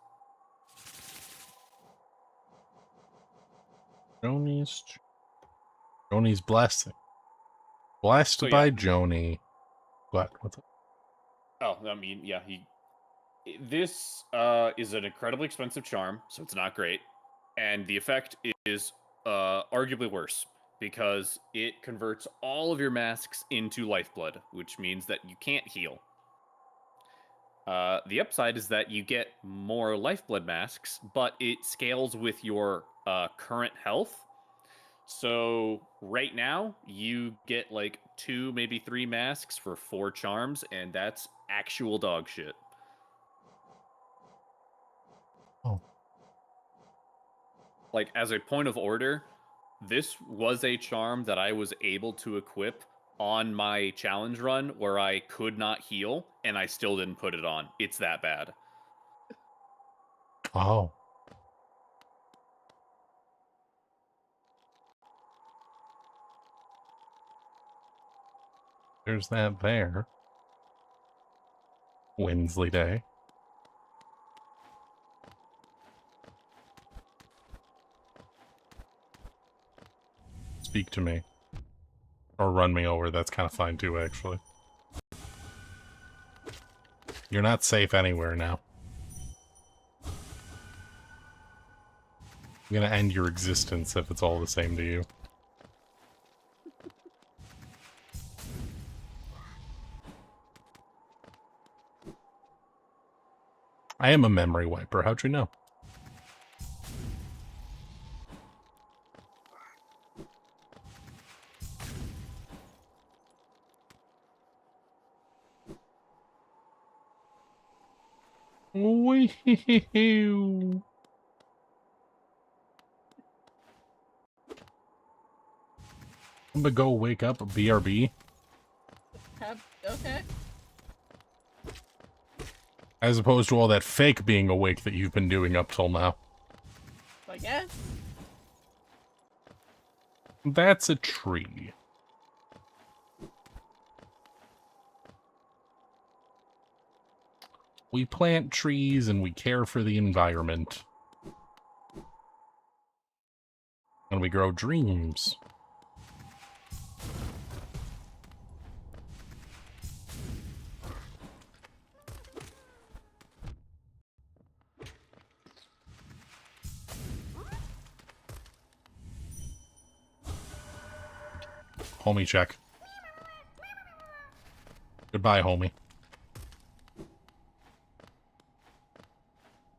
Joni's blessing. Blessed So, by yeah. Joni. What? What's up? Oh, I mean, yeah. This is an incredibly expensive charm, so it's not great, and the effect is arguably worse because it converts all of your masks into lifeblood, which means that you can't heal. The upside is that you get more lifeblood masks, but it scales with your current health. So right now, you get like 2, maybe 3 masks for 4 charms, and that's actual dog shit. Oh. Like, as a point of order, this was a charm that I was able to equip on my challenge run where I could not heal, and I still didn't put it on. It's that bad. Oh. There's that there. Winsley Day. Speak to me. Or run me over, that's kind of fine too, actually. You're not safe anywhere now. I'm gonna end your existence if it's all the same to you. I am a memory wiper, how'd you know? Wee-hee-hee-hee. I'm gonna go wake up a BRB. Okay. As opposed to all that fake being awake that you've been doing up till now. I guess. That's a tree. We plant trees and we care for the environment. And we grow dreams. Homie check. Goodbye, homie.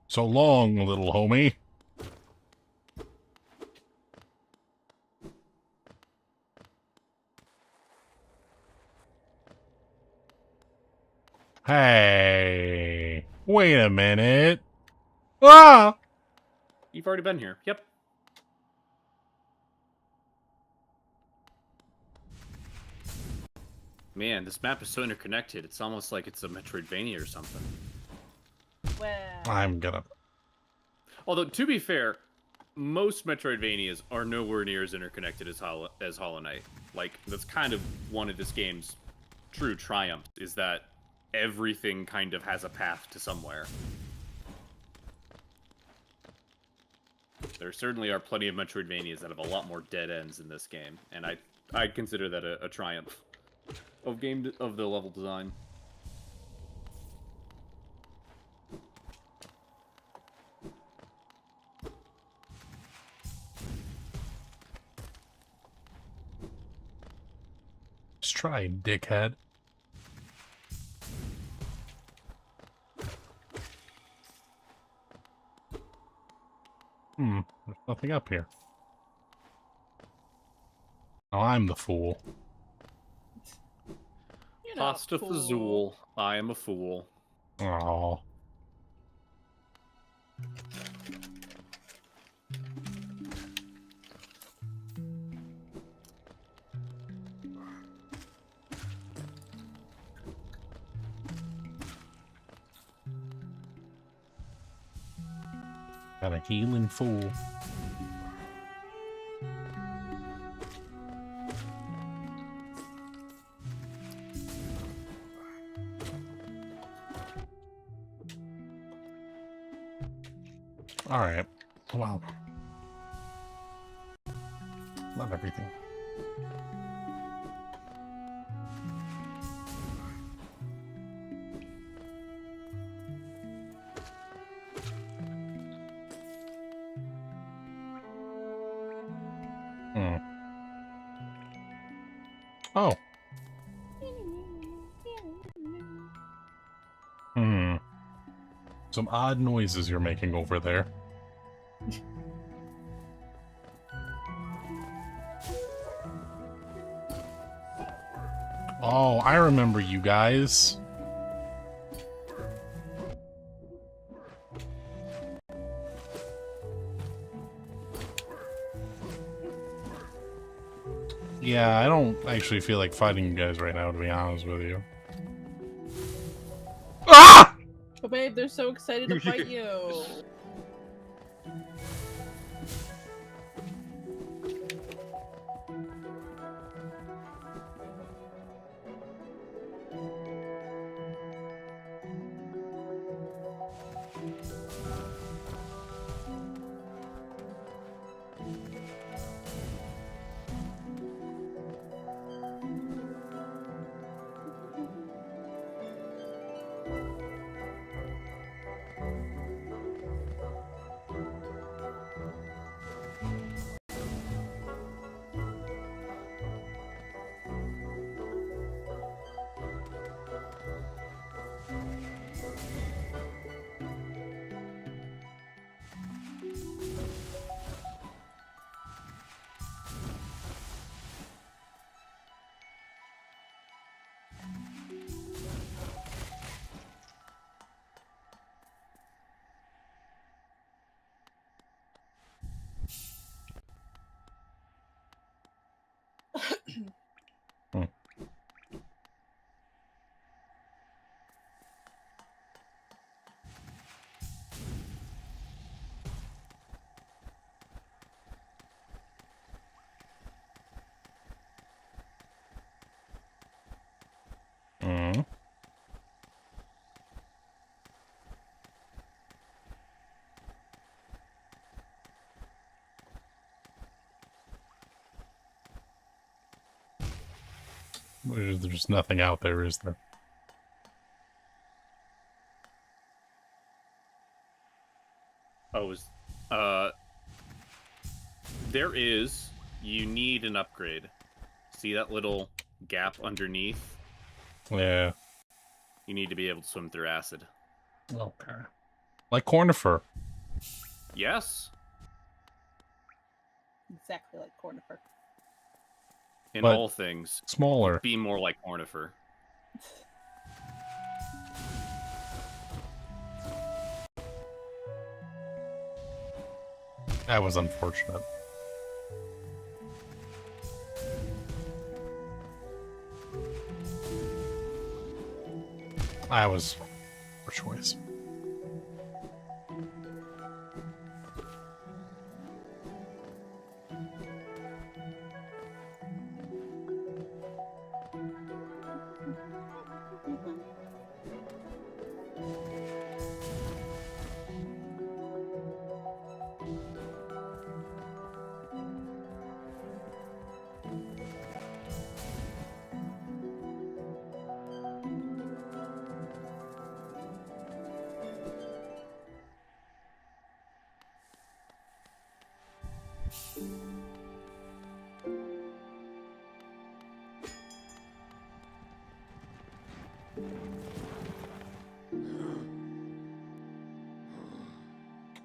So long, little homie. Hey, wait a minute. Ah! You've already been here. Yep. Man, this map is so interconnected. It's almost like it's a Metroidvania or something. Well, I'm gonna... Although, to be fair, most Metroidvanias are nowhere near as interconnected as Hollow Knight. Like, that's kind of one of this game's true triumphs, is that everything kind of has a path to somewhere. There certainly are plenty of Metroidvanias that have a lot more dead ends in this game, and I consider that a triumph of the level design. Just try, dickhead. There's nothing up here. Oh, I'm the fool. you're not Pasta cool. Fazool, I am a fool. Oh. Got a healing fool. Alright. Wow. Love everything. Oh. Some odd noises you're making over there. Oh, I remember you guys. Yeah, I don't actually feel like fighting you guys right now, to be honest with you. Ah! But babe, they're so excited to fight you. There's nothing out there, is there? There is. You need an upgrade. See that little gap underneath? Yeah. You need to be able to swim through acid. Okay. Like Cornifer. Yes. Exactly like Cornifer. In But all things. smaller. Be more like Cornifer. That was unfortunate. I was poor choice.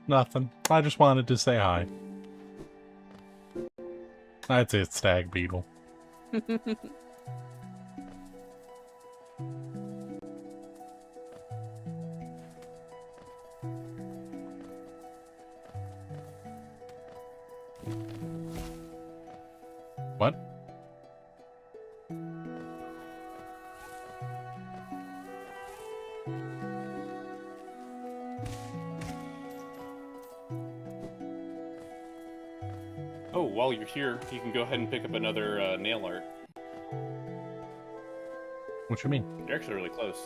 Nothing. I just wanted to say hi. That's it, stag beetle. What? Oh, while you're here, you can go ahead and pick up another nail art. What you mean? You're actually really close.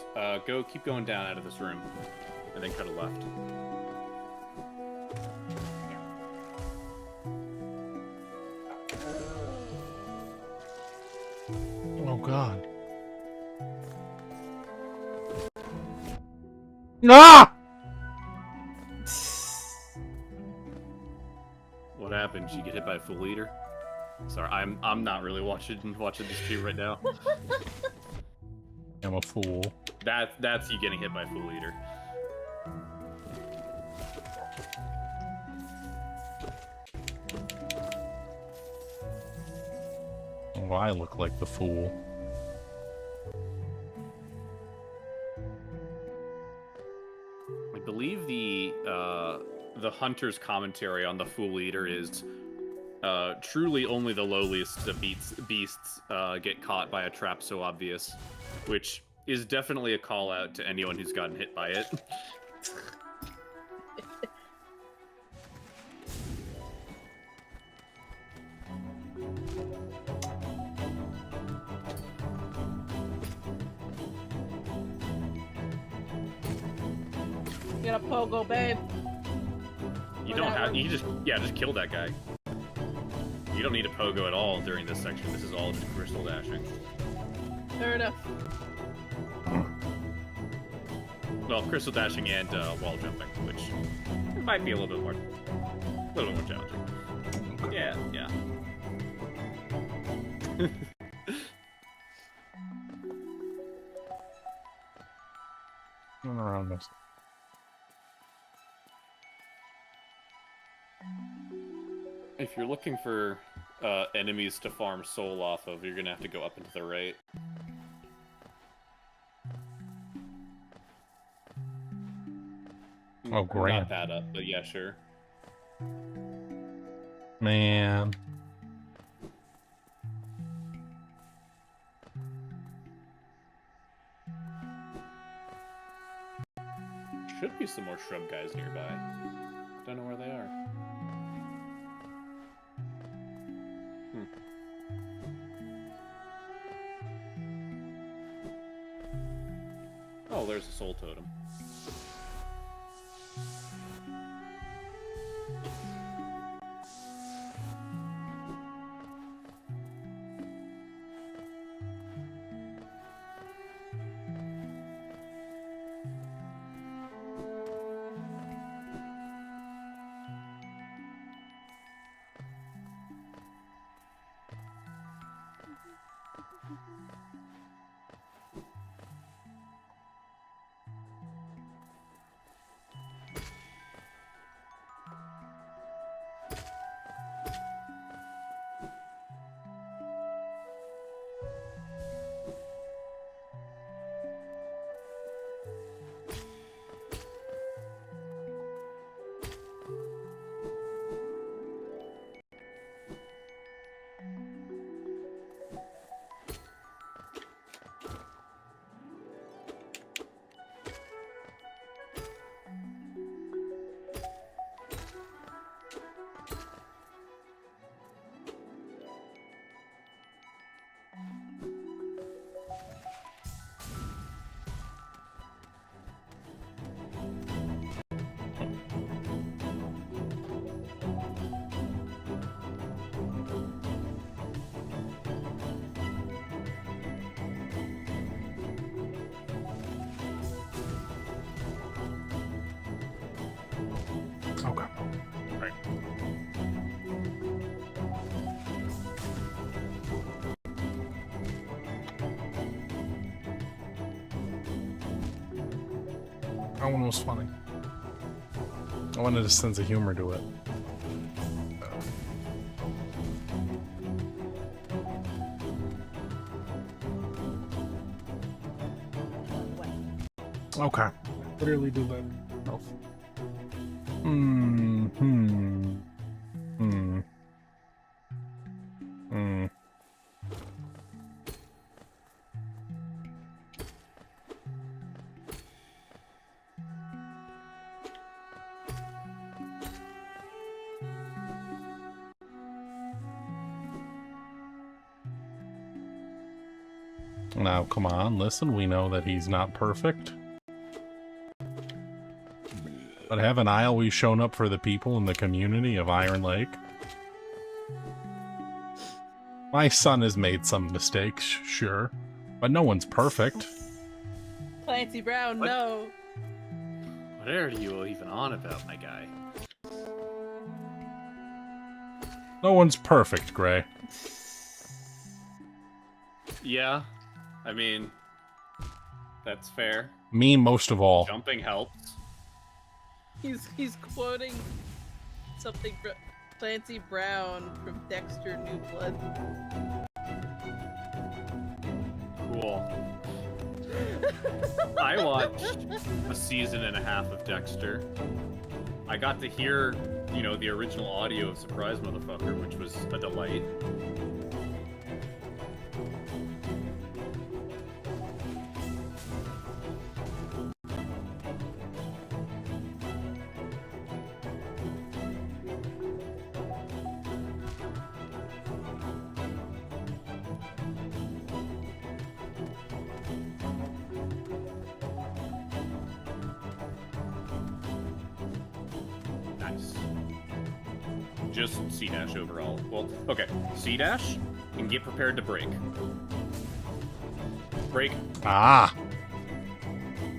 Keep going down out of this room, and then cut a left. Oh god. Ah! What happened? Did you get hit by a full eater? Sorry, I'm not really watching this stream right now. I'm a fool. That's you getting hit by a full eater. Oh, I look like the fool. I believe the hunter's commentary on the fool eater is truly only the lowliest of beasts get caught by a trap so obvious, which is definitely a call out to anyone who's gotten hit by it. Get a pogo, babe. You don't have. You just kill that guy. You don't need a pogo at all during this section. This is all just crystal dashing. Fair enough. Well, crystal dashing and wall jumping, which might be a little bit more challenging. Yeah, yeah. Run around this. If you're looking for enemies to farm soul off of, you're gonna have to go up into the right. Oh, great. Not that up, but yeah, sure. Man. Should be some more shrub guys nearby. Don't know where they are. Oh, there's a soul totem. That one was funny. I wanted a sense of humor to it. Okay. Literally do that. No. Now, come on, listen, we know that he's not perfect. But haven't I always shown up for the people in the community of Iron Lake? My son has made some mistakes, sure, but no one's perfect. Clancy Brown, What? no. What are you even on about, my guy? No one's perfect, Gray. Yeah, I mean, that's fair. Me most of all. Jumping helps. He's quoting something from Clancy Brown from Dexter New Blood. Cool. I watched a season and a half of Dexter. I got to hear, you know, the original audio of Surprise Motherfucker, which was a delight. Nice. Just C-dash overall. Well, okay. C-dash and get prepared to break. Break. Ah!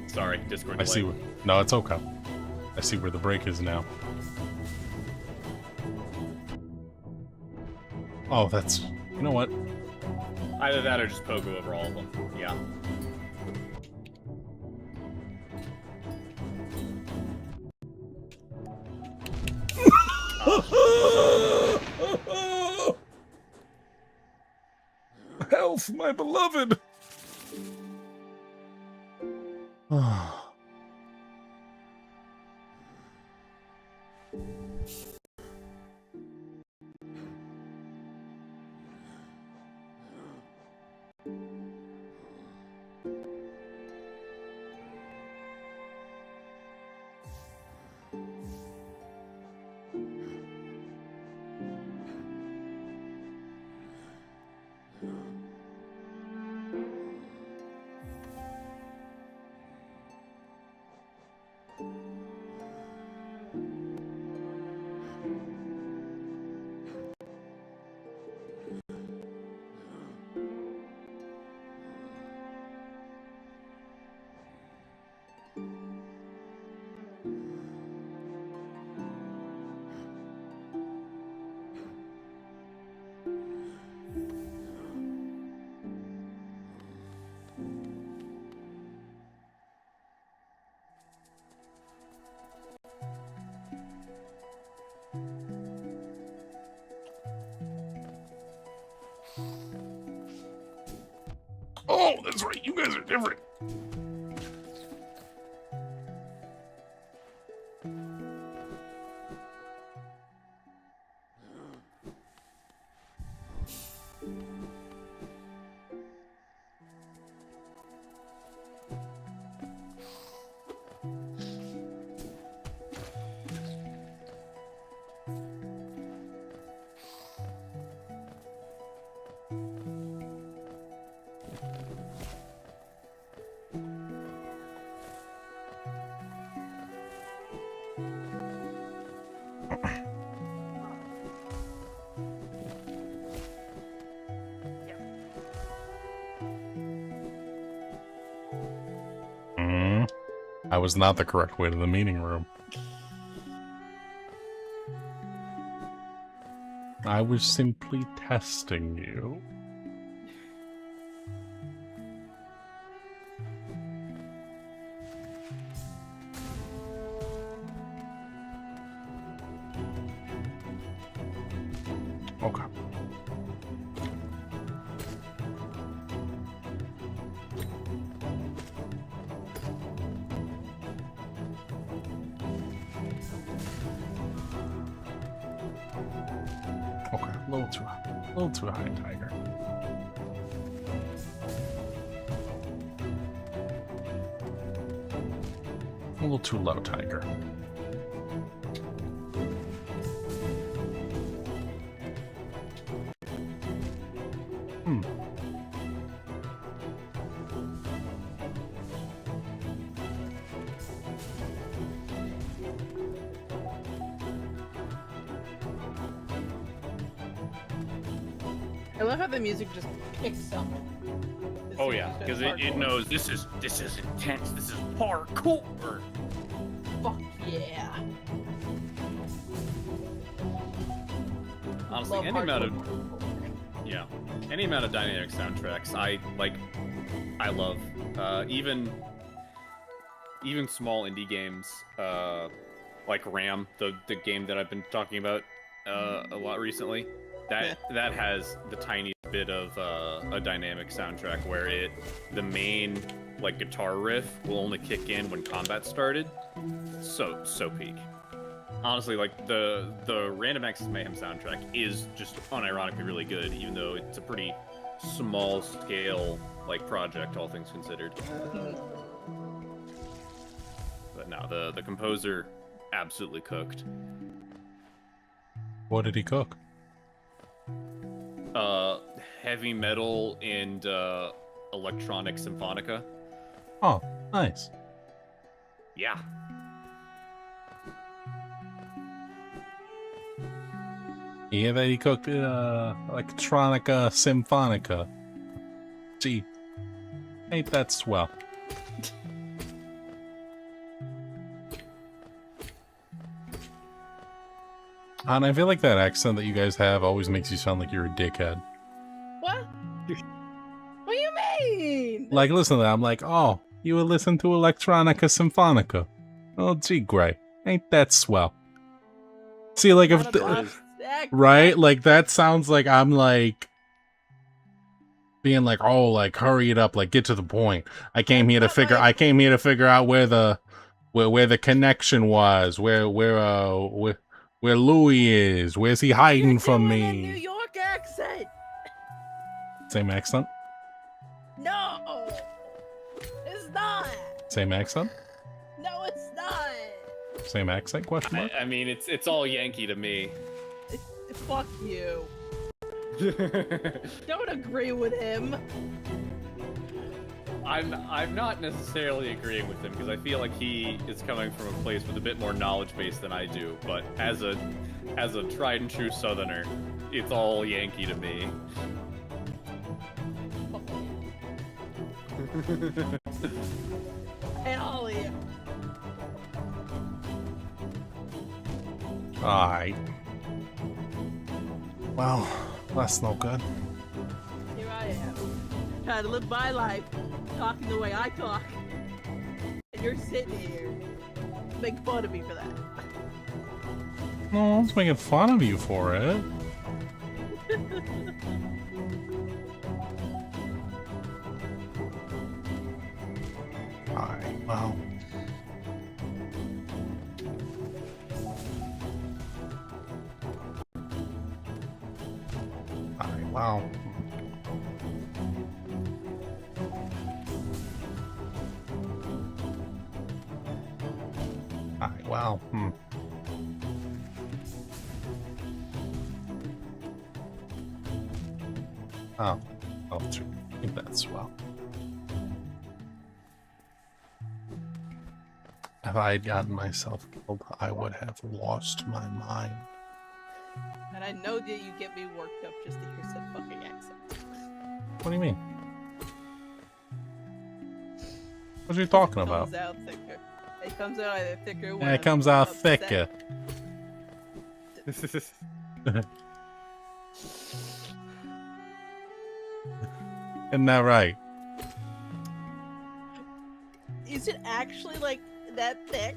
Sorry, Discord I delay. see. No, it's okay. I see where the break is now. Oh, that's... You know what? Either that or just pogo over all of them. Yeah. Health, my beloved! Oh, that's right. You guys are different. I was not the correct way to the meeting room. I was simply testing you. A little too high, Tiger. A little too low, Tiger. I love how the music just picks up. Oh yeah, because it knows this is intense. This is parkour. Fuck yeah. Honestly, Love any amount of hardcore. any amount of dynamic soundtracks, I love. Even small indie games, like Ram, the game that I've been talking about a lot recently. That has the tiniest bit of a dynamic soundtrack where the main like guitar riff will only kick in when combat started. So peak. Honestly, like the Random Access Mayhem soundtrack is just unironically really good, even though it's a pretty small scale like project, all things considered. But no, the composer absolutely cooked. What did he cook? Heavy metal and electronic symphonica. Oh, nice. Yeah. Yeah, that he cooked electronica symphonica. Gee, ain't that swell? And I feel like that accent that you guys have always makes you sound like you're a dickhead. What? What do you mean? Like, listen to that. I'm like, oh, you would listen to electronica symphonica. Oh, gee, great. Ain't that swell? See, like, if right, like that sounds like I'm like being like, oh, like hurry it up, like get to the point. I came here to figure out where the connection was, where Louis is. Where's he hiding from me? You're doing a New York accent. Same accent? No, it's not. Same accent? No, it's not. Same accent? Question mark? I mean, it's all Yankee to me. Fuck you. Don't agree with him. I'm not necessarily agreeing with him because I feel like he is coming from a place with a bit more knowledge base than I do. But as a tried and true Southerner, it's all Yankee to me. And all of you. Alright. Well, that's no good. Here I am, trying to live my life, talking the way I talk, and you're sitting here making fun of me for that. No, I was making fun of you for it. Alright, well. Alright, wow. Alright, wow. Oh, true. I think that's well. If I had gotten myself killed, I would have lost my mind. And I know that you get me worked up just to hear some fucking accent. What do you mean? What are you talking It about? comes out thicker. It comes out either thicker when Yeah, it I'm comes out upset. thicker. Isn't that right? Is it actually like that thick?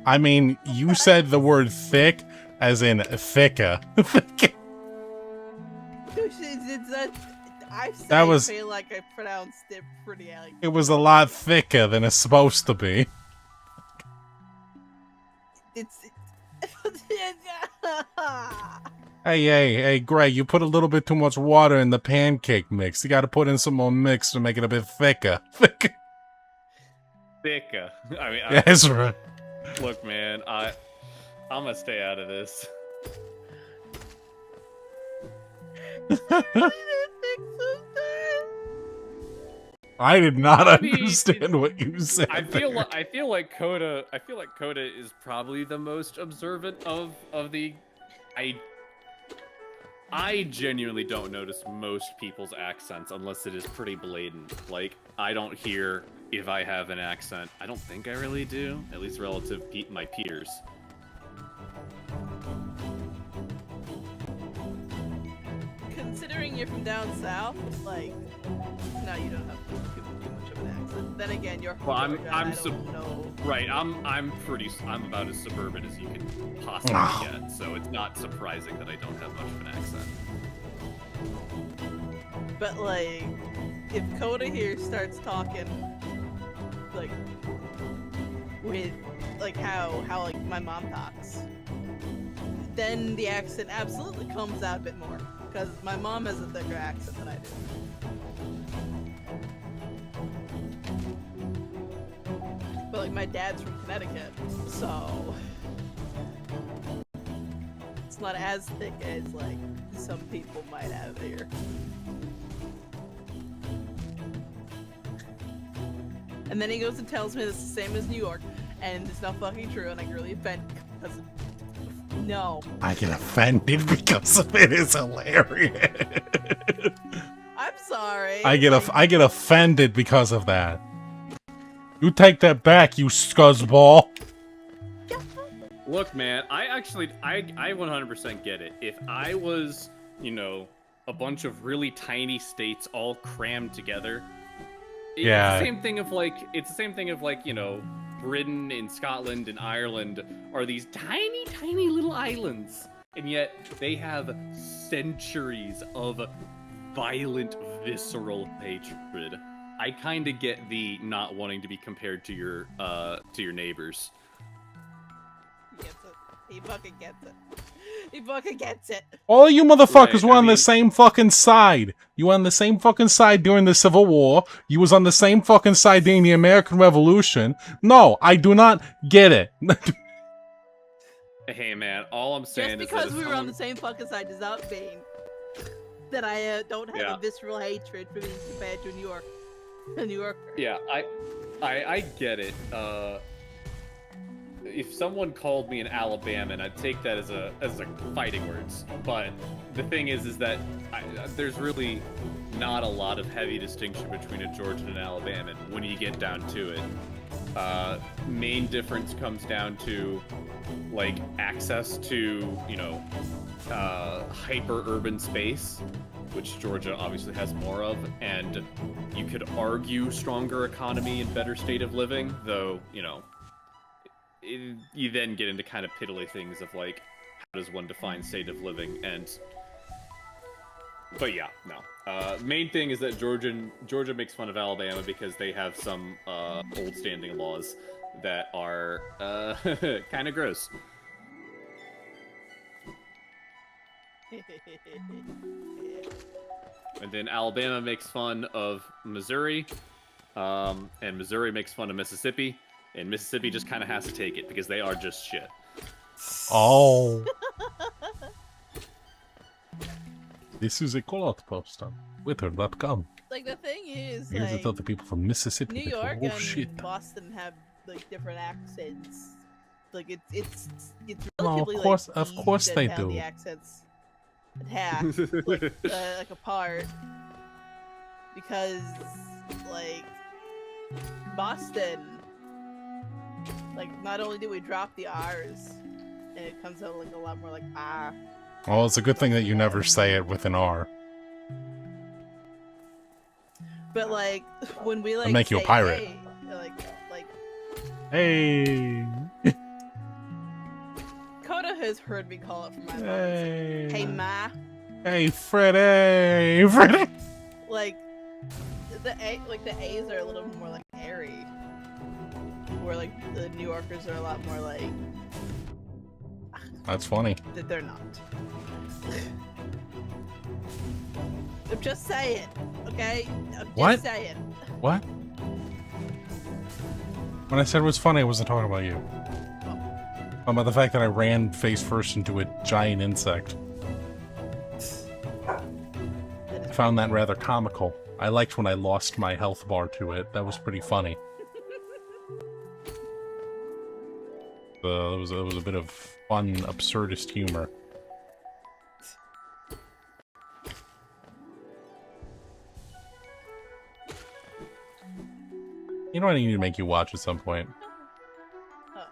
I mean, you said the word thick as in thicker. I feel like I pronounced it pretty like. It was a lot thicker than it's supposed to be. Hey, Greg, you put a little bit too much water in the pancake mix. You gotta put in some more mix to make it a bit thicker. Thicker. I mean, That's right. Look, man, I'm gonna stay out of this. I did not I mean, understand what you said. I feel like Coda is probably the most observant of the. I genuinely don't notice most people's accents unless it is pretty blatant. Like, I don't hear if I have an accent. I don't think I really do, at least relative to my peers. Considering you're from down south, like, no, you don't have too much of an accent. Then again, you're Well, I'm know. right. I'm about as suburban as you can possibly get, so it's not surprising that I don't have much of an accent. But like, if Coda here starts talking, like, with like how like my mom talks, then the accent absolutely comes out a bit more. Because my mom has a thicker accent than I do. But like my dad's from Connecticut, so it's not as thick as like some people might have here. And then he goes and tells me it's the same as New York, and it's not fucking true, and I get really offended because no. I get offended because of it is hilarious. I'm sorry. I get offended because of that. You take that back, you scuzzball. Look, man, I 100% get it. If I was, you know, a bunch of really tiny states all crammed together, it's the same thing of like, you know, Britain and Scotland and Ireland are these tiny, tiny little islands, and yet they have centuries of violent, visceral hatred. I kind of get the not wanting to be compared to your neighbors. He gets it. He fucking gets it. He fucking gets it. All you motherfuckers were on the mean, same fucking side. You were on the same fucking side during the Civil War. You was on the same fucking side during the American Revolution. No, I do not get it. Hey, man, all I'm saying Just is because we were on the same fucking side does not mean that I don't have a visceral hatred for being compared to a New Yorker. Yeah, I get it. If someone called me an Alabaman, I'd take that as a fighting words. But the thing is that there's really not a lot of heavy distinction between a Georgian and an Alabaman when you get down to it. Main difference comes down to like access to, you know, hyper-urban space, which Georgia obviously has more of, and you could argue stronger economy and better state of living, though, you know, you then get into kind of piddly things of like, how does one define state of living? But yeah, no. Main thing is that Georgia makes fun of Alabama because they have some old standing laws that are kind of gross. And then Alabama makes fun of Missouri, and Missouri makes fun of Mississippi, and Mississippi just kind of has to take it because they are just shit. Oh. This is a call-out post on Twitter.com. Like, the thing is, Here's like, to tell the people from Mississippi. New York oh, and shit. Boston have like different accents. Like it's No, relatively of course easy they to tell do. the accents half like apart, because like Boston, like not only do we drop the R's and it comes out like a lot more like ah. Well, it's a good thing that you never say it with an R. But like when we like It'll make you a say pirate. hey, like Hey. Coda has heard me call it from my mom. Hey. Hey ma. Hey, Freddy. Freddy. Like the A's are a little more like airy, where like the New Yorkers are a lot more like That's funny. That they're not. I'm just saying, okay? I'm just What? saying. What? When I said it was funny, I wasn't talking about you. About the fact that I ran face first into a giant insect. I found that rather comical. I liked when I lost my health bar to it. That was pretty funny. It was a bit of fun, absurdist humor. You know what I need to make you watch at some point? Oh.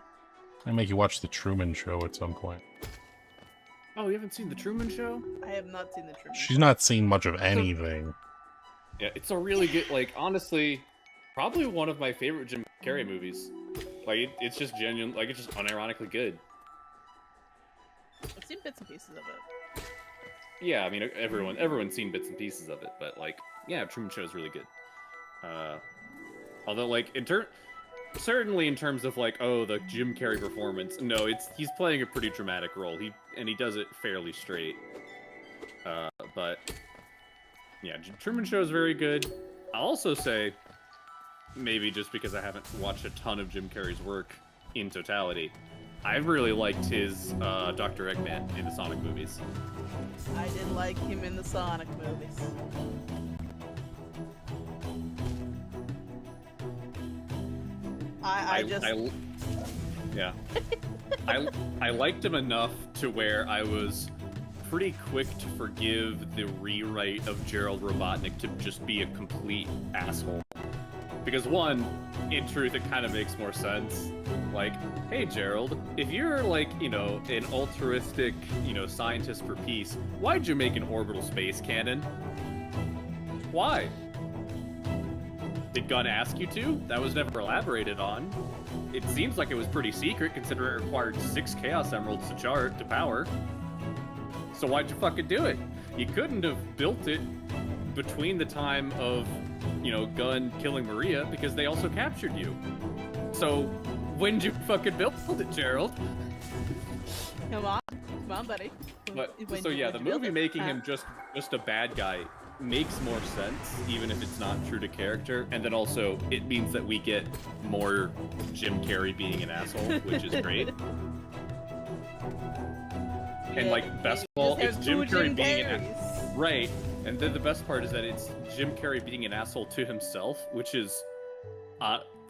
I make you watch The Truman Show at some point. Oh, you haven't seen The Truman Show? I have not seen the Truman She's Show. not seen much of anything. Yeah, it's a really good, like, honestly, probably one of my favorite Jim Carrey movies. Like, it's just genuine, like, it's just unironically good. I've seen bits and pieces of it. Yeah, I mean, everyone's seen bits and pieces of it, but, like, yeah, Truman Show is really good. Although, like, certainly in terms of, like, oh, the Jim Carrey performance, no, he's playing a pretty dramatic role. He does it fairly straight. But yeah, Truman Show is very good. I'll also say, maybe just because I haven't watched a ton of Jim Carrey's work in totality, I really liked his Dr. Eggman in the Sonic movies. I did like him in the Sonic movies. Yeah. I liked him enough to where I was pretty quick to forgive the rewrite of Gerald Robotnik to just be a complete asshole. Because one, in truth, it kind of makes more sense. Like, hey Gerald, if you're like, you know, an altruistic, you know, scientist for peace, why'd you make an orbital space cannon? Why? Did Gunn ask you to? That was never elaborated on. It seems like it was pretty secret, considering it required 6 Chaos Emeralds to power. So why'd you fucking do it? You couldn't have built it between the time of, you know, Gunn killing Maria, because they also captured you. So when'd you fucking build it, Gerald? Come on, buddy. But When so yeah, the you build movie it, making him just a bad guy makes more sense, even if it's not true to character. And then also, it means that we get more Jim Carrey being an asshole, which is great. And like, best of all, it's Jim Carrey being an asshole. Right. And then the best part is that it's Jim Carrey being an asshole to himself, which is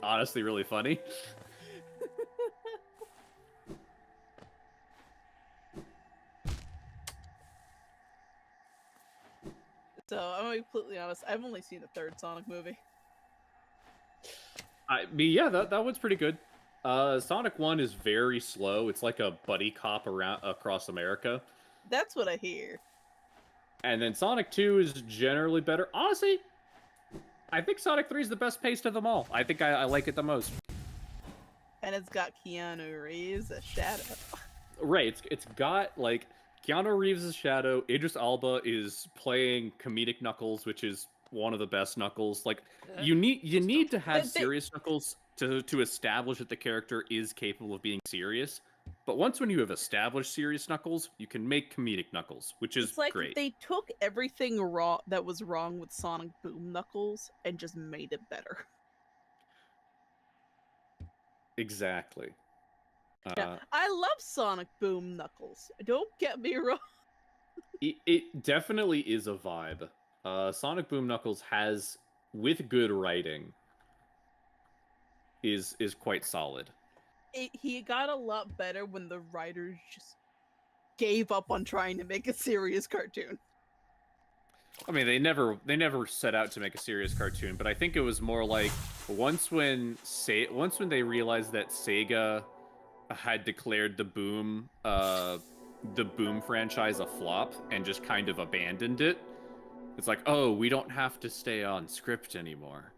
honestly really funny. So I'm gonna be completely honest. I've only seen the third Sonic movie. Yeah, that one's pretty good. Sonic 1 is very slow. It's like a buddy cop across America. That's what I hear. And then Sonic 2 is generally better. Honestly, I think Sonic 3 is the best paced of them all. I think I like it the most. And it's got Keanu Reeves as Shadow. Right, it's got, like, Keanu Reeves' Shadow. Idris Elba is playing comedic Knuckles, which is one of the best Knuckles. Like, you need to have serious Knuckles to establish that the character is capable of being serious. But when you have established serious Knuckles, you can make comedic Knuckles, which is it's like great. They took everything wrong that was wrong with Sonic Boom Knuckles and just made it better. Exactly. Yeah, I love Sonic Boom Knuckles. Don't get me wrong. It definitely is a vibe. Sonic Boom Knuckles has, with good writing, is quite solid. He got a lot better when the writers just gave up on trying to make a serious cartoon. I mean, they never set out to make a serious cartoon, but I think it was more like once when they realized that Sega had declared the Boom franchise a flop and just kind of abandoned it. It's like, oh, we don't have to stay on script anymore.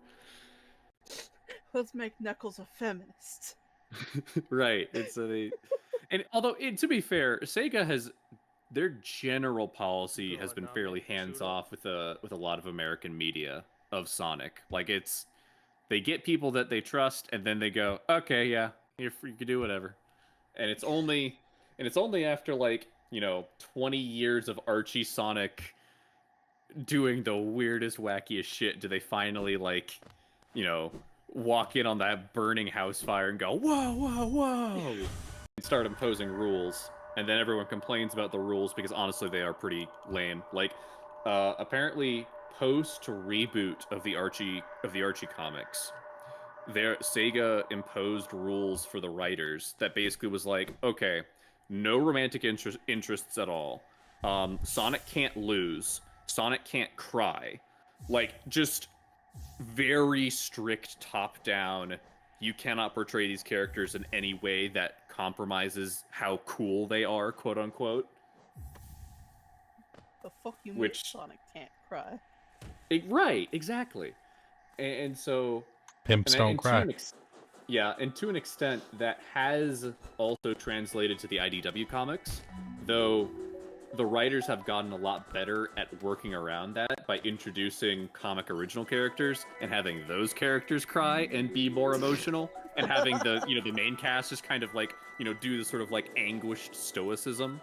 Let's make Knuckles a feminist. Right. And although, to be fair, Sega their general policy has been fairly hands-off with a lot of American media of Sonic. Like, they get people that they trust, and then they go, okay, yeah, you can do whatever. And it's only And it's only after, like, 20 years of Archie Sonic doing the weirdest, wackiest shit do they finally, like, walk in on that burning house fire and go, whoa, whoa, whoa, and start imposing rules. And then everyone complains about the rules because honestly they are pretty lame. Like, apparently post reboot of the Archie comics, Sega imposed rules for the writers that basically was like, okay, no romantic interests at all. Sonic can't lose. Sonic can't cry. Like, just very strict top-down. You cannot portray these characters in any way that compromises how cool they are, quote unquote. The fuck you mean Sonic can't cry? Right, exactly. And so Pimps don't cry. And to an extent, that has also translated to the IDW comics, though the writers have gotten a lot better at working around that by introducing comic original characters and having those characters cry and be more emotional, and having the the main cast just kind of like do this sort of like anguished stoicism.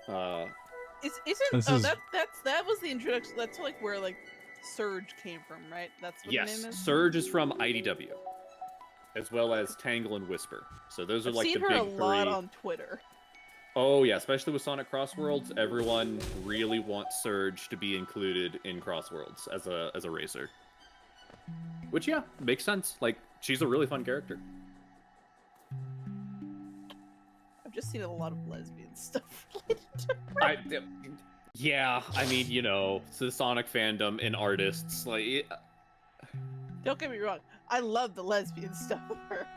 That was the introduction. That's like where like Surge came from, right? That's what the name is? Surge is from IDW, as well as Tangle and Whisper. So those are like the big three. I've seen her a lot on Twitter. Oh yeah, especially with Sonic Crossworlds, everyone really wants Surge to be included in Crossworlds as a racer. Which makes sense. Like, she's a really fun character. I've just seen a lot of lesbian stuff related to her. Yeah, I mean, the Sonic fandom and artists, like... Don't get me wrong, I love the lesbian stuff of her.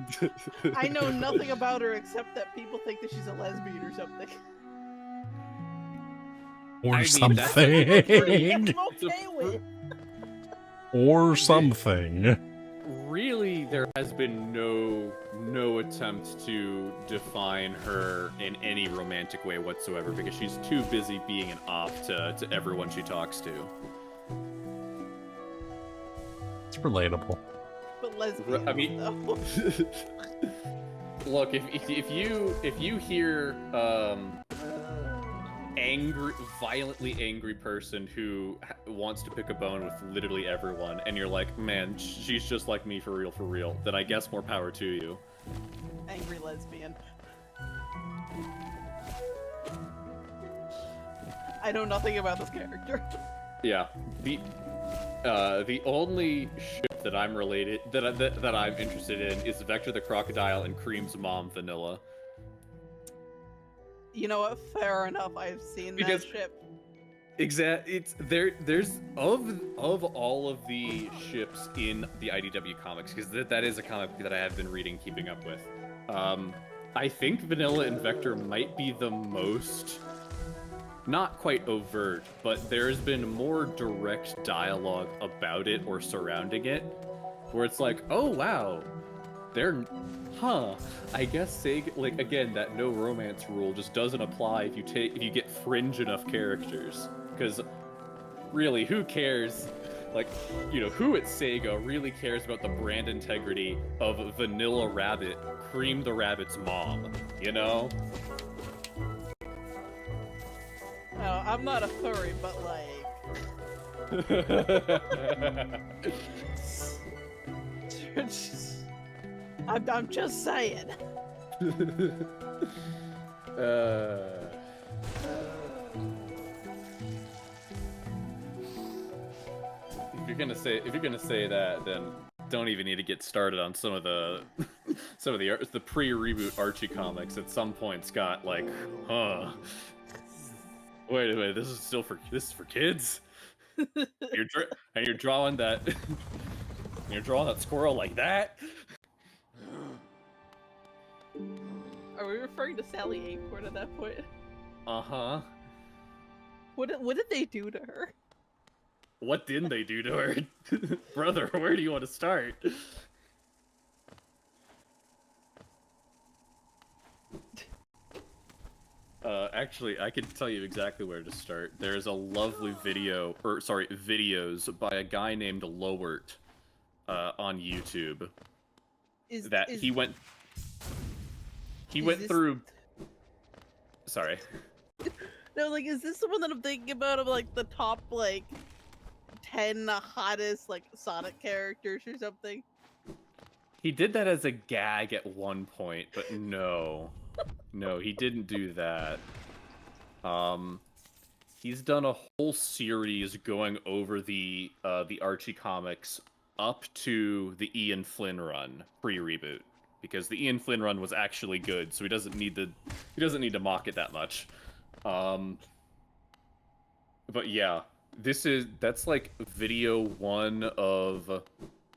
I know nothing about her except that people think that she's a lesbian or something. Or something. I'm okay with. Or something. Really, there has been no attempt to define her in any romantic way whatsoever, because she's too busy being an op to everyone she talks to. It's relatable. But lesbian. I mean, look, if you hear violently angry person who wants to pick a bone with literally everyone, and you're like, man, she's just like me for real, then I guess more power to you. Angry lesbian. I know nothing about this character. Yeah, the only ship that I'm that I'm interested in is Vector the Crocodile and Cream's mom, Vanilla. You know what? Fair enough. I've seen that ship. It's there's of all of the ships in the IDW comics, because that is a comic that I have been reading, keeping up with. I think Vanilla and Vector might be the most, not quite overt, but there's been more direct dialogue about it or surrounding it, where it's like, oh wow, I guess Sega, like, again, that no romance rule just doesn't apply if you get fringe enough characters. Because really, who cares? Like, who at Sega really cares about the brand integrity of Vanilla Rabbit, Cream the Rabbit's mom, No, I'm not a furry, but like... I'm just saying. If you're gonna say that, then don't even need to get started on some of the pre-reboot Archie comics. At some point, Scott, like, wait, this is for kids. You're drawing that. You're drawing that squirrel like that. Are we referring to Sally Acorn at that point? Uh-huh. What did they do to her? What didn't they do to her? Brother, where do you want to start? Actually, I can tell you exactly where to start. There's a lovely videos by a guy named Lowert on YouTube. He went He Is went this- through. Sorry. No, like, is this the one that I'm thinking about of like the top like 10 hottest like Sonic characters or something? He did that as a gag at one point, but no. No, he didn't do that. He's done a whole series going over the Archie comics up to the Ian Flynn run pre-reboot, because the Ian Flynn run was actually good, so he doesn't need to mock it that much. But yeah, that's like video 1 of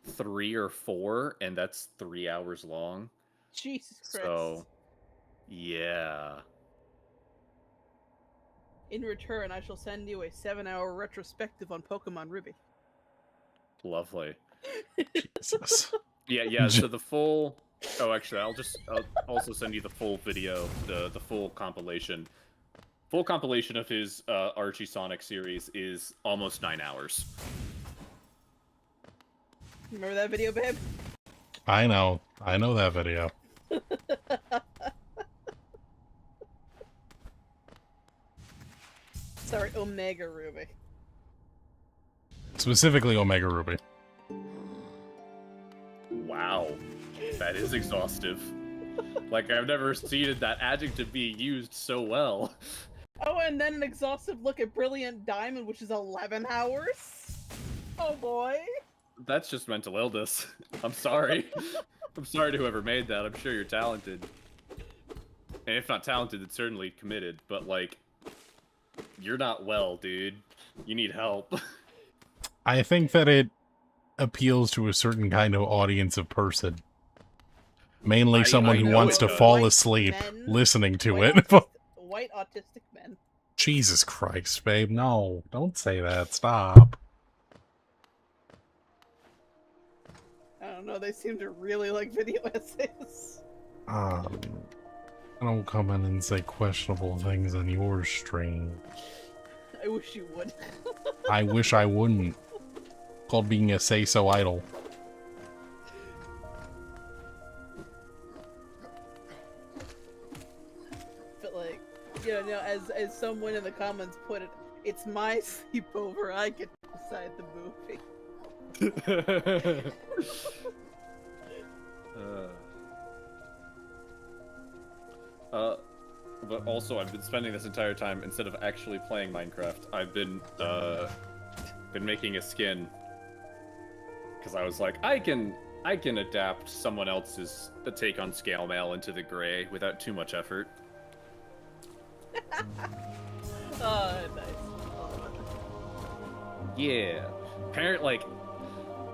3 or 4, and that's 3 hours long. Jesus Christ. So, yeah. In return, I shall send you a 7-hour retrospective on Pokemon Ruby. Lovely. Jesus. Yeah, so the full... Oh, actually, I'll also send you the full video, the full compilation. Full compilation of his Archie Sonic series is almost 9 hours. Remember that video, babe? I know that video. Sorry, Omega Ruby. Specifically Omega Ruby. Wow. That is exhaustive. Like, I've never seen that adjective be used so well. Oh, and then an exhaustive look at Brilliant Diamond, which is 11 hours? Oh boy. That's just mental illness. I'm sorry. I'm sorry to whoever made that. I'm sure you're talented. And if not talented, it's certainly committed. But, like, you're not well, dude. You need help. I think that it appeals to a certain kind of audience of person. Mainly someone I who know wants it to does. fall White asleep men, listening to white it. white autistic men. Jesus Christ, babe. No, don't say that. Stop. I don't know, they seem to really like video essays. Don't come in and say questionable things on your stream. I wish you would. I wish I wouldn't. Called being a say-so idle. But like, you know, as someone in the comments put it, it's my sleepover, I get to decide the movie. But also, I've been spending this entire time, instead of actually playing Minecraft, I've been making a skin. Because I was like, I can adapt someone else's take on scale mail into the gray without too much effort. Oh, nice. Yeah. Apparently, like,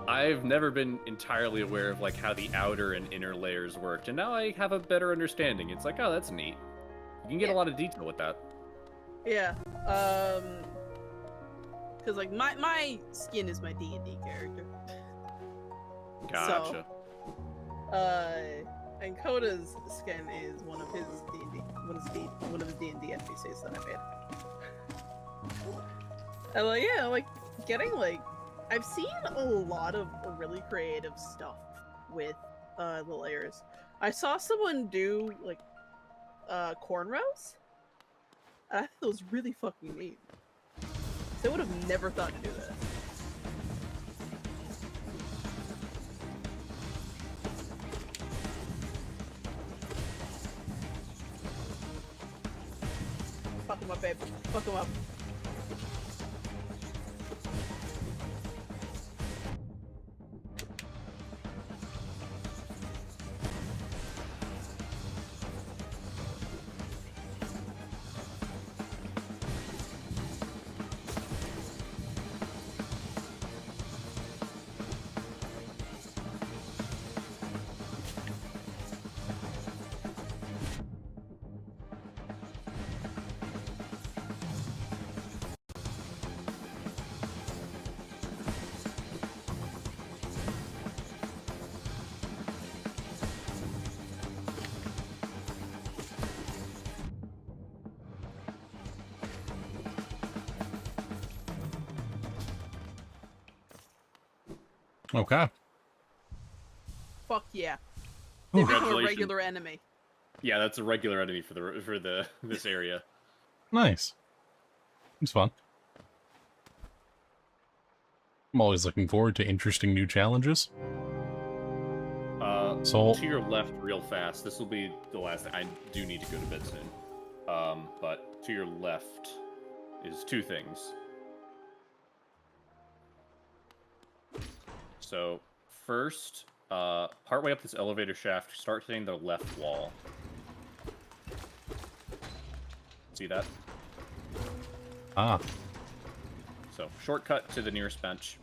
I've never been entirely aware of like how the outer and inner layers worked, and now I have a better understanding. It's like, oh, that's neat. You can get a lot of detail with that. Yeah. Because like my skin is my D&D character. Gotcha. And Koda's skin is one of his D&D, one of his D&D NPCs that I made. And like, yeah, like getting like, I've seen a lot of really creative stuff with the layers. I saw someone do like cornrows. I thought it was really fucking neat. I would have never thought to do that. Fuck him up, babe. Fuck him up. Okay. Fuck yeah. They become a Congratulations. regular enemy. Yeah, that's a regular enemy for this area. Nice. It's fun. I'm always looking forward to interesting new challenges. So To your left, real fast. This will be the last thing. I do need to go to bed soon. But to your left is two things. So first, partway up this elevator shaft, start hitting the left wall. See that? Ah, So shortcut to the nearest bench.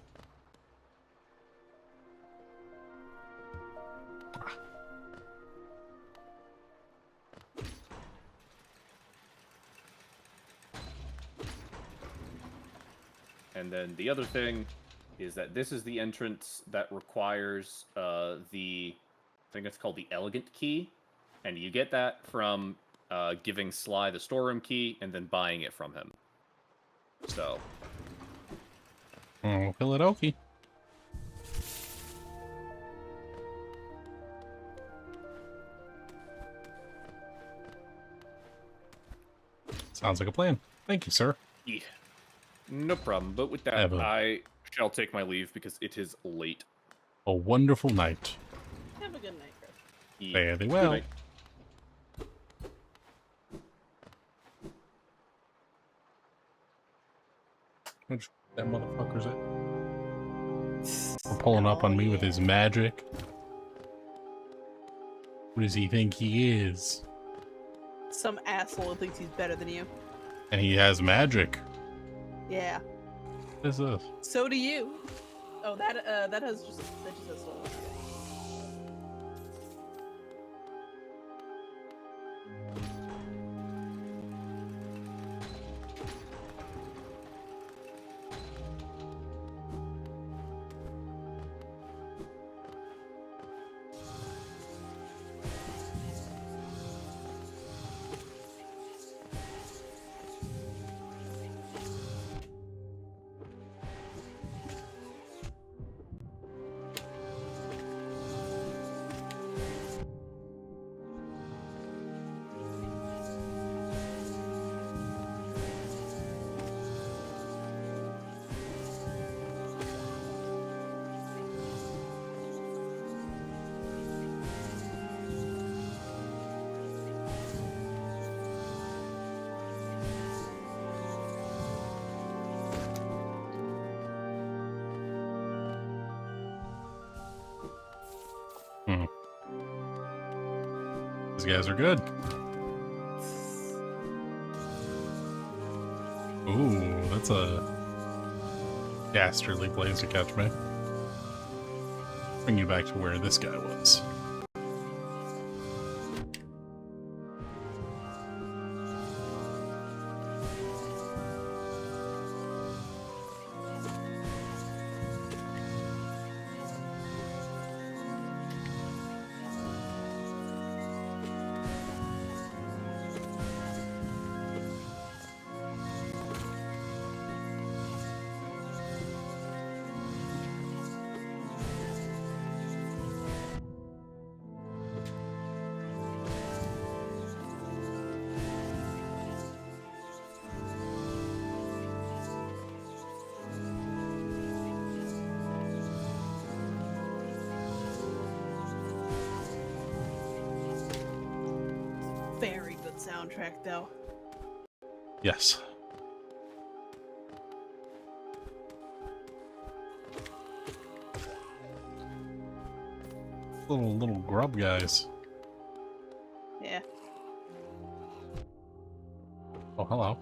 And then the other thing is that this is the entrance that requires I think it's called the elegant key, and you get that from giving Sly the storeroom key and then buying it from him. So, oh, Philadelphia. Sounds like a plan. Thank you, sir. yeah, no problem. But with that, I shall take my leave because it is late. A wonderful night. Have a good night, Chris. Yeah. Fare thee Good well. night. Which that motherfucker's at? We're pulling up on me with his magic. What does he think he is? Some asshole who thinks he's better than you. And he has magic. Yeah. What is this? So do you. Oh, that has just has soul. These guys are good. Ooh, that's a dastardly place to catch me. Bring you back to where this guy was. Very good soundtrack, though. Yes. Little grub guys. Yeah. Oh, hello.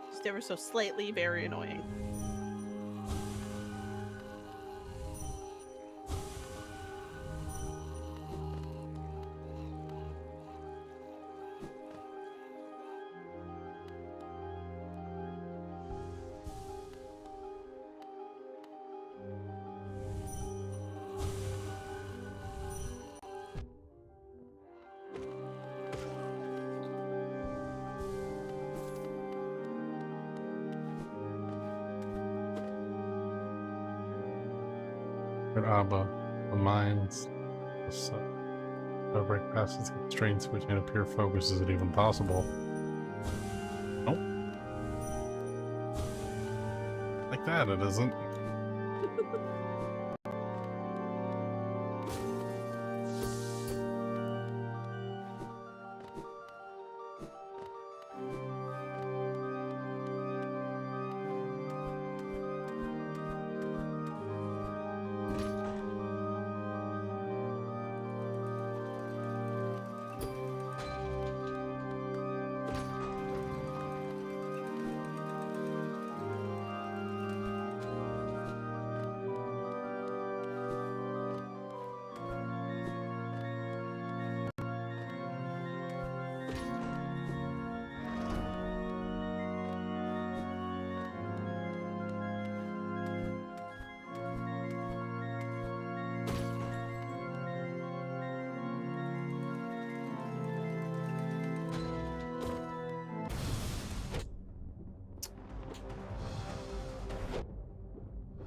Just ever so slightly very annoying. Good Abba, the mines. I'll break past its constraints, which made appear focus. Is it even possible? Nope. Like that, it isn't.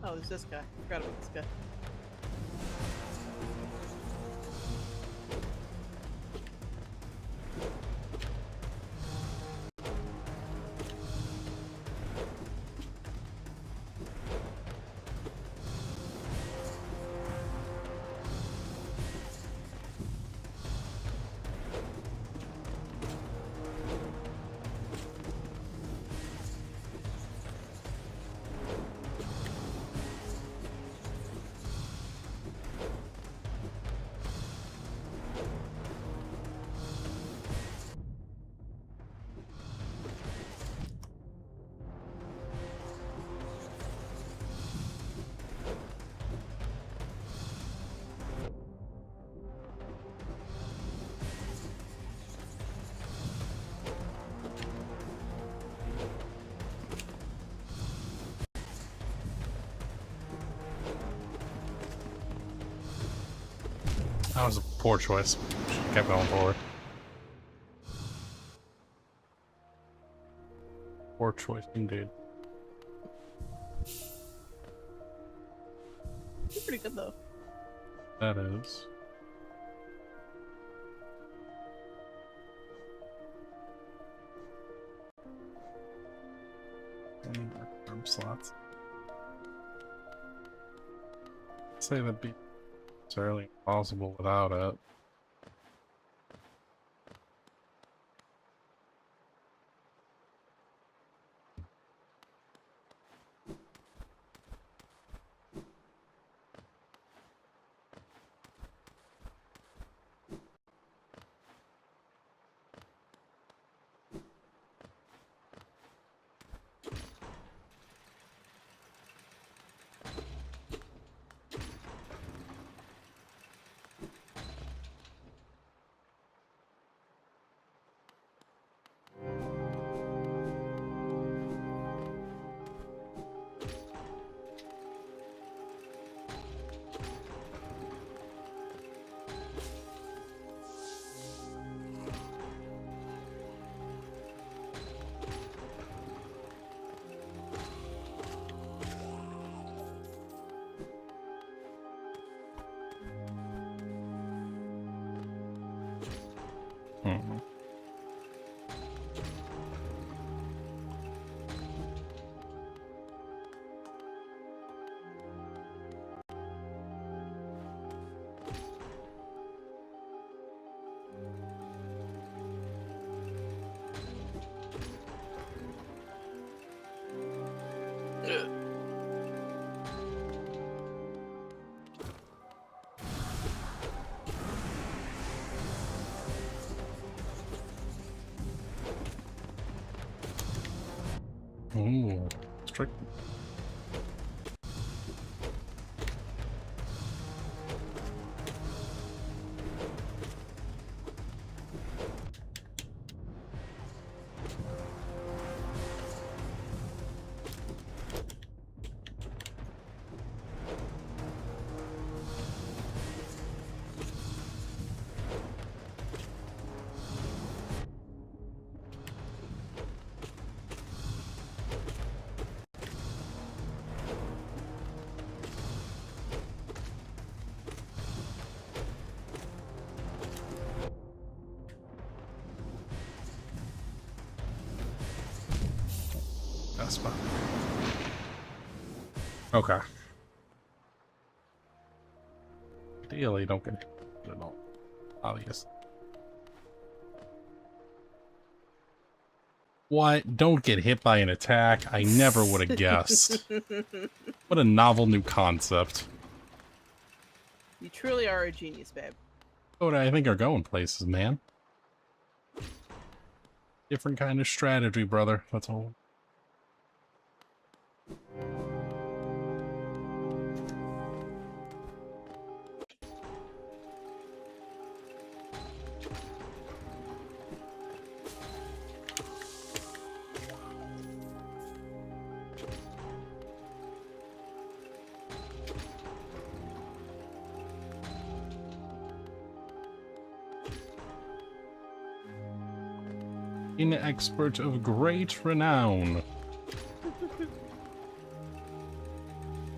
Oh, there's this guy. Forgot about this guy. That was a poor choice. Should've kept going forward. Poor choice indeed. He's pretty good though. That is. Any more arm slots? I'd say that'd be necessarily impossible without it. Hmm. Ooh, strict. best spot. Okay. Ideally, don't get hit at all. Obvious. What? Don't get hit by an attack? I never would have guessed. What a novel new concept. You truly are a genius, babe. What I think are going places, man. Different kind of strategy, brother. That's all. An expert of great renown.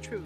Truly.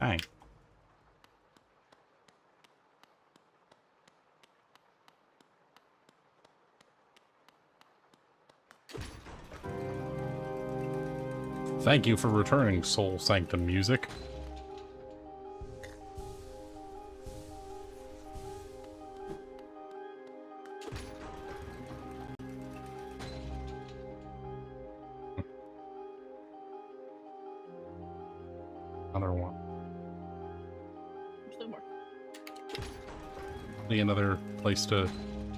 Dang. Thank you for returning, Soul Sanctum music. Another one. There's no more. Be another place to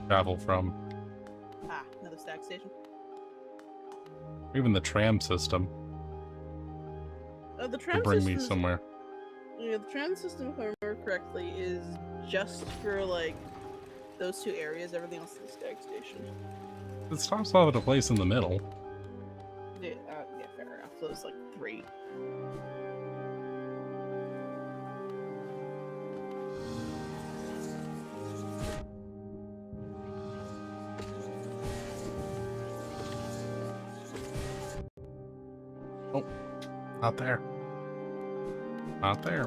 travel from. Ah, another stack station. Even the tram system The to tram bring system me somewhere. Yeah, the tram system, if I remember correctly, is just for like those two areas. Everything else is a stack station. It stops off at a place in the middle. Yeah, fair enough. So it's like 3. Oh, not there. Not there.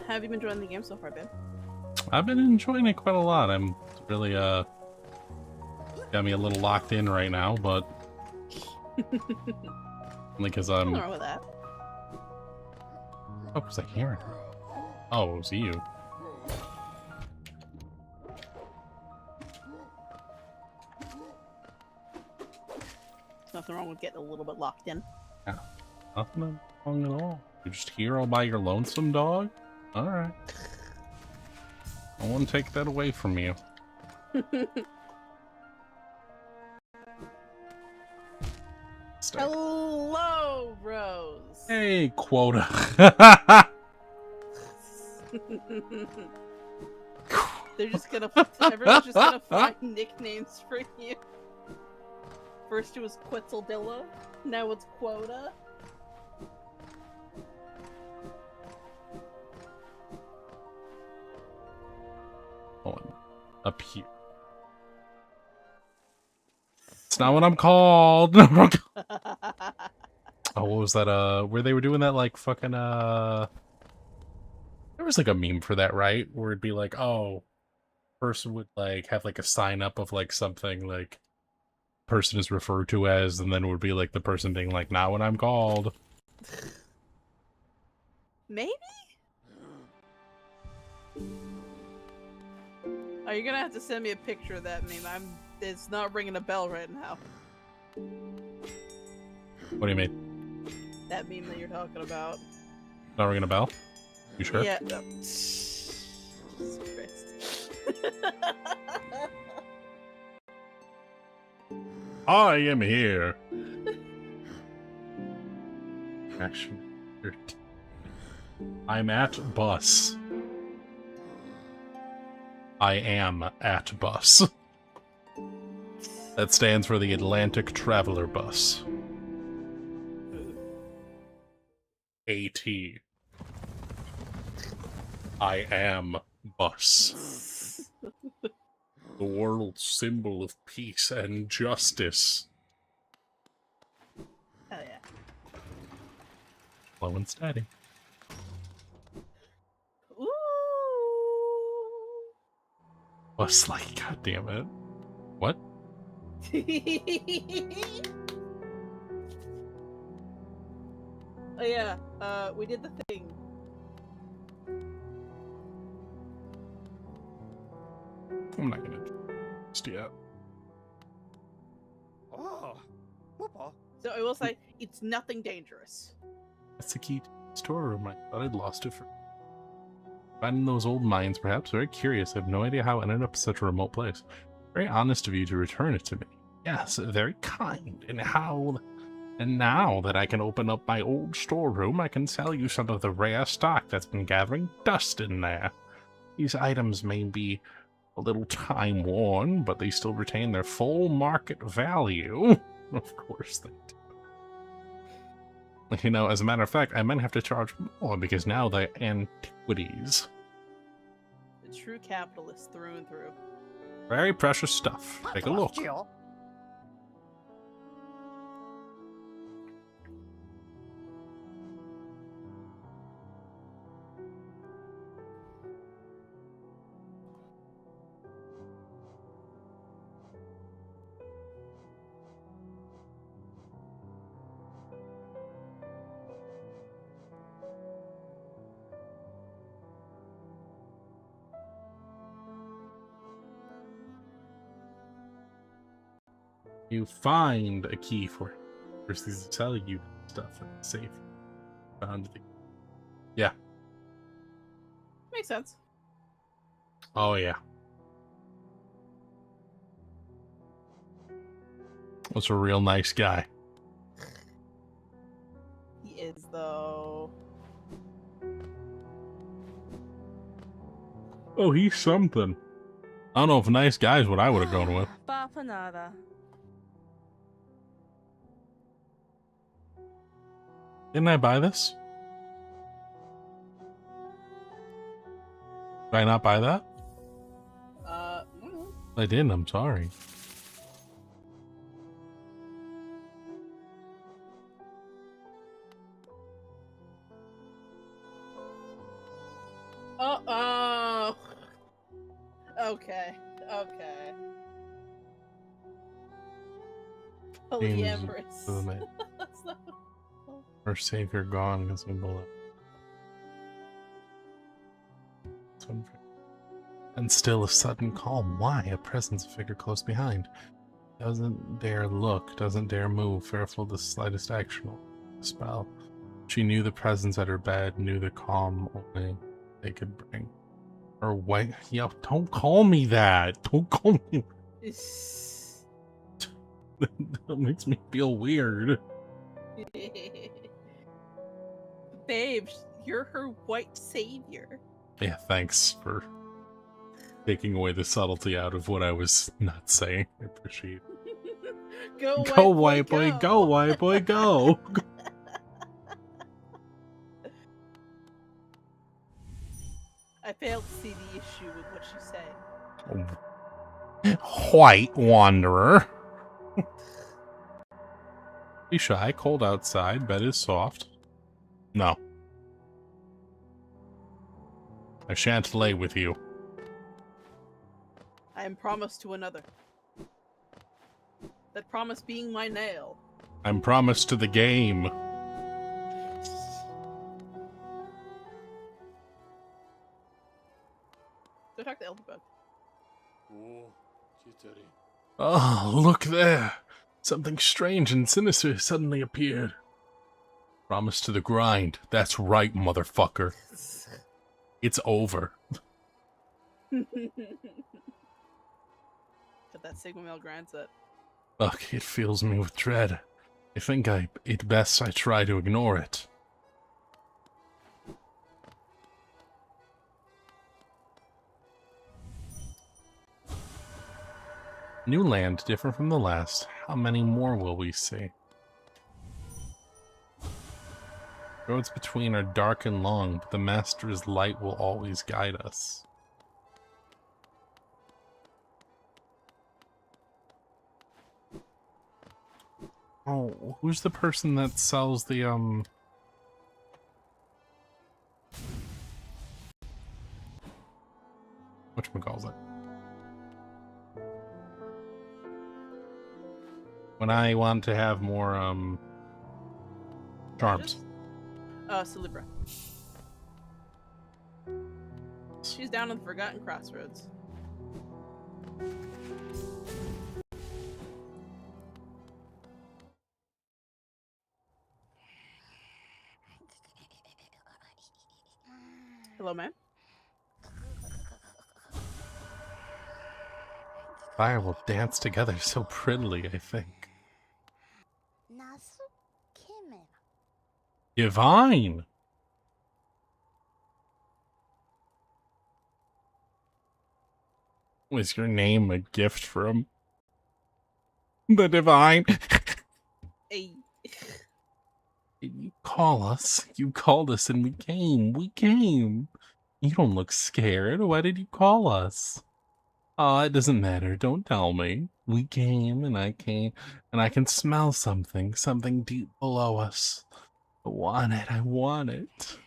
How have you been enjoying the game so far, babe? I've been enjoying it quite a lot. I'm really, got me a little locked in right now, but only because I'm... Nothing wrong with that. Oh, because I hear it. Oh, it was you. There's nothing wrong with getting a little bit locked in. Yeah, nothing wrong at all. You're just here all by your lonesome, dog? Alright. I won't take that away from you. Stay. Hello, Rose. Hey, quota. They're just gonna. Everyone's just gonna find nicknames for you. First it was Quetzaldilla, now it's Quota. Going up here. It's not what I'm called. Oh, what was that? Where they were doing that, like, fucking, there was, like, a meme for that, right? Where it'd be like, oh, person would, like, have, like, a sign up of, like, something, like, person is referred to as, and then it would be, like, the person being like, not what I'm called. Maybe? Oh, you're gonna have to send me a picture of that meme. It's not ringing a bell right now. What do you mean? That meme that you're talking about. Not ringing a bell? You sure? Yeah. No. Jesus Christ. I am here. Action. I'm at bus. I am at bus. That stands for the Atlantic Traveler Bus. AT. I am bus. The world's symbol of peace and justice. Hell yeah. Slow and steady. Ooh. Bus like, god damn it. What? Oh yeah, we did the thing. I'm not gonna just yet. Oh, Papa. So I will say, it's nothing dangerous. That's the key to the storeroom. I thought I'd lost it for finding those old mines, perhaps. Very curious. I have no idea how it ended up in such a remote place. Very honest of you to return it to me. Yes, very kind. And now that I can open up my old storeroom, I can sell you some of the rare stock that's been gathering dust in there. These items may be a little time-worn, but they still retain their full market value. Of course they do. You know, as a matter of fact, I might have to charge more because now they're antiquities. The true capitalist through and through. Very precious stuff. Take a look. You find a key for it versus sell you stuff and safe. Found the... Yeah. Makes sense. Oh yeah. That's a real nice guy. He is, though. Oh, he's something. I don't know if nice guy is what I would have gone with. Bapanada. Didn't I buy this? Did I not buy that? No. I didn't, I'm sorry. Oh. Okay. Okay. Polyamorous. That's not- Our savior gone because we below. And still a sudden calm. Why? A presence figure close behind. Doesn't dare look, doesn't dare move, fearful of the slightest action. Spell. She knew the presence at her bed, knew the calm only they could bring. Her white. Yo, don't call me that! Don't call me. That makes me feel weird. Babe, you're her white savior. Yeah, thanks for taking away the subtlety out of what I was not saying. I appreciate it. Go white boy, go white boy, go! I failed to see the issue with what she said. White wanderer. Be shy, cold outside, bed is soft. No. I shan't lay with you. I am promised to another. That promise being my nail. I'm promised to the game. Go talk to Elderbug. Oh, look there. Something strange and sinister suddenly appeared. Promise to the grind. That's right, motherfucker. It's over. Got that Sigma male grind set. Ugh, it fills me with dread. I think it best I try to ignore it. New land, different from the last. How many more will we see? Roads between are dark and long, but the Master's light will always guide us. Oh, who's the person that sells the, whatchamacallit? When I want to have more, charms. Celebra. She's down in the Forgotten Crossroads. Hello, ma'am. Fire will dance together so prettily, I think. Divine! Was your name a gift from the Divine? Hey. You call us. You called us and we came. We came. You don't look scared. Why did you call us? Oh, it doesn't matter. Don't tell me. We came and I came and I can smell something. Something deep below us. I want it. I want it.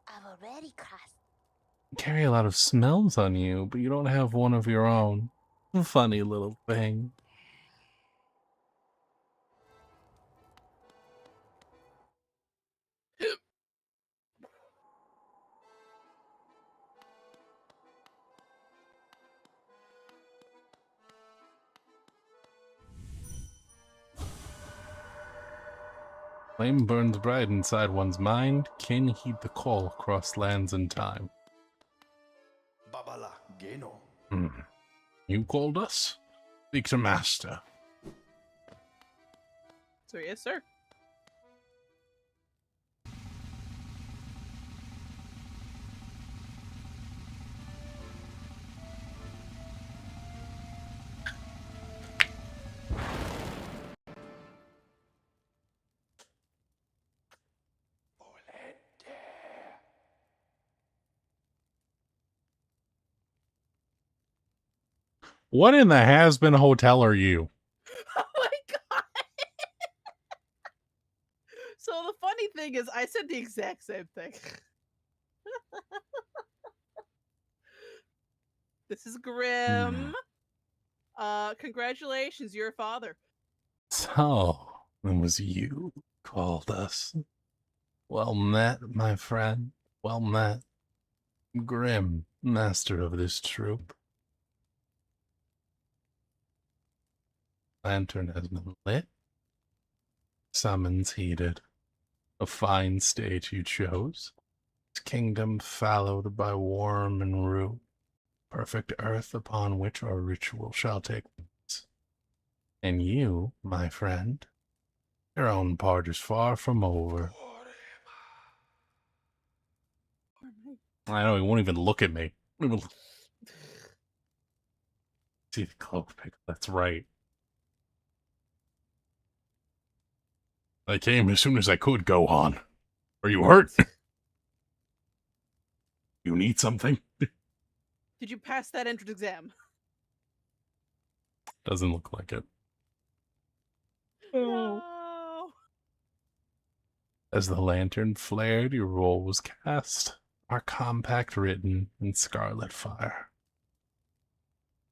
I've already crossed. You carry a lot of smells on you, but you don't have one of your own. Funny little thing. Flame burns bright inside one's mind. Can heed the call across lands and time. Babala Geno. You called us? Speak to Master. So yes, sir. What in the has-been hotel are you? Oh my god! So the funny thing is, I said the exact same thing. This is Grim. Congratulations, you're a father. So, it was you who called us. Well met, my friend. Well met. Grim, master of this troop. Lantern has been lit. Summons heeded. A fine state you chose. This kingdom fallowed by worm and root. Perfect earth upon which our ritual shall take place. And you, my friend, your own part is far from over. I know, he won't even look at me. See the cloak pick, that's right. I came as soon as I could, go on. Are you hurt? You need something? Did you pass that entrance exam? Doesn't look like it. No. As the lantern flared, your roll was cast. Our compact written in scarlet fire.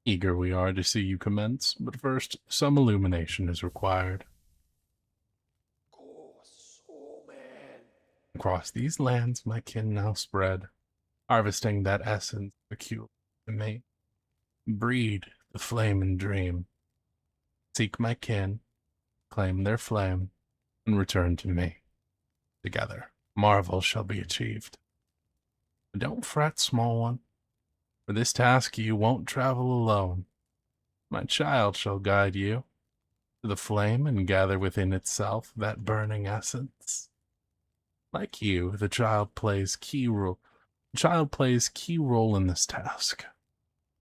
Eager we are to see you commence, but first, some illumination is required. Across these lands my kin now spread, harvesting that essence peculiar to me. Breed the flame and dream. Seek my kin, claim their flame, and return to me. Together, marvel shall be achieved. But don't fret, small one. For this task you won't travel alone. My child shall guide you to the flame and gather within itself that burning essence. Like you, the child plays key role in this task.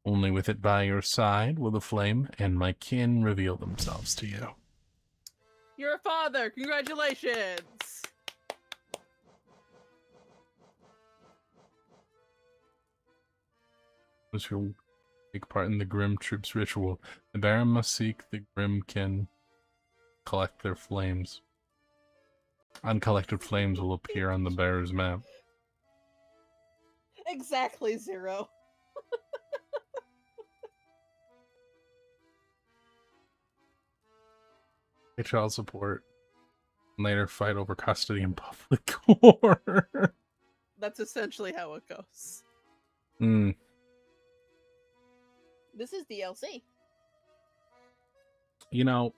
Only with it by your side will the flame and my kin reveal themselves to you. You're a father. Congratulations. Those who take part in the Grim Troops ritual, the Baron must seek the Grim kin, collect their flames. Uncollected flames will appear on the bearer's map. Exactly, Zero. Pay child support. And later fight over custody in public court. That's essentially how it goes. Hmm. This is DLC. You know,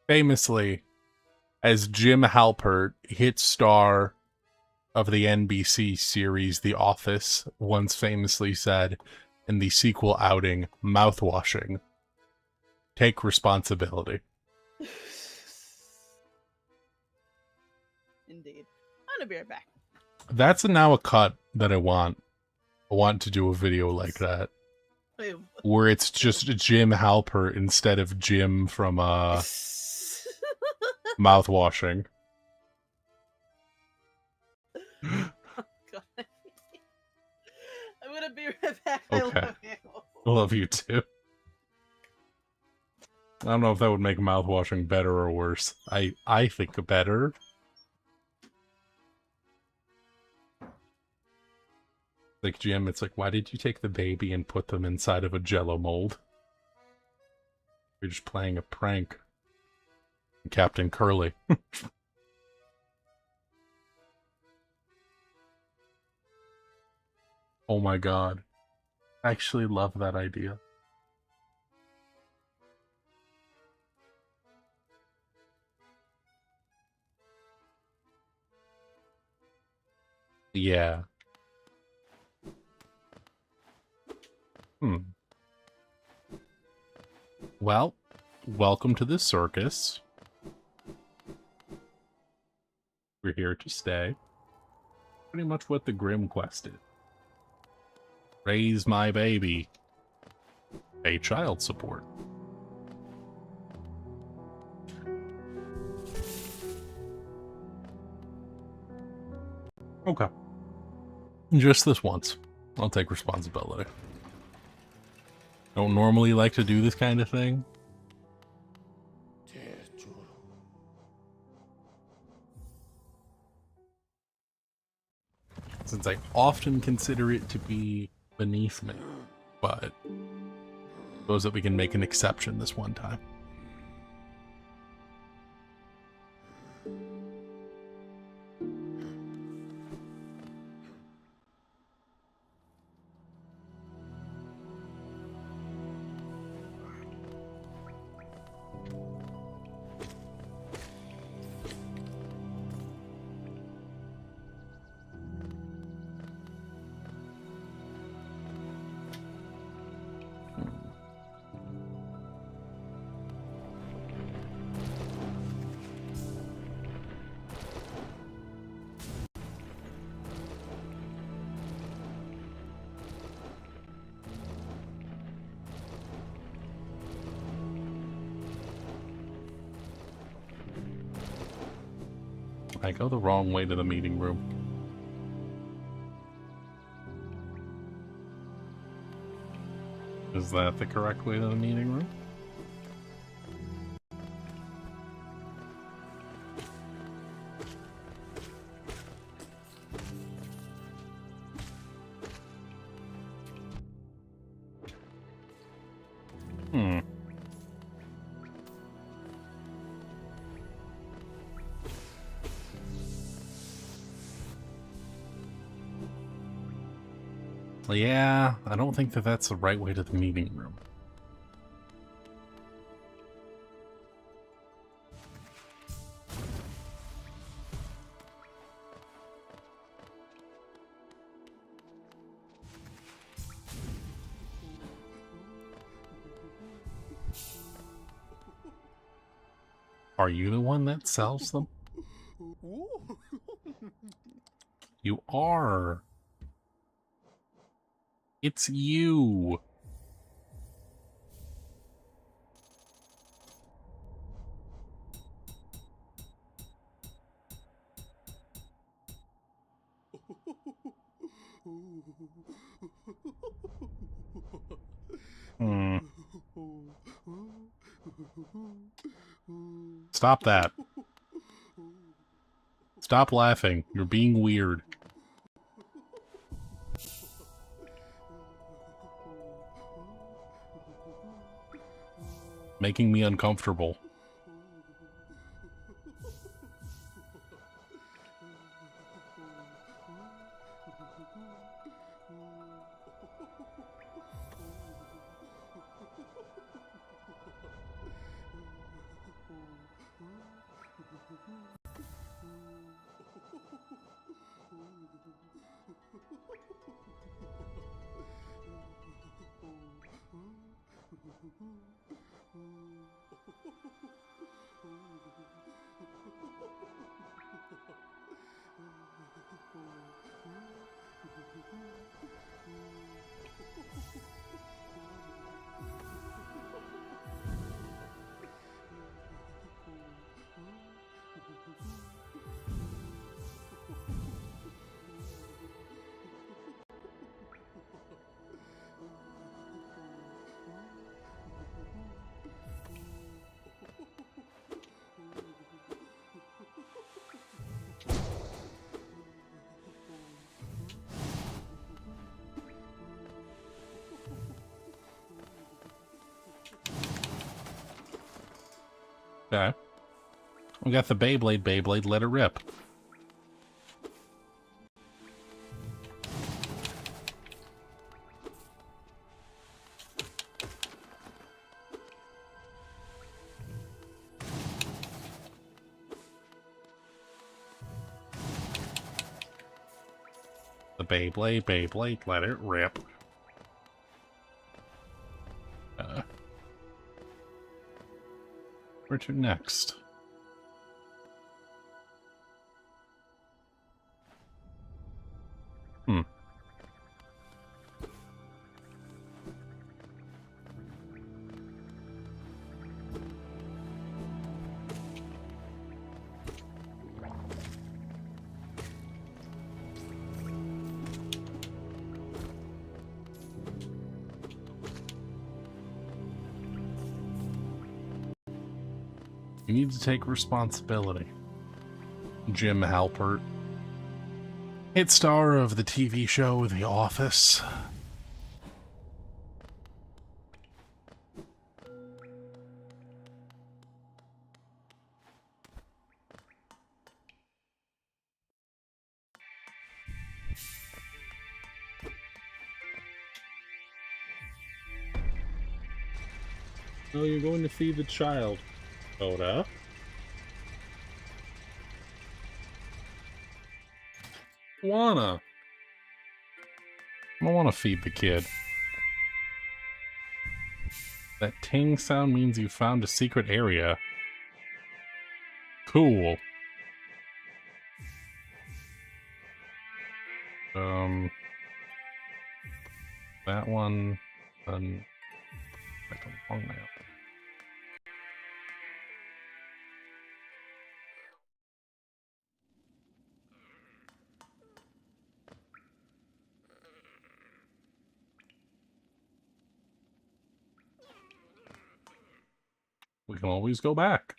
famously, as Jim Halpert, hit star of the NBC series The Office, once famously said in the sequel outing, mouthwashing, take responsibility. Indeed. I'm gonna be right back. That's now a cut that I want. I want to do a video like that. Wait, Where it's just Jim Halpert instead of Jim from mouthwashing. oh, God. I'm gonna be right back. Okay. I love you. I love you too. I don't know if that would make mouthwashing better or worse. I think better. Like, Jim, it's like, why did you take the baby and put them inside of a Jell-O mold? You're just playing a prank. Captain Curly. Oh my god. I actually love that idea. Yeah. Well, welcome to the circus. We're here to stay. Pretty much what the Grim quest is. Raise my baby. Pay child support. Okay. Just this once. I'll take responsibility. Don't normally like to do this kind of thing. since I often consider it to be beneath me, but suppose that we can make an exception this one time. I go the wrong way to the meeting room. Is that the correct way to the meeting room? Hmm. Yeah, I don't think that that's the right way to the meeting room. Are you the one that sells them? You are. It's you. Hmm. Stop that. Stop laughing. You're being weird. Making me uncomfortable. Okay. We got the Beyblade, let it rip. The Beyblade, let it rip. Where to next? Hmm. You need to take responsibility, Jim Halpert. Hit star of the TV show The Office. Oh, you're going to see the child. Oda? Wanna? I don't want to feed the kid. That ting sound means you found a secret area. Cool. That one, then like a long nail. We can always go back.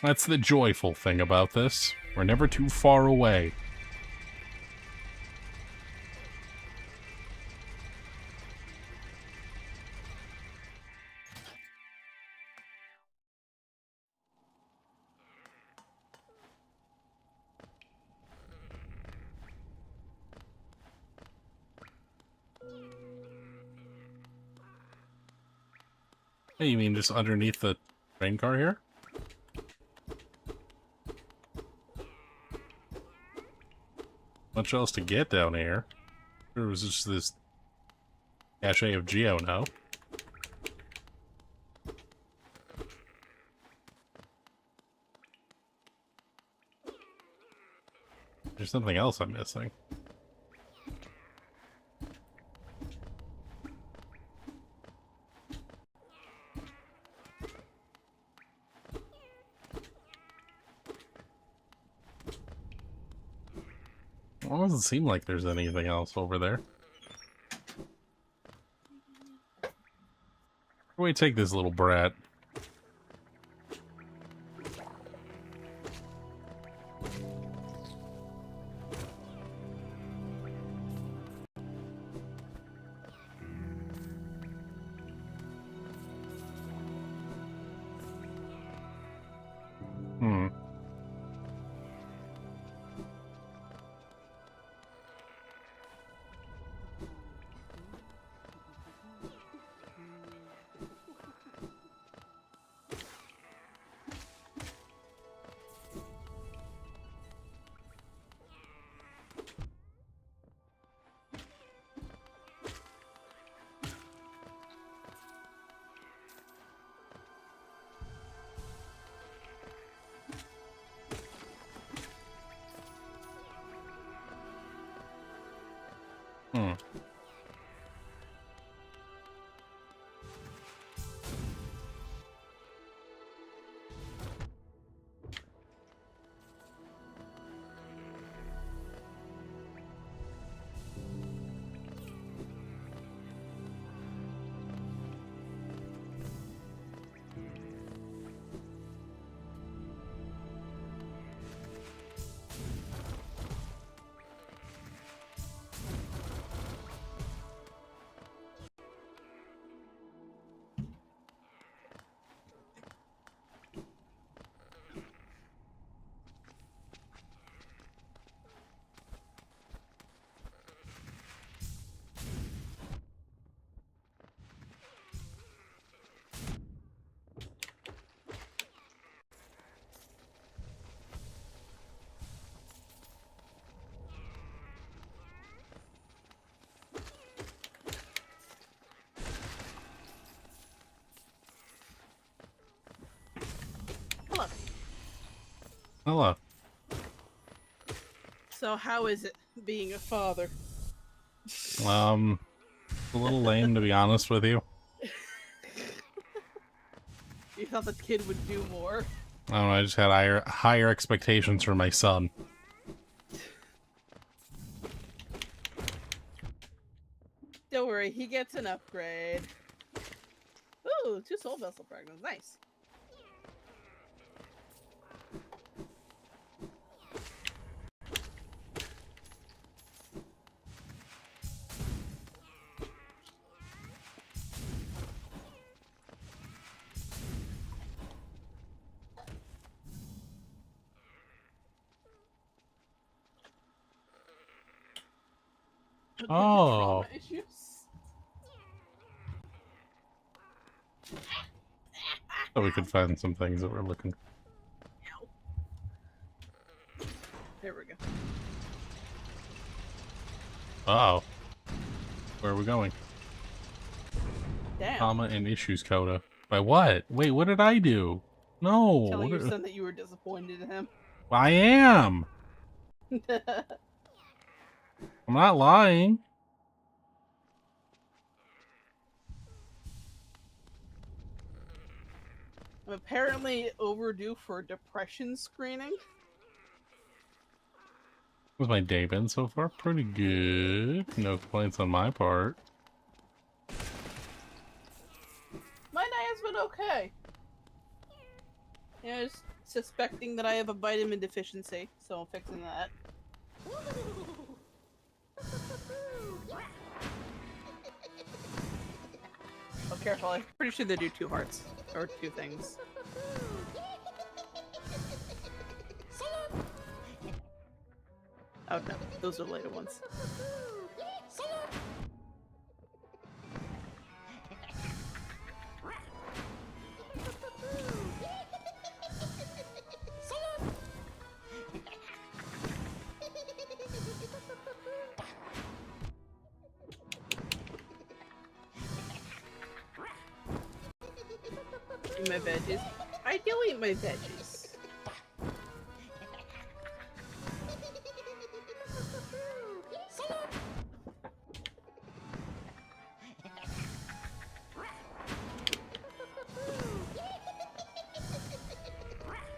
That's the joyful thing about this. We're never too far away. Hey, you mean just underneath the train car here? Much else to get down here. There was just this cache of Geo now. There's something else I'm missing. Well, it doesn't seem like there's anything else over there. Where do we take this little brat? Hello. Hello. So how is it being a father? A little lame, to be honest with you. You thought the kid would do more? I don't know, I just had higher expectations for my son. Don't worry, he gets an upgrade. Ooh, 2 soul vessel fragments, nice. Oh. Trauma issues. So we could find some things that we're looking for. There we go. Uh-oh. Where are we going? Damn. Trauma and issues coda. By what? Wait, what did I do? No. Telling What your did- son that you were disappointed in him. I am. I'm not lying. I'm apparently overdue for a depression screening. How's my day been so far? Pretty good. No complaints on my part. My day has been okay. Yeah, just suspecting that I have a vitamin deficiency, so I'm fixing that. Oh, careful. I'm pretty sure they do 2 hearts. Or 2 things. Oh no, those are later ones. Eat my veggies. I do eat my veggies.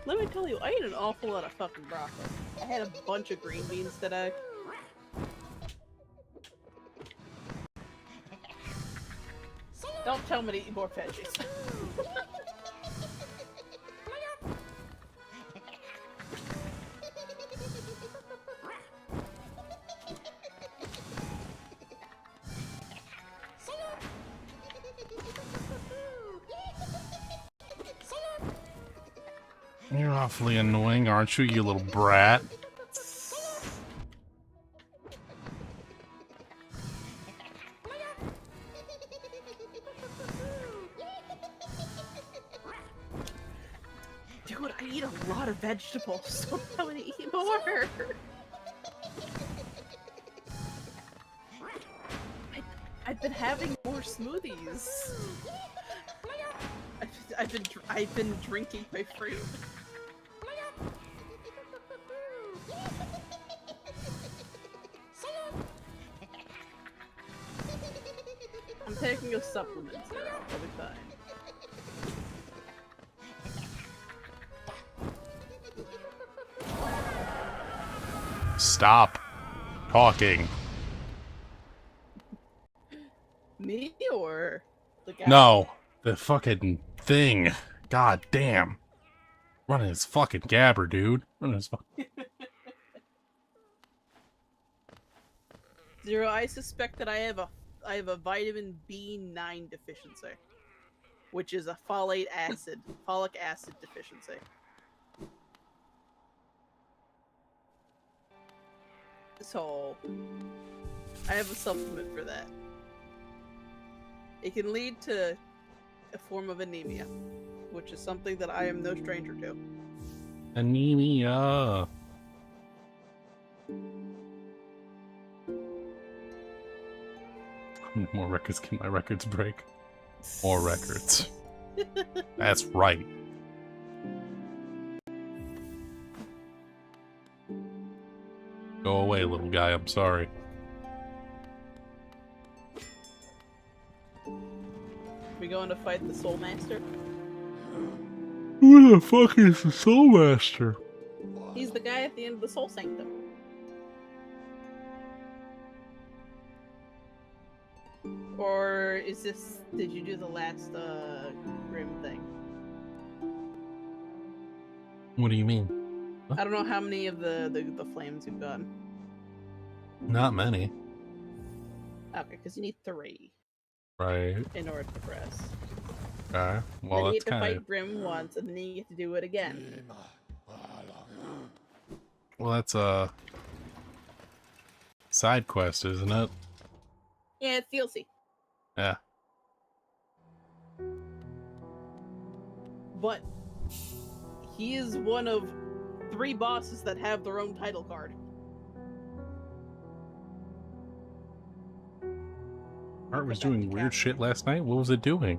Let me tell you, I ate an awful lot of fucking broccoli. I had a bunch of green beans today. Don't tell me to eat more veggies. You're awfully annoying, aren't you, you little brat? Dude, I eat a lot of vegetables, so I'm gonna eat more. I've been having more smoothies. I've been drinking my fruit. I'm taking a supplement, Zero. I'll be fine. Stop talking. Me or the guy? No, the fucking thing. God damn. Running his fucking gabber, dude. Running his Zero, I suspect that I have a vitamin B9 deficiency, which is a folic acid deficiency. So, I have a supplement for that. It can lead to a form of anemia, which is something that I am no stranger to. anemia. How many more records can my records break? More records. That's right. Go away, little guy. I'm sorry. We going to fight the Soul Master? Who the fuck is the Soul Master? He's the guy at the end of the Soul Sanctum. Or is this... Did you do the last, Grim thing? What do you mean? I don't know how many of the flames you've gotten. Not many. Okay, because you need 3 Right. in order to progress. Okay. Well, then you that's get to kind fight of... Grim once, and then you get to do it again. Well, that's a side quest, isn't it? Yeah, it's DLC. Yeah. But he is one of 3 bosses that have their own title card. Art was doing weird shit last night. What was it doing?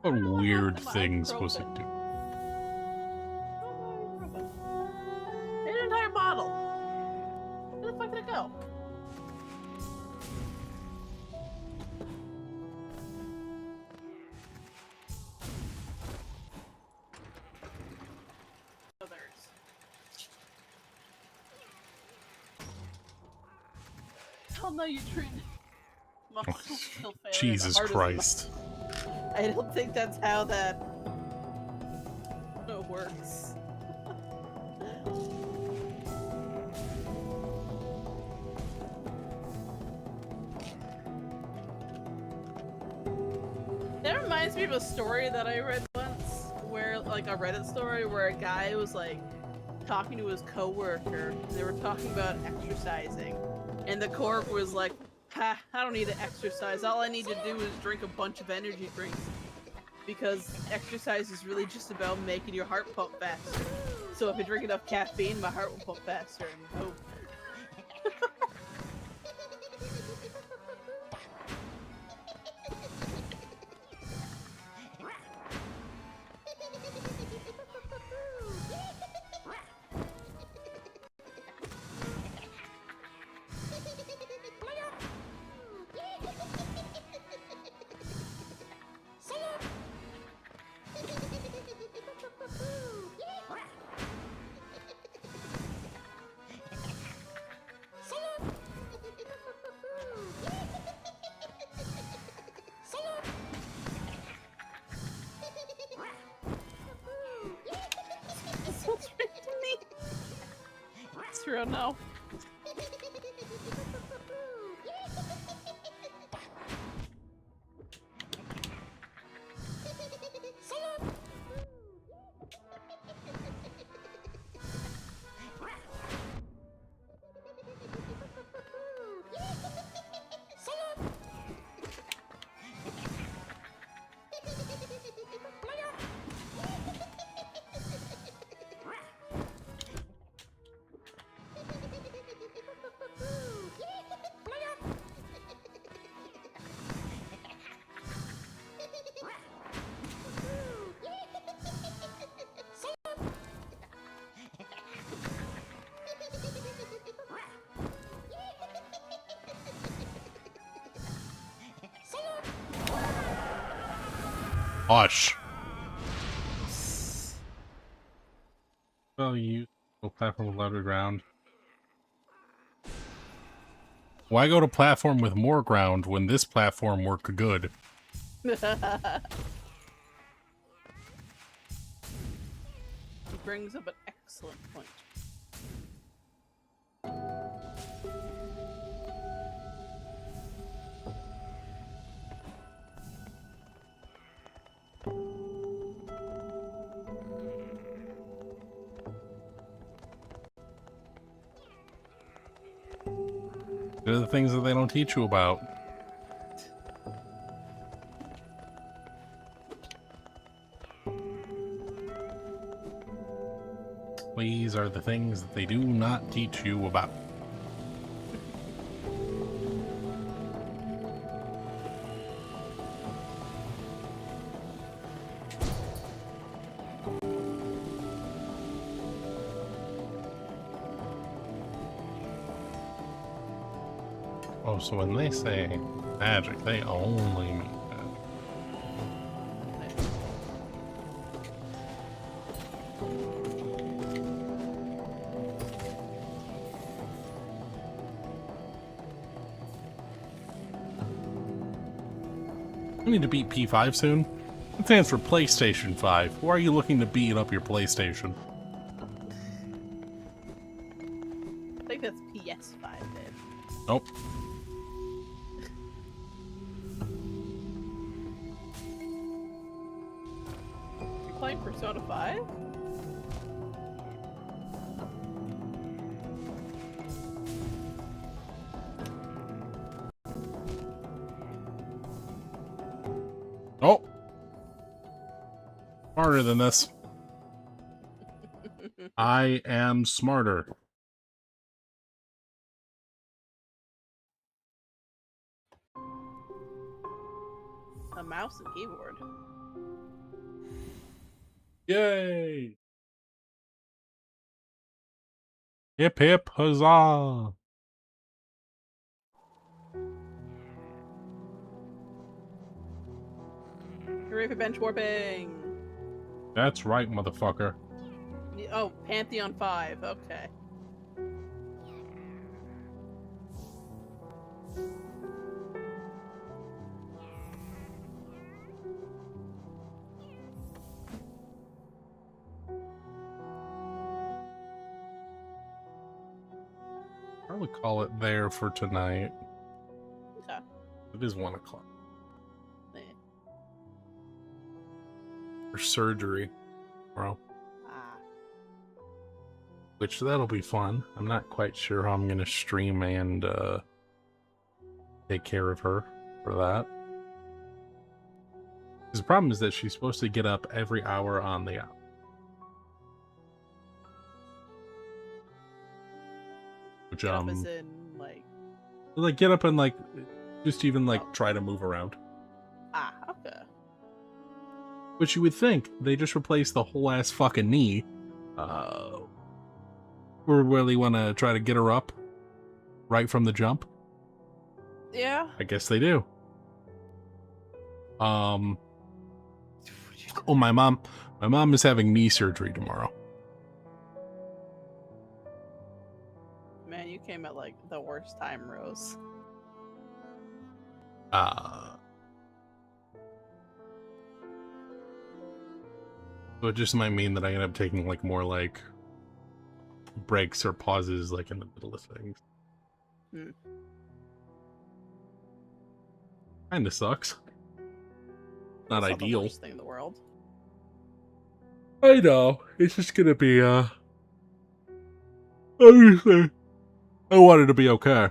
What weird things was it doing? An entire bottle. Where the fuck did it go? Oh, there it is. Hell no, you treat muscle still failure. Jesus Christ. I don't think that's how that works. That reminds me of a story that I read once, where, like, a Reddit story where a guy was, like, talking to his coworker, and they were talking about exercising, and the coworker was like, ha, I don't need to exercise, all I need to do is drink a bunch of energy drinks, because exercise is really just about making your heart pump faster. So if I drink enough caffeine, my heart will pump faster, and boom. True, no. Hush. Well, you go platform with louder ground. Why go to platform with more ground when this platform worked good? He brings up an excellent point. They're the things that they don't teach you about. These are the things that they do not teach you about. Oh, so when they say magic, they only mean magic. I need to beat P5 soon. It stands for PlayStation 5. Why are you looking to beat up your PlayStation? I think that's PS5 then. Nope. You're playing Persona 5? Smarter than this. I am smarter. A mouse and keyboard. Yay! Hip hip huzzah! Hooray for bench warping! That's right, motherfucker. Oh, Pantheon 5. Okay. Probably call it there for tonight. Okay. It is 1 o'clock. Eh. For surgery, bro. Ah. Which that'll be fun. I'm not quite sure how I'm gonna stream and take care of her for that. Because the problem is that she's supposed to get up every hour on the hour. Which Get up as in, like get up and like just even like try to move around. Ah, okay. Which you would think they just replaced the whole ass fucking knee. Or really want to try to get her up right from the jump. Yeah. I guess they do. Oh, my mom is having knee surgery tomorrow. Man, you came at like the worst time, Rose. So it just might mean that I end up taking like more like breaks or pauses like in the middle of things. Kinda sucks. Not That's ideal. the worst thing in the world. I know. It's just gonna be obviously I want it to be okay.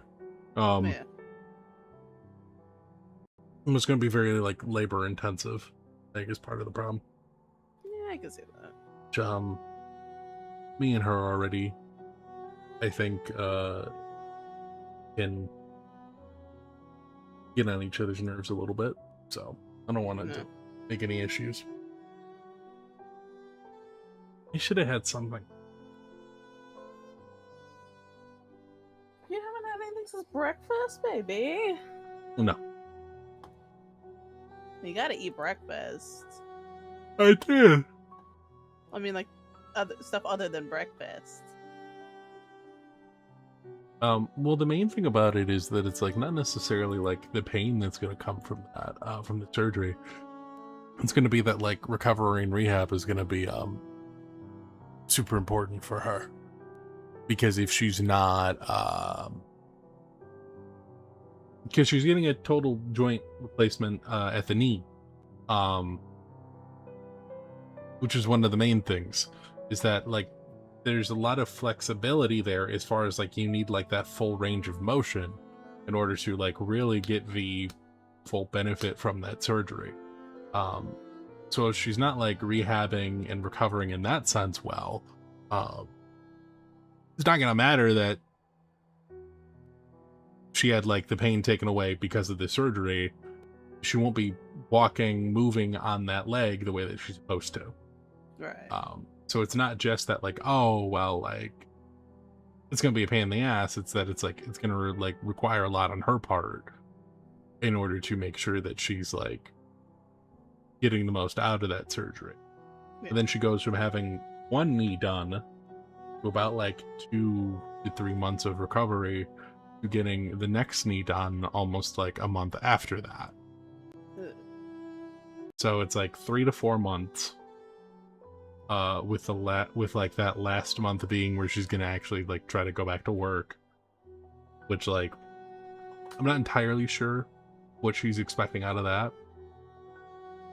Yeah. It's gonna be very like labor intensive, I think is part of the problem. Yeah, I can see that. Which, me and her already, I think, can get on each other's nerves a little bit. So I don't want it to make any issues. You should have had something. You haven't had anything since breakfast, baby. No. You gotta eat breakfast. I did. I mean, like, other stuff other than breakfast. Well, the main thing about it is that it's like not necessarily like the pain that's going to come from that, from the surgery. It's going to be that like recovery and rehab is going to be super important for her, because if she's not, because she's getting a total joint replacement at the knee, which is one of the main things, is that like there's a lot of flexibility there as far as like you need like that full range of motion in order to like really get the full benefit from that surgery. So if she's not like rehabbing and recovering in that sense well, it's not gonna matter that she had like the pain taken away because of the surgery. She won't be walking, moving on that leg the way that she's supposed to. Right. So it's not just that like, oh, well, like it's going to be a pain in the ass. It's that it's like, it's going to like require a lot on her part in order to make sure that she's like getting the most out of that surgery. Yeah. And then she goes from having one knee done to about like 2 to 3 months of recovery to getting the next knee done almost like a month after that. So it's like 3 to 4 months. With like that last month being where she's gonna actually like try to go back to work, which like I'm not entirely sure what she's expecting out of that.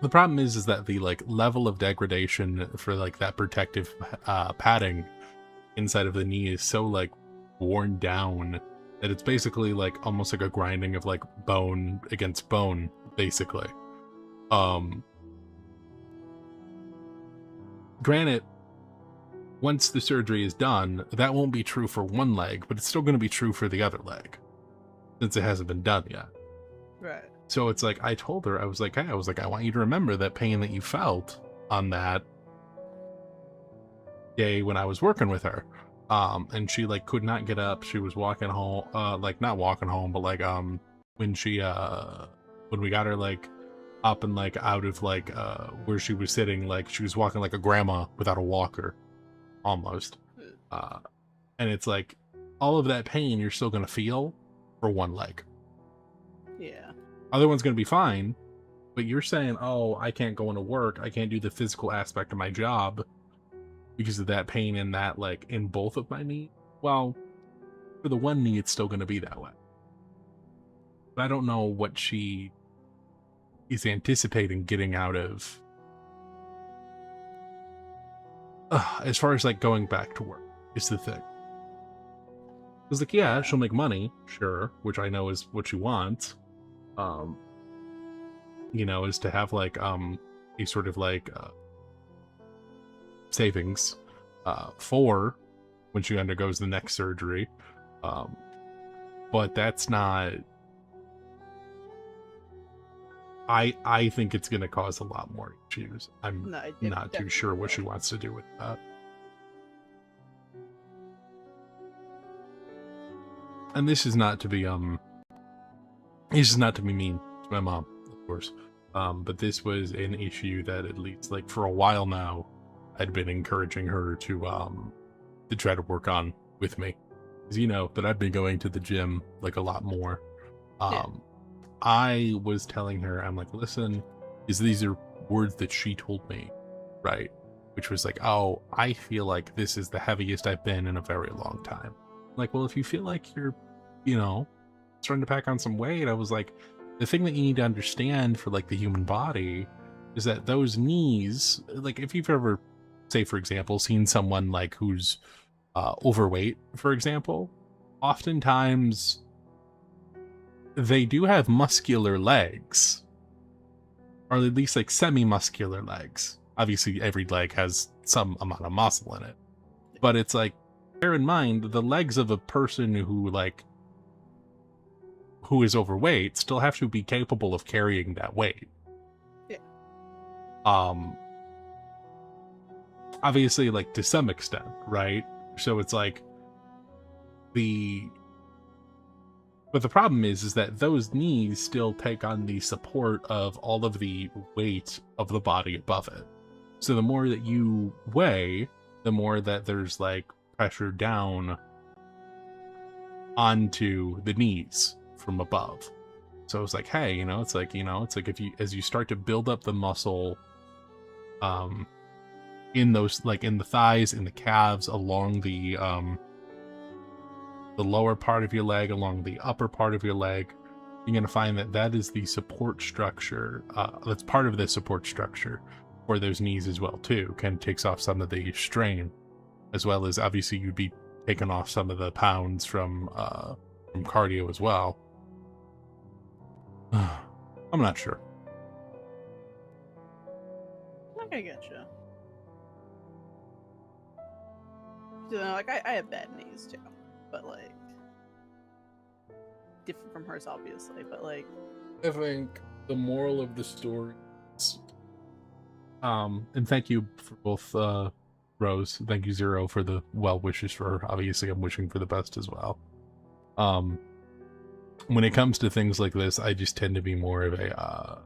The problem is that the like level of degradation for like that protective padding inside of the knee is so like worn down that it's basically like almost like a grinding of like bone against bone, basically. granted, once the surgery is done, that won't be true for one leg, but it's still going to be true for the other leg, since it hasn't been done yet. Right. So it's like, I told her, I was like, hey, I want you to remember that pain that you felt on that day when I was working with her. And she like could not get up. She was walking home, like not walking home, but like, when she, when we got her like up and like out of like, where she was sitting, like she was walking like a grandma without a walker, almost. And it's like, all of that pain you're still going to feel for one leg. Yeah. Other one's going to be fine, but you're saying, oh, I can't go into work. I can't do the physical aspect of my job because of that pain in that, like, in both of my knees. Well, for the one knee, it's still going to be that way. But I don't know what she is anticipating getting out of, as far as, like, going back to work is the thing. It's like, yeah, she'll make money, sure, which I know is what she wants. You know, is to have like a sort of like savings for when she undergoes the next surgery. But that's not, I think it's going to cause a lot more issues. I'm not too sure what she wants to do with that. And this is not to be mean to my mom, of course. But this was an issue that at least like for a while now I'd been encouraging her to try to work on with me. Because you know that I've been going to the gym like a lot more. I was telling her, I'm like, listen, these are words that she told me, right? Which was like, oh, I feel like this is the heaviest I've been in a very long time. Like, well, if you feel like you're, you know, starting to pack on some weight, I was like, the thing that you need to understand for like the human body is that those knees, like if you've ever, say for example, seen someone like who's overweight, for example, oftentimes they do have muscular legs, or at least like semi-muscular legs. Obviously every leg has some amount of muscle in it, but it's like, bear in mind the legs of a person who is overweight still have to be capable of carrying that weight. Yeah. Obviously, like to some extent, right? So it's like but the problem is that those knees still take on the support of all of the weight of the body above it. So the more that you weigh, the more that there's like pressure down onto the knees from above. So it's like, hey, it's like if you, as you start to build up the muscle in those, like in the thighs, in the calves, along the lower part of your leg, along the upper part of your leg, you're going to find that is the support structure, that's part of the support structure for those knees as well too. Kind of takes off some of the strain, as well as obviously you'd be taking off some of the pounds from cardio as well. I'm not sure. I get you. Like I have bad knees too, but like different from hers, obviously. But like, I think the moral of the story is, and thank you for both, Rose. Thank you, Zero, for the well wishes for her. Obviously, I'm wishing for the best as well. When it comes to things like this, I just tend to be more of a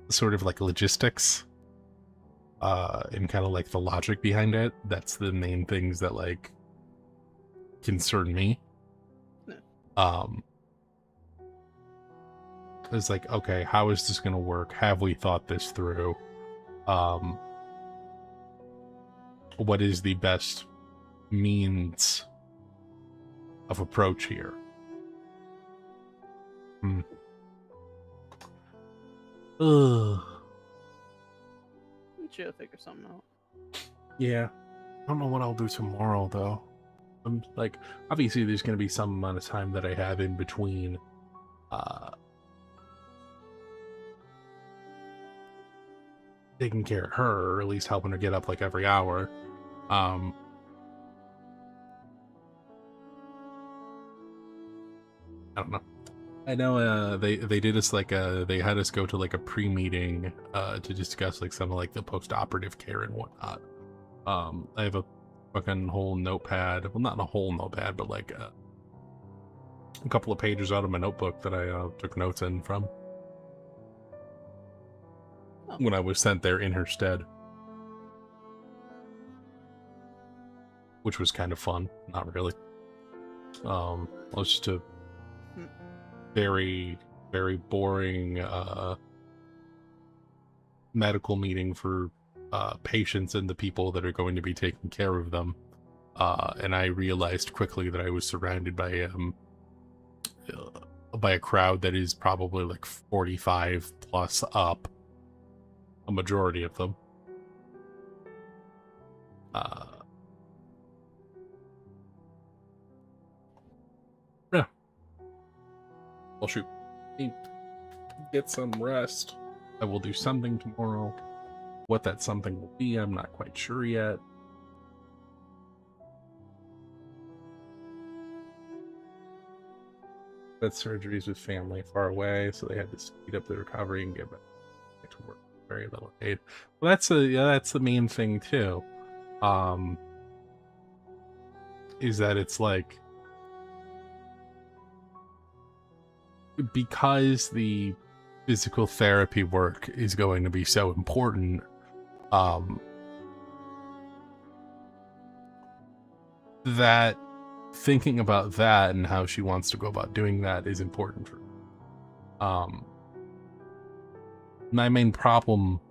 sort of like logistics, and kind of like the logic behind it. That's the main things that like concern me. It's like, okay, how is this going to work? Have we thought this through? What is the best means of approach here? Ugh. she'll figure something out. Yeah. I don't know what I'll do tomorrow, though. I'm like, obviously there's going to be some amount of time that I have in between, taking care of her, or at least helping her get up like every hour. I don't know. I know they did us like they had us go to like a pre-meeting to discuss like some of like the post-operative care and whatnot. I have a fucking whole notepad, well, not a whole notepad, but like a couple of pages out of my notebook that I took notes in from when I was sent there in her stead, which was kind of fun. Not really. It was just a very, very boring medical meeting for patients and the people that are going to be taking care of them. And I realized quickly that I was surrounded by a crowd that is probably like 45 plus up, a majority of them. Yeah. Well, shoot. Get some rest. I will do something tomorrow. What that something will be, I'm not quite sure yet. But surgeries with family far away, so they had to speed up the recovery and get back to work. Very little aid. Well, that's the main thing too. Is that it's like, because the physical therapy work is going to be so important, that thinking about that and how she wants to go about doing that is important for me. My main problem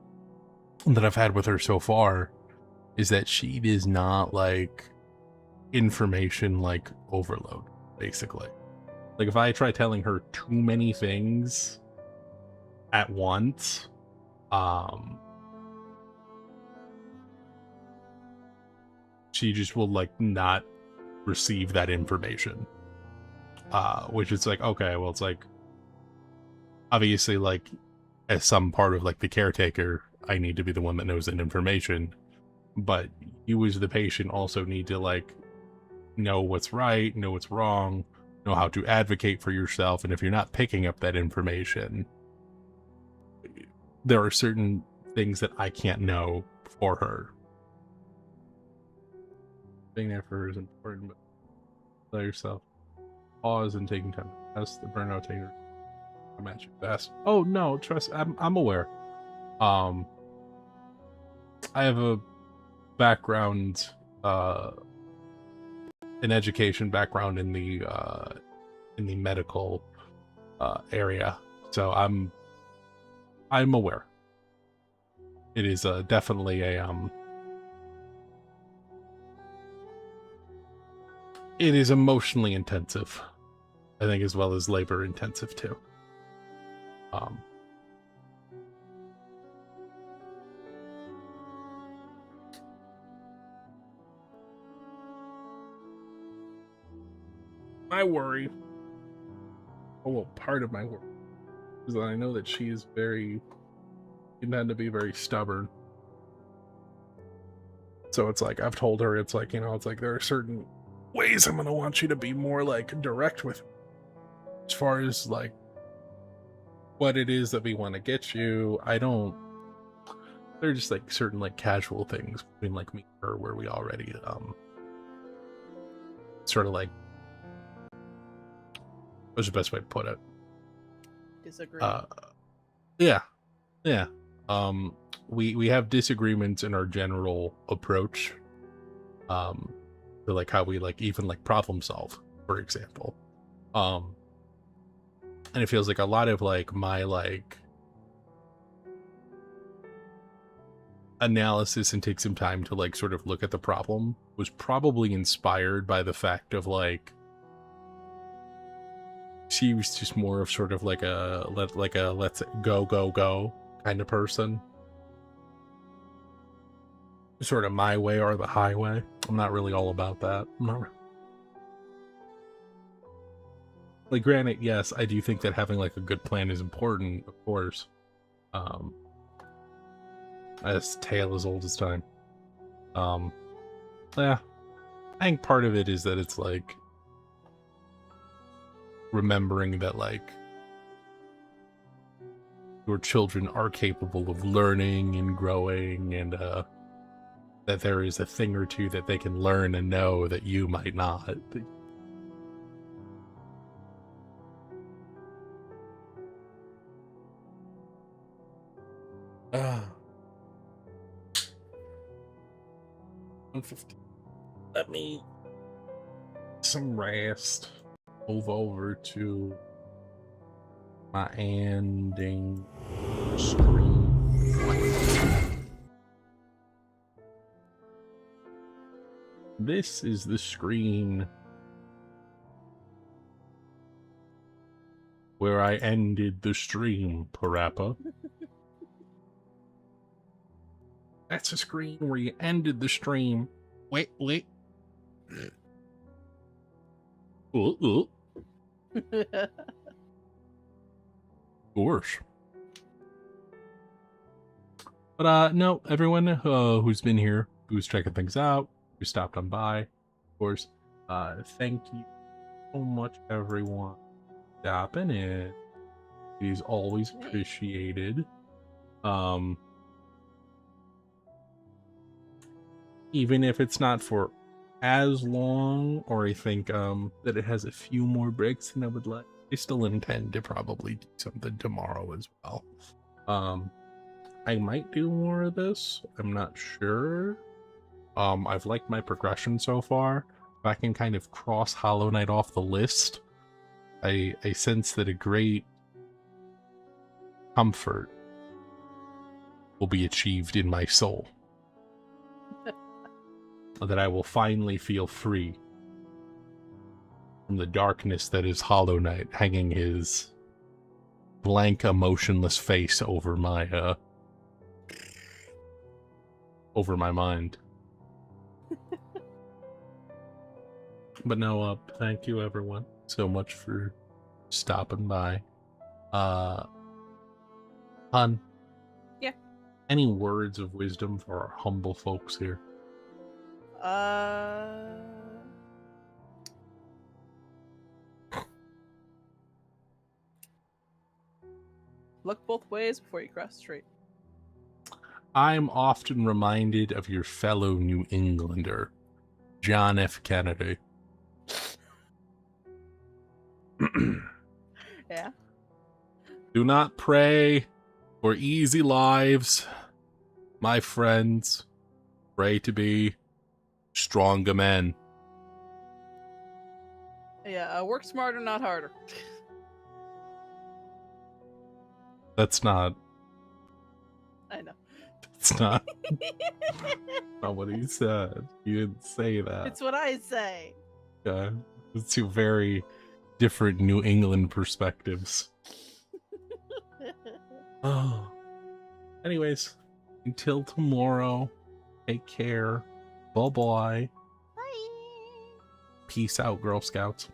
that I've had with her so far is that she does not like information like overload, basically. Like if I try telling her too many things at once, she just will like not receive that information. Which is like, okay, well, it's like, obviously, like, as some part of like the caretaker, I need to be the one that knows that information, but you as the patient also need to like know what's right, know what's wrong, know how to advocate for yourself. And if you're not picking up that information, there are certain things that I can't know for her. Being there for her is important, but let yourself pause and taking time to rest. The burnout taker, I'm at your best. Oh no, trust. I'm aware. I have a background, an education background in the medical area, so I'm aware. It is definitely a it is emotionally intensive, I think, as well as labor intensive too. My worry, well, part of my worry, is that I know that she is very, she tend to be very stubborn. So it's like, I've told her, it's like, you know, it's like there are certain ways I'm gonna want you to be more like direct with me, as far as like what it is that we want to get you. I don't, they're just like certain like casual things between like me and her where we already sort of like, what's the best way to put it? Disagree. Yeah. We have disagreements in our general approach, to like how we like even like problem solve, for example. And it feels like a lot of like my like analysis and take some time to like sort of look at the problem was probably inspired by the fact of like she was just more of sort of like a let's go kind of person. Sort of my way or the highway. I'm not really all about that. I'm not like, granted, yes, I do think that having like a good plan is important, of course. As tale as old as time. Yeah. I think part of it is that it's like remembering that like your children are capable of learning and growing, and that there is a thing or two that they can learn and know that you might not. Ah. 150. Let me some rest. Move over to my ending screen. This is the screen where I ended the stream, Parappa. That's a screen where you ended the stream. Wait. Of course. But no, everyone who's been here, who's checking things out, who stopped on by, of course, thank you so much, everyone, stopping in. It is always appreciated. Even if it's not for as long, or I think that it has a few more breaks than I would like, I still intend to probably do something tomorrow as well. I might do more of this. I'm not sure. I've liked my progression so far. If I can kind of cross Hollow Knight off the list, I sense that a great comfort will be achieved in my soul. That I will finally feel free from the darkness that is Hollow Knight, hanging his blank, emotionless face over my mind. But no, thank you everyone so much for stopping by. Hun. Yeah. Any words of wisdom for our humble folks here? Look both ways before you cross the street. I'm often reminded of your fellow New Englander, John F. Kennedy. Yeah. Do not pray for easy lives, my friends. Pray to be stronger men. Yeah, work smarter, not harder. That's not. I know. It's not. Not what he said. He didn't say that. It's what I say. Okay. It's two very different New England perspectives. Oh. Anyways, until tomorrow, take care. Bye-bye. Bye. Peace out, Girl Scouts.